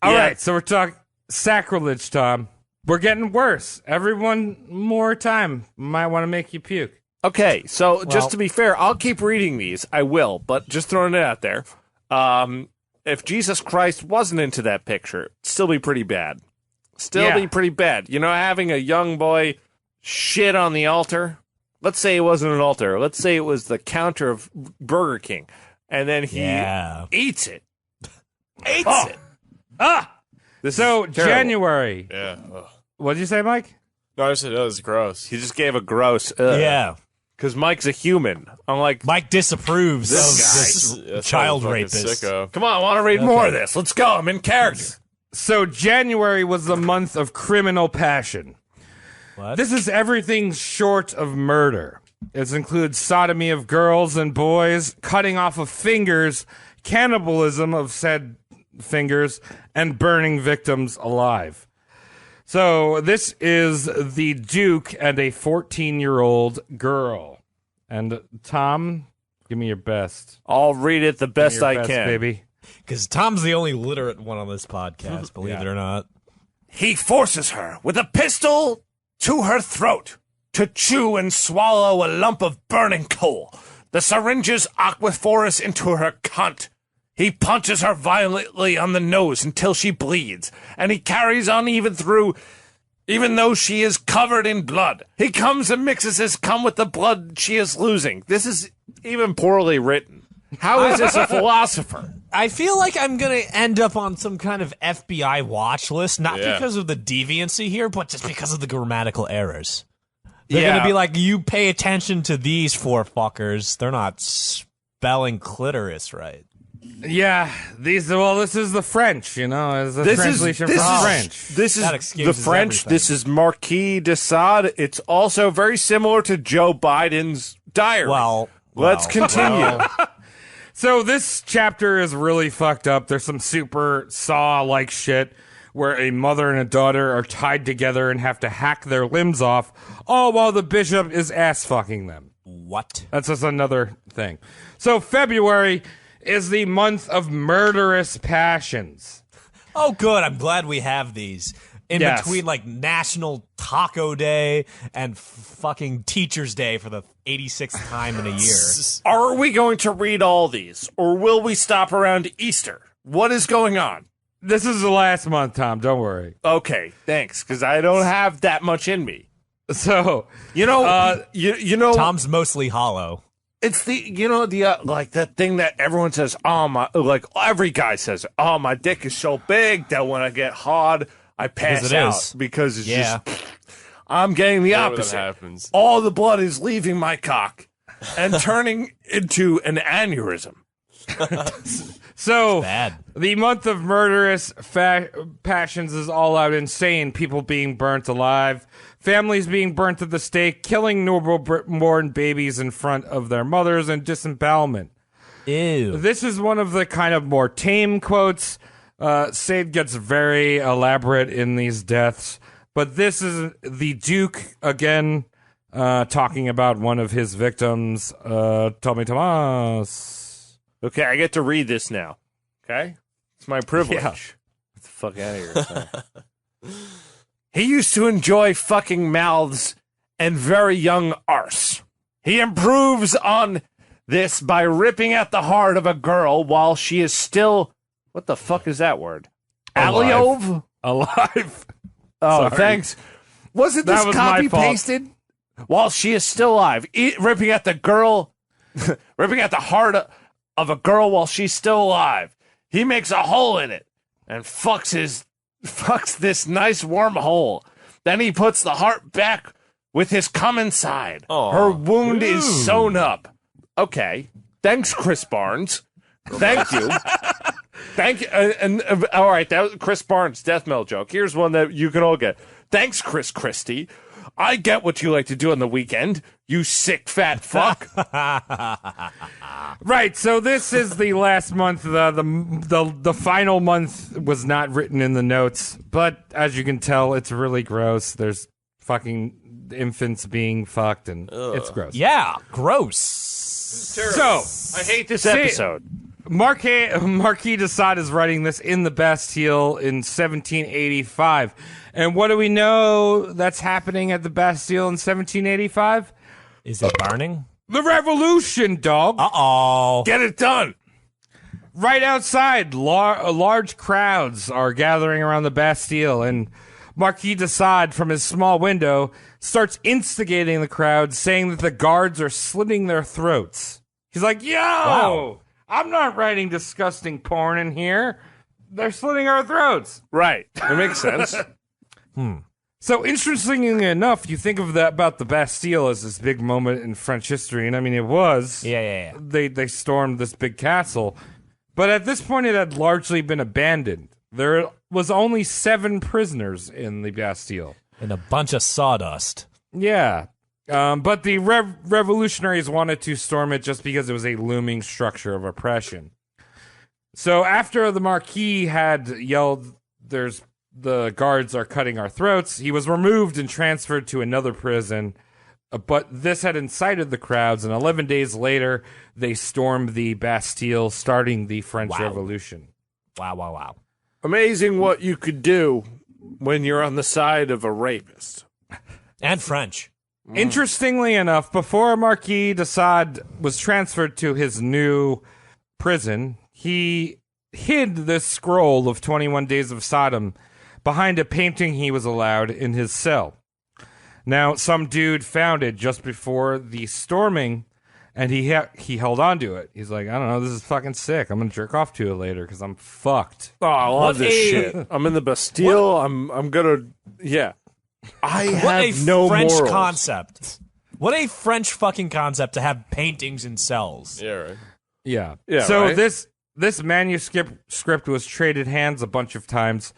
All Yeah. right, so we're talking sacrilege, Tom. We're getting worse. Everyone more time might want to make you puke. Okay, so just to be fair, I'll keep reading these. I will, but just throwing it out there. If Jesus Christ wasn't into that picture, it'd still be pretty bad. Be pretty bad. Having a young boy shit on the altar. Let's say it wasn't an altar. Let's say it was the counter of Burger King. And then he eats it. Eats it. So, January. Yeah. Ugh. What did you say, Mike? No, I said, it's gross. He just gave a gross ugh. Yeah. Because Mike's a human. Unlike, Mike disapproves of This this That's child fucking rapist. sicko. come on, I want to read more of this. Let's go. I'm in character. So, January was the month of criminal passion. What? This is everything short of murder. It includes sodomy of girls and boys, cutting off of fingers, cannibalism of said fingers, and burning victims alive. So this is the Duke and a 14-year-old girl. And Tom, give me your best. I'll read it the best Your I best, can. baby. Because Tom's the only literate one on this podcast, believe it or not. He forces her with a pistol to her throat to chew and swallow a lump of burning coal. The syringes aquaphorus into her cunt. He punches her violently on the nose until she bleeds, and he carries on even though she is covered in blood. He comes and mixes his cum with the blood she is losing. This is even poorly written. How is this a philosopher? I feel like I'm going to end up on some kind of FBI watch list, not because of the deviancy here, but just because of the grammatical errors. They're going to be like, you pay attention to these four fuckers. They're not spelling clitoris right. Yeah, this is the French, It's a translation from French. This is That the excuses French. everything. This is Marquis de Sade. It's also very similar to Joe Biden's diary. Let's continue. So this chapter is really fucked up. There's some super Saw-like shit where a mother and a daughter are tied together and have to hack their limbs off, all while the bishop is ass-fucking them. What? That's just another thing. So February is the month of murderous passions. Oh, good. I'm glad we have these. in Yes. between like National Taco Day and fucking Teacher's Day for the 86th time in a year. Are we going to read all these, or will we stop around Easter? What is going on? This is the last month, Tom. Don't worry. Okay, thanks, because I don't have that much in me. So, You know, you know, Tom's mostly hollow. it's the like that thing that everyone says. Oh my, like every guy says, oh my dick is so big that when I get hard, I pass Because it out is. because it's Yeah. just. I'm getting the Whenever that opposite. happens. All the blood is leaving my cock and turning into an aneurysm. so Bad. the month of murderous passions is all out insane. People being burnt alive, families being burnt at the stake, killing newborn babies in front of their mothers, and disembowelment. Ew. This is one of the kind of more tame quotes. Sade gets very elaborate in these deaths, but this is the Duke again talking about one of his victims, Tommy Tomas. Okay, I get to read this now. Okay? It's my privilege. Yeah. Get the fuck out of here. He used to enjoy fucking mouths and very young arse. He improves on this by ripping at the heart of a girl while she is still... What the fuck is that word? Alive. Aliove? Alive. Oh, Sorry. thanks. Wasn't this That was my fault. copy-pasted? While she is still alive. Ripping at the girl... ripping at the heart of a girl while she's still alive. He makes a hole in it and fucks this nice warm hole. Then he puts the heart back with his cum inside. Aw. Her wound is sewn up. Okay. Thanks, Chris Barnes. Thank you. Thank you. All right, that was Chris Barnes' death metal joke. Here's one that you can all get. Thanks, Chris Christie. I get what you like to do on the weekend, you sick fat fuck. Right, so this is the last month. The final month was not written in the notes, but as you can tell, it's really gross. There's fucking infants being fucked, and it's gross. Yeah, gross. So, I hate this See- episode. Marquis de Sade is writing this in the Bastille in 1785. And what do we know that's happening at the Bastille in 1785? Is it burning? The revolution, dog. Uh-oh. Get it done. Right outside, large crowds are gathering around the Bastille, and Marquis de Sade, from his small window, starts instigating the crowd, saying that the guards are slitting their throats. He's like, yo, Wow. I'm not writing disgusting porn in here. They're slitting our throats. Right. It makes sense. So interestingly enough, you think of that about the Bastille as this big moment in French history, and I mean it was. Yeah. They stormed this big castle, but at this point it had largely been abandoned. There was only 7 prisoners in the Bastille. And a bunch of sawdust. Yeah. But the revolutionaries wanted to storm it just because it was a looming structure of oppression. So after the Marquis had yelled, the guards are cutting our throats, he was removed and transferred to another prison. But this had incited the crowds, and 11 days later, they stormed the Bastille, starting the French Revolution. Wow. Amazing what you could do when you're on the side of a rapist. And French. Interestingly enough, before Marquis de Sade was transferred to his new prison, he hid this scroll of 21 Days of Sodom behind a painting he was allowed in his cell. Now, some dude found it just before the storming, and he held on to it. He's like, I don't know, this is fucking sick. I'm going to jerk off to it later because I'm fucked. Oh, I love this shit. I'm in the Bastille. I'm gonna. Yeah. I What have a no French morals. concept. What a French fucking concept to have paintings in cells. Yeah, right. Yeah. Yeah, So right? this manuscript was traded hands a bunch of times.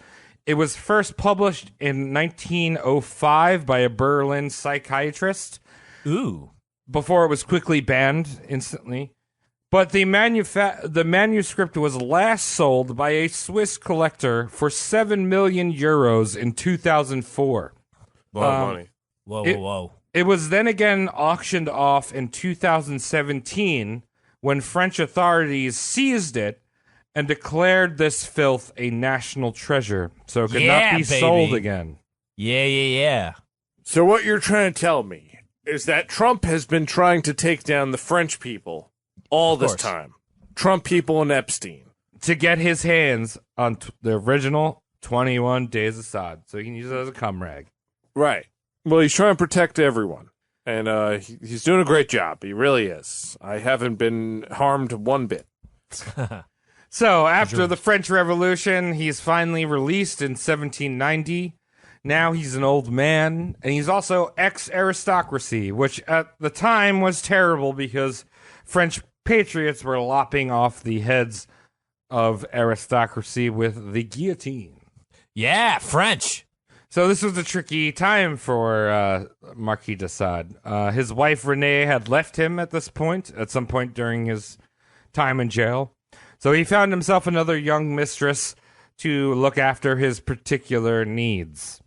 It was first published in 1905 by a Berlin psychiatrist Ooh. before it was quickly banned instantly. But the manuscript was last sold by a Swiss collector for 7 million euros in 2004. A lot of money. Whoa. It was then again auctioned off in 2017 when French authorities seized it and declared this filth a national treasure, so it could Yeah, not be baby. sold again. Yeah. So what you're trying to tell me is that Trump has been trying to take down the French people all this course. time. Trump people and Epstein. To get his hands on the original 21 Days of Sade, so he can use it as a cum rag. Right. Well, he's trying to protect everyone. And he's doing a great job. He really is. I haven't been harmed one bit. So, after the French Revolution, he's finally released in 1790. Now he's an old man, and he's also ex-aristocracy, which at the time was terrible because French patriots were lopping off the heads of aristocracy with the guillotine. Yeah, French. So this was a tricky time for Marquis de Sade. His wife, Renee, had left him at some point during his time in jail. So he found himself another young mistress to look after his particular needs.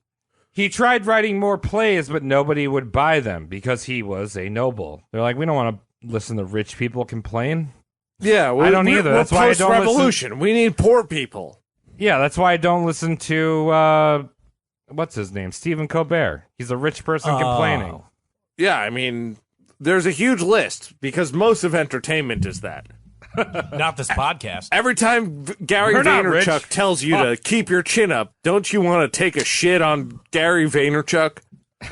He tried writing more plays, but nobody would buy them because he was a noble. They're like, we don't want to listen to rich people complain. Yeah, I don't either. That's why I don't post-revolution. We need poor people. Yeah, that's why I don't listen to, what's his name? Stephen Colbert. He's a rich person complaining. Yeah, I mean, there's a huge list because most of entertainment is that. Not this podcast. Every time Gary We're not rich. Vaynerchuk tells you to keep your chin up, don't you want to take a shit on Gary Vaynerchuk? A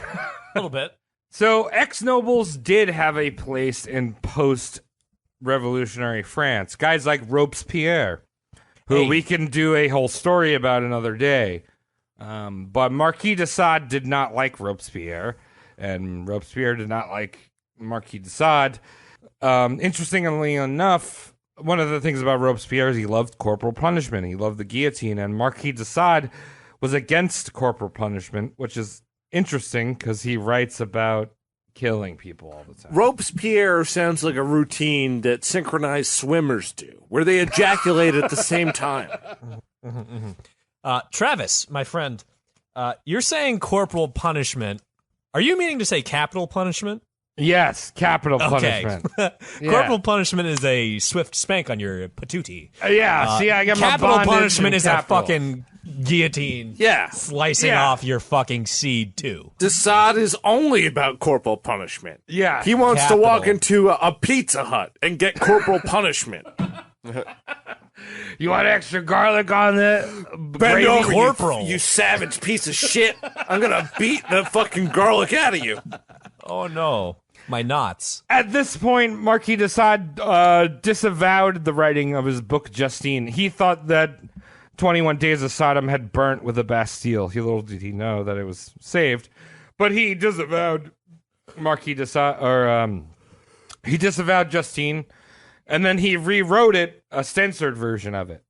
little bit. So ex-nobles did have a place in post-revolutionary France. Guys like Robespierre, who we can do a whole story about another day. But Marquis de Sade did not like Robespierre, and Robespierre did not like Marquis de Sade. Interestingly enough, one of the things about Robespierre is he loved corporal punishment. He loved the guillotine, and Marquis de Sade was against corporal punishment, which is interesting because he writes about killing people all the time. Robespierre sounds like a routine that synchronized swimmers do, where they ejaculate at the same time. Travis, my friend, you're saying corporal punishment. Are you meaning to say capital punishment? Yes, capital punishment. Yeah. Corporal punishment is a swift spank on your patootie. See, I got my Capital bondage punishment in is capital. a fucking guillotine. Yeah. Slicing off your fucking seed, too. De Sade is only about corporal punishment. Yeah. He wants Capital. to walk into a Pizza Hut and get corporal punishment. You want extra garlic on the Bend over, Corporal. you savage piece of shit. I'm going to beat the fucking garlic out of you. Oh, no. My knots. At this point, Marquis de Sade disavowed the writing of his book, Justine. He thought that 21 Days of Sodom had burnt with the Bastille. Little did he know that it was saved. But he disavowed Marquis de Sade, he disavowed Justine, and then he rewrote it, a censored version of it.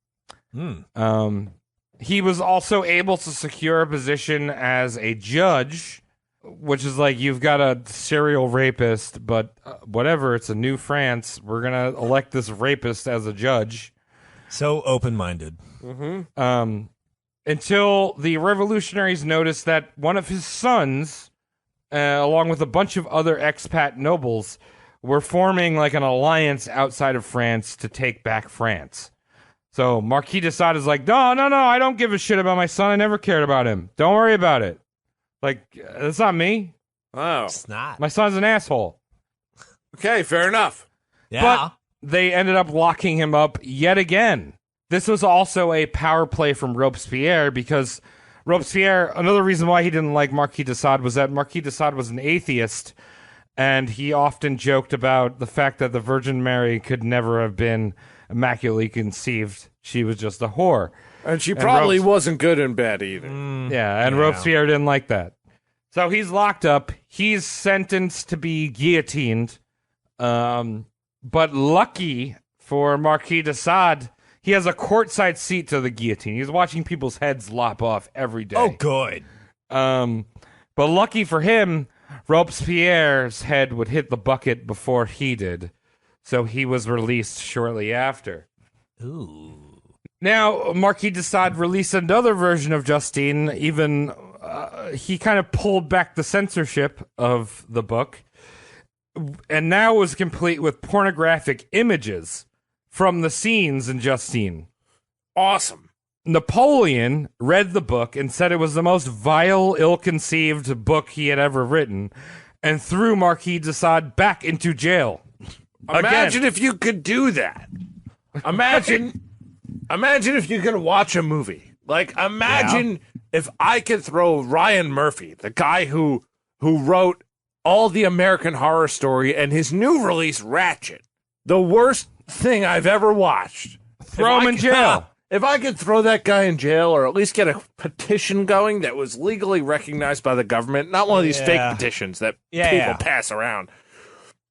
He was also able to secure a position as a judge, which is like, you've got a serial rapist, but whatever, it's a new France. We're going to elect this rapist as a judge. So open-minded. Until the revolutionaries noticed that one of his sons, along with a bunch of other expat nobles, were forming like an alliance outside of France to take back France. So Marquis de Sade is like, no, I don't give a shit about my son. I never cared about him. Don't worry about it. Like, that's not me. Oh. It's not. My son's an asshole. Okay, fair enough. Yeah. But they ended up locking him up yet again. This was also a power play from Robespierre because Robespierre, another reason why he didn't like Marquis de Sade was that Marquis de Sade was an atheist, and he often joked about the fact that the Virgin Mary could never have been immaculately conceived. She was just a whore. And she probably wasn't good in bed either. Yeah, and Robespierre didn't like that. So he's locked up. He's sentenced to be guillotined. But lucky for Marquis de Sade, he has a courtside seat to the guillotine. He's watching people's heads lop off every day. Oh, good. But lucky for him, Robespierre's head would hit the bucket before he did. So he was released shortly after. Ooh. Now, Marquis de Sade released another version of Justine. Even he kind of pulled back the censorship of the book, and now it was complete with pornographic images from the scenes in Justine. Awesome. Napoleon read the book and said it was the most vile, ill-conceived book he had ever written, and threw Marquis de Sade back into jail. Imagine if you could do that. Imagine if you could watch a movie. Like, imagine if I could throw Ryan Murphy, the guy who wrote all the American Horror Story and his new release, Ratchet, the worst thing I've ever watched. Throw him in jail. If I could throw that guy in jail or at least get a petition going that was legally recognized by the government, not one of these fake petitions that people pass around.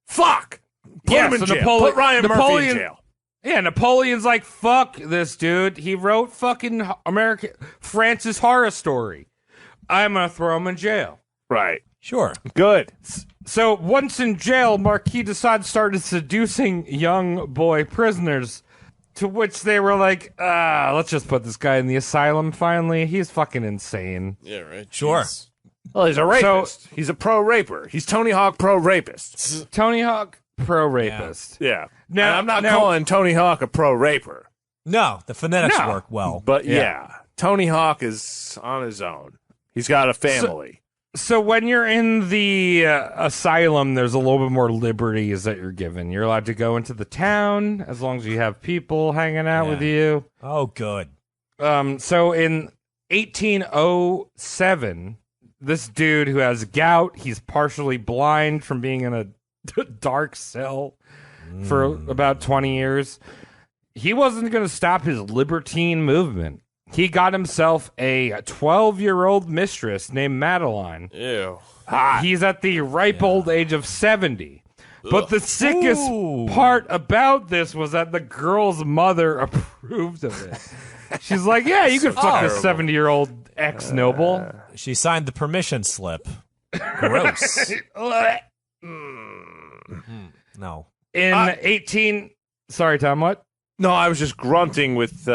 Fuck! Put him in jail. Put Ryan Murphy in jail. Yeah, Napoleon's like, fuck this dude. He wrote fucking Francis Horror Story. I'm going to throw him in jail. Right. Sure. Good. So once in jail, Marquis de Sade started seducing young boy prisoners, to which they were like, let's just put this guy in the asylum finally. He's fucking insane. Yeah, right. Sure. Jeez. Well, he's a rapist. He's a pro-raper. He's Tony Hawk pro-rapist. Tony Hawk, pro-rapist. Yeah. Now, and I'm not calling Tony Hawk a pro-raper. No, the phonetics work well. But yeah, Tony Hawk is on his own. He's got a family. So when you're in the asylum, there's a little bit more liberties that you're given. You're allowed to go into the town as long as you have people hanging out with you. Oh, good. So in 1807, this dude who has gout, he's partially blind from being in a dark cell for about 20 years. He wasn't going to stop his libertine movement. He got himself a 12-year-old mistress named Madeline. Ew. He's at the ripe old age of 70. But the sickest part about this was that the girl's mother approved of it. She's like, yeah, you can fuck this 70-year-old ex-noble. She signed the permission slip. Gross. No. In Sorry, Tom, what? No, I was just grunting with...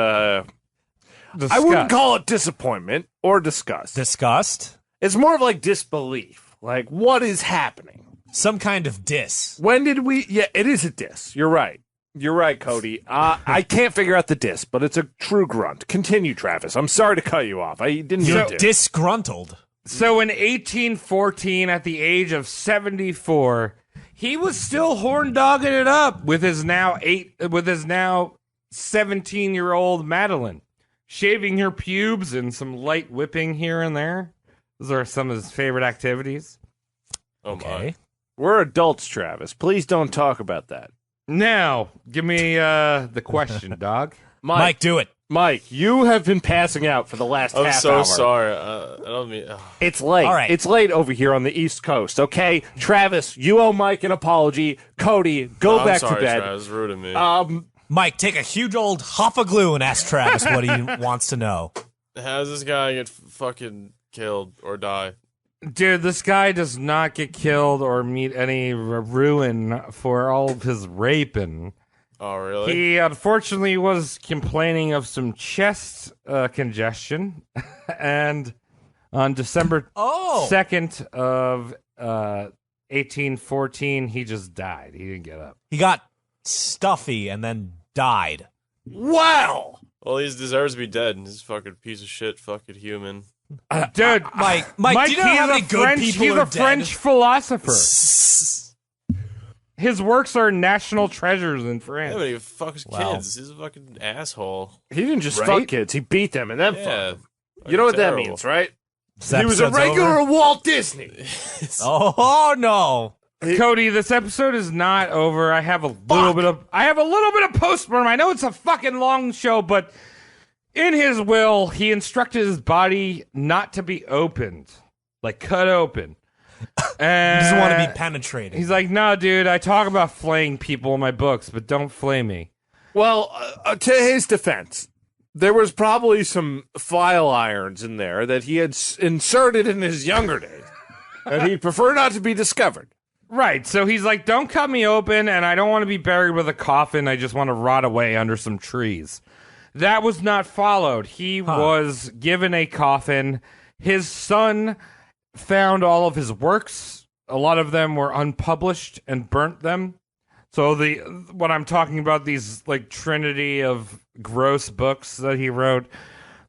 Disgust. I wouldn't call it disappointment or disgust. Disgust? It's more of like disbelief. Like, what is happening? Some kind of diss. When did we... Yeah, it is a diss. You're right. You're right, Cody. I can't figure out the diss, but it's a true grunt. Continue, Travis. I'm sorry to cut you off. I didn't mean to. Disgruntled. So in 1814, at the age of 74, he was still horn dogging it up with his now 17-year-old Madeline, shaving her pubes and some light whipping here and there. Those are some of his favorite activities. Okay. We're adults, Travis. Please don't talk about that. Now, give me the question, dog. Mike, do it. Mike, you have been passing out for the last I'm half so hour. sorry. I don't mean. It's late. All right. It's late over here on the East Coast, okay? Travis, you owe Mike an apology. Cody, go I'm back sorry, to bed. Travis, rude of me. Mike, take a huge old hop of glue and ask Travis what he wants to know. How does this guy get fucking killed or die? Dude, this guy does not get killed or meet any ruin for all of his raping. Oh, really? He unfortunately was complaining of some chest congestion, and on December 2nd of 1814, he just died. He didn't get up. He got stuffy and then died. Wow! Well, he deserves to be dead. He's a fucking piece of shit, fucking human. Dude, Mike, do you know how many good people he's are a French philosopher. His works are national treasures in France. Yeah, but he fucks kids. He's a fucking asshole. He didn't just fuck kids. He beat them and then Yeah. fucked them. You know what that Terrible. means, right? This He was a episode's regular over? Walt Disney. Oh, no. Cody, this episode is not over. I have a little bit of postmortem. I know it's a fucking long show, but in his will, he instructed his body not to be opened, like cut open. And He doesn't want to be penetrated. he's like, no, dude, I talk about flaying people in my books, but don't flay me. Well, to his defense, there was probably some file irons in there that he had inserted in his younger days, and he'd prefer not to be discovered. Right, so he's like, don't cut me open, and I don't want to be buried with a coffin. I just want to rot away under some trees. That was not followed. He was given a coffin. His son found all of his works. A lot of them were unpublished and burnt them. So what I'm talking about, these like trinity of gross books that he wrote,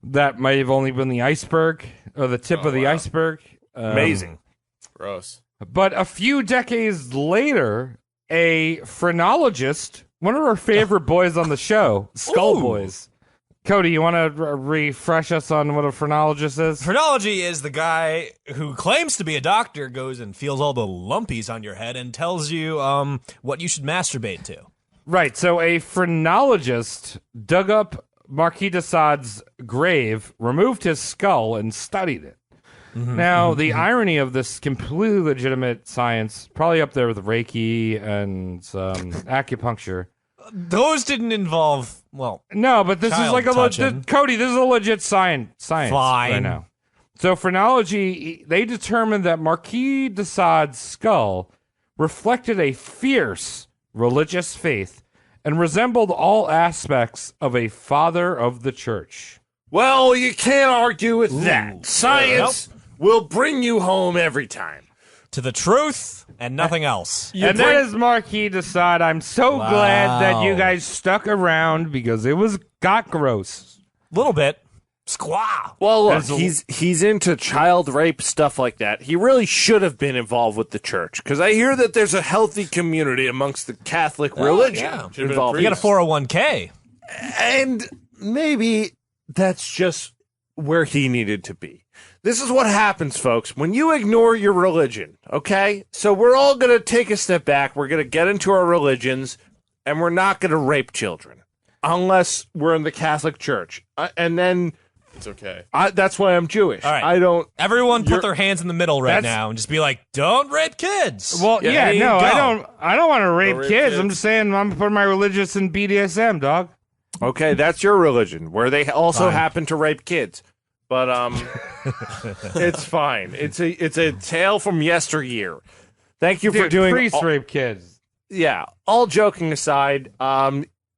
that might have only been the iceberg or the tip of the iceberg. Amazing. Gross. But a few decades later, a phrenologist, one of our favorite boys on the show, Skull Boys. Cody, you want to refresh us on what a phrenologist is? Phrenology is the guy who claims to be a doctor, goes and feels all the lumpies on your head and tells you what you should masturbate to. Right, so a phrenologist dug up Marquis de Sade's grave, removed his skull, and studied it. Now, the irony of this completely legitimate science, probably up there with Reiki and acupuncture. Those didn't involve, well... No, but this is child like touching. Cody, this is a legit science Fine. right now. So phrenology, they determined that Marquis de Sade's skull reflected a fierce religious faith and resembled all aspects of a father of the church. Well, you can't argue with that. Science will bring you home every time. To the truth and nothing else. And that is Marquis de Sade. I'm so glad that you guys stuck around because it got gross. Little bit. Squaw. Well, look, he's into child rape, stuff like that. He really should have been involved with the church, because I hear that there's a healthy community amongst the Catholic religion yeah. involved. You got a 401k. And maybe that's just where he needed to be. This is what happens, folks, when you ignore your religion, okay? So we're all going to take a step back. We're going to get into our religions, and we're not going to rape children unless we're in the Catholic Church. And then... It's okay. That's why I'm Jewish. All right. I don't... Everyone put their hands in the middle right now and just be like, don't rape kids. Well, There you go. I don't want to rape rape kids. kids. I'm just saying I'm putting my religious in BDSM, dog. Okay, that's your religion, where they also Fine. happen to rape kids. But it's fine. It's a tale from yesteryear. Thank you for doing. Priests rape kids. Yeah. All joking aside,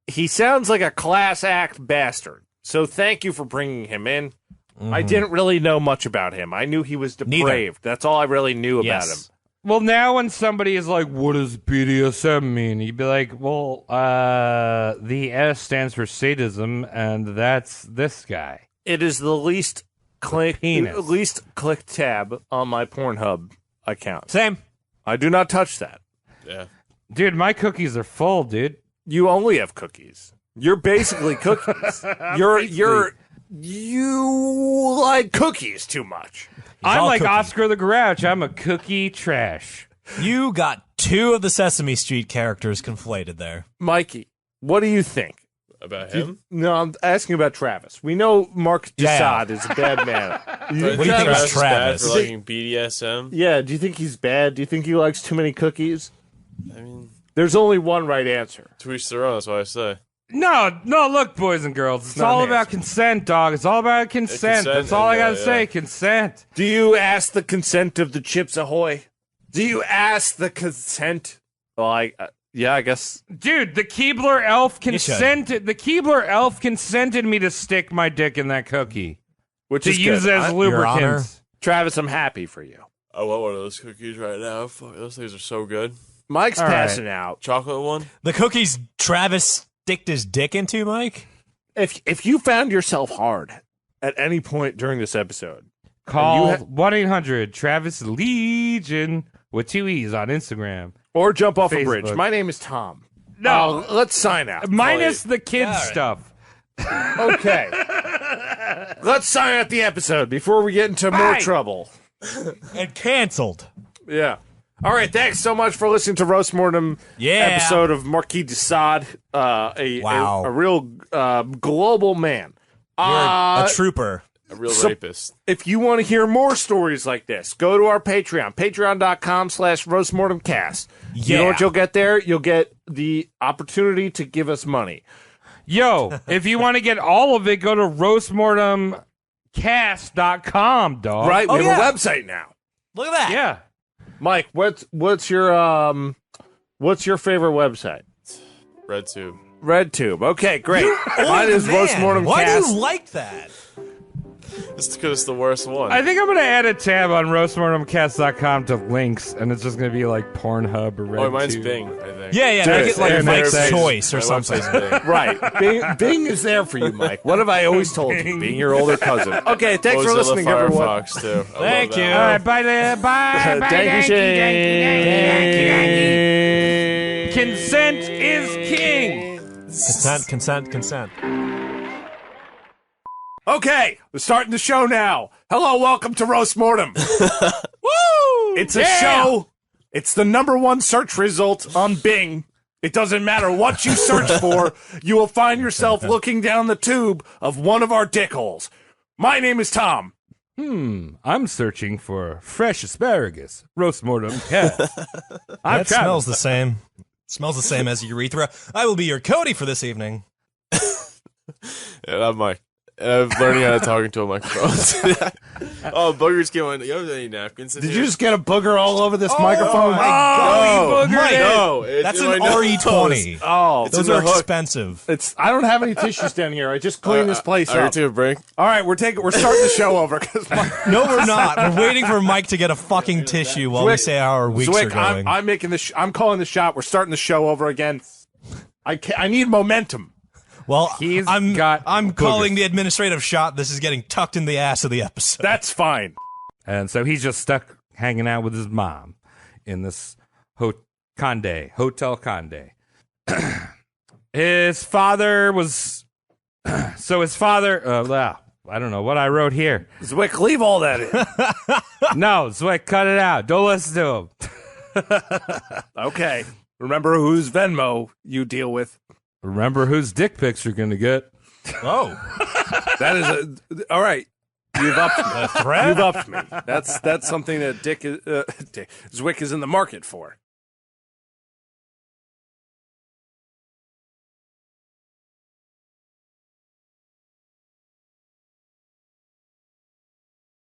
he sounds like a class act bastard. So thank you for bringing him in. I didn't really know much about him. I knew he was depraved. That's all I really knew about him. Well, now when somebody is like, "What does BDSM mean?" You'd be like, "Well, the S stands for sadism, and that's this guy." It is the least clicked tab on my Pornhub account. Same. I do not touch that. Yeah. Dude, my cookies are full, dude. You only have cookies. You're basically cookies. You like cookies too much. I'm all like cookie. Oscar the Grouch. I'm a cookie trash. You got two of the Sesame Street characters conflated there. Mikey, what do you think? About him? No, I'm asking about Travis. We know Mark de Sade is a bad man. What do you think about Travis Travis? bad for liking BDSM? Yeah, do you think he's bad? Do you think he likes too many cookies? I mean, There's only one right answer. to each their own, that's what I say. No, look, boys and girls. It's not all an about answer. consent, dog. It's all about consent. consent, That's all I gotta yeah. say. Consent. Do you ask the consent of the Chips Ahoy? Do you ask the consent? Well, I guess. Dude, the Keebler elf You should. consented. The Keebler elf consented me to stick my dick in that cookie Which to is use good. as Your Honor. lubricants. Travis, I'm happy for you. I want one of those cookies right now. Fuck, those things are so good. Mike's All right. passing out. Chocolate one? The cookies Travis sticked his dick into, Mike? If you found yourself hard at any point during this episode, Call you 1-800 Travis Legion with 2 E's on Instagram. or jump off a Facebook. bridge. My name is Tom. No. Let's sign out. Minus the kids All right. stuff. Okay. Let's sign out the episode before we get into more Bye. trouble. And canceled. Yeah. All right. Thanks so much for listening to Roast Mortem episode of Marquis de Sade. Wow. A real global man. You're a trooper. A real So- rapist. If you want to hear more stories like this, go to our Patreon, patreon.com/roastmortemcast. You know Yeah. what you'll get there? You'll get the opportunity to give us money. Yo, if you want to get all of it, go to roastmortemcast.com, dog. Right? We Oh, have yeah. a website now. Look at that. Yeah. Mike, what's your favorite website? RedTube. RedTube. Okay, great. Mine Old is man, Roast Mortem Why Cast. do you like that? It's because it's the worst one. I think I'm gonna add a tab on roastmortemcast.com to links, and it's just gonna be like Pornhub or Red. Oh, mine's Bing, I think. Yeah, Dude, make it like and Mike's there's- choice or My something. website's Bing. Right. Bing is there for you, Mike. What have I always told you? Being your older cousin. Okay, thanks for Mozilla listening, everyone. Firefox, too. I Thank love you. that. All right, bye, bye, bye. Thank you, Consent is king. Consent. Okay, we're starting the show now. Hello, welcome to Roast Mortem. Woo! It's a show. It's the #1 search result on Bing. It doesn't matter what you search for, you will find yourself looking down the tube of one of our dickholes. My name is Tom. I'm searching for fresh asparagus. Roast mortem cast. That smells the same. Smells the same as urethra. I will be your Cody for this evening. Yeah, I'm Mike. I'm learning how to talk into a microphone. Oh, boogers came on. You have any napkins in Did here? you just get a booger all over this microphone? my God. No, Mike, no, it's That's in an my nose. RE20. Oh, It's Those in the are hook. expensive. I don't have any tissues down here. I just cleaned this place Are you up. taking a break? All right, we're starting the show over because No, we're not. We're waiting for Mike to get a fucking tissue while we say how our weeks are going. I'm making this. I'm calling the shot. We're starting the show over again. I need momentum. Well, He's I'm got calling boogers. the administrative shot. This is getting tucked in the ass of the episode. That's fine. And so he's just stuck hanging out with his mom in this Hotel Conde. His father was... So his father... well, I don't know what I wrote here. Zwick, leave all that in. No, Zwick, cut it out. Don't listen to him. Okay. Remember whose Venmo you deal with. Remember whose dick pics you're going to get. Oh, That is all right. You've upped me. threat? You've upped me. That's something that Zwick is in the market for.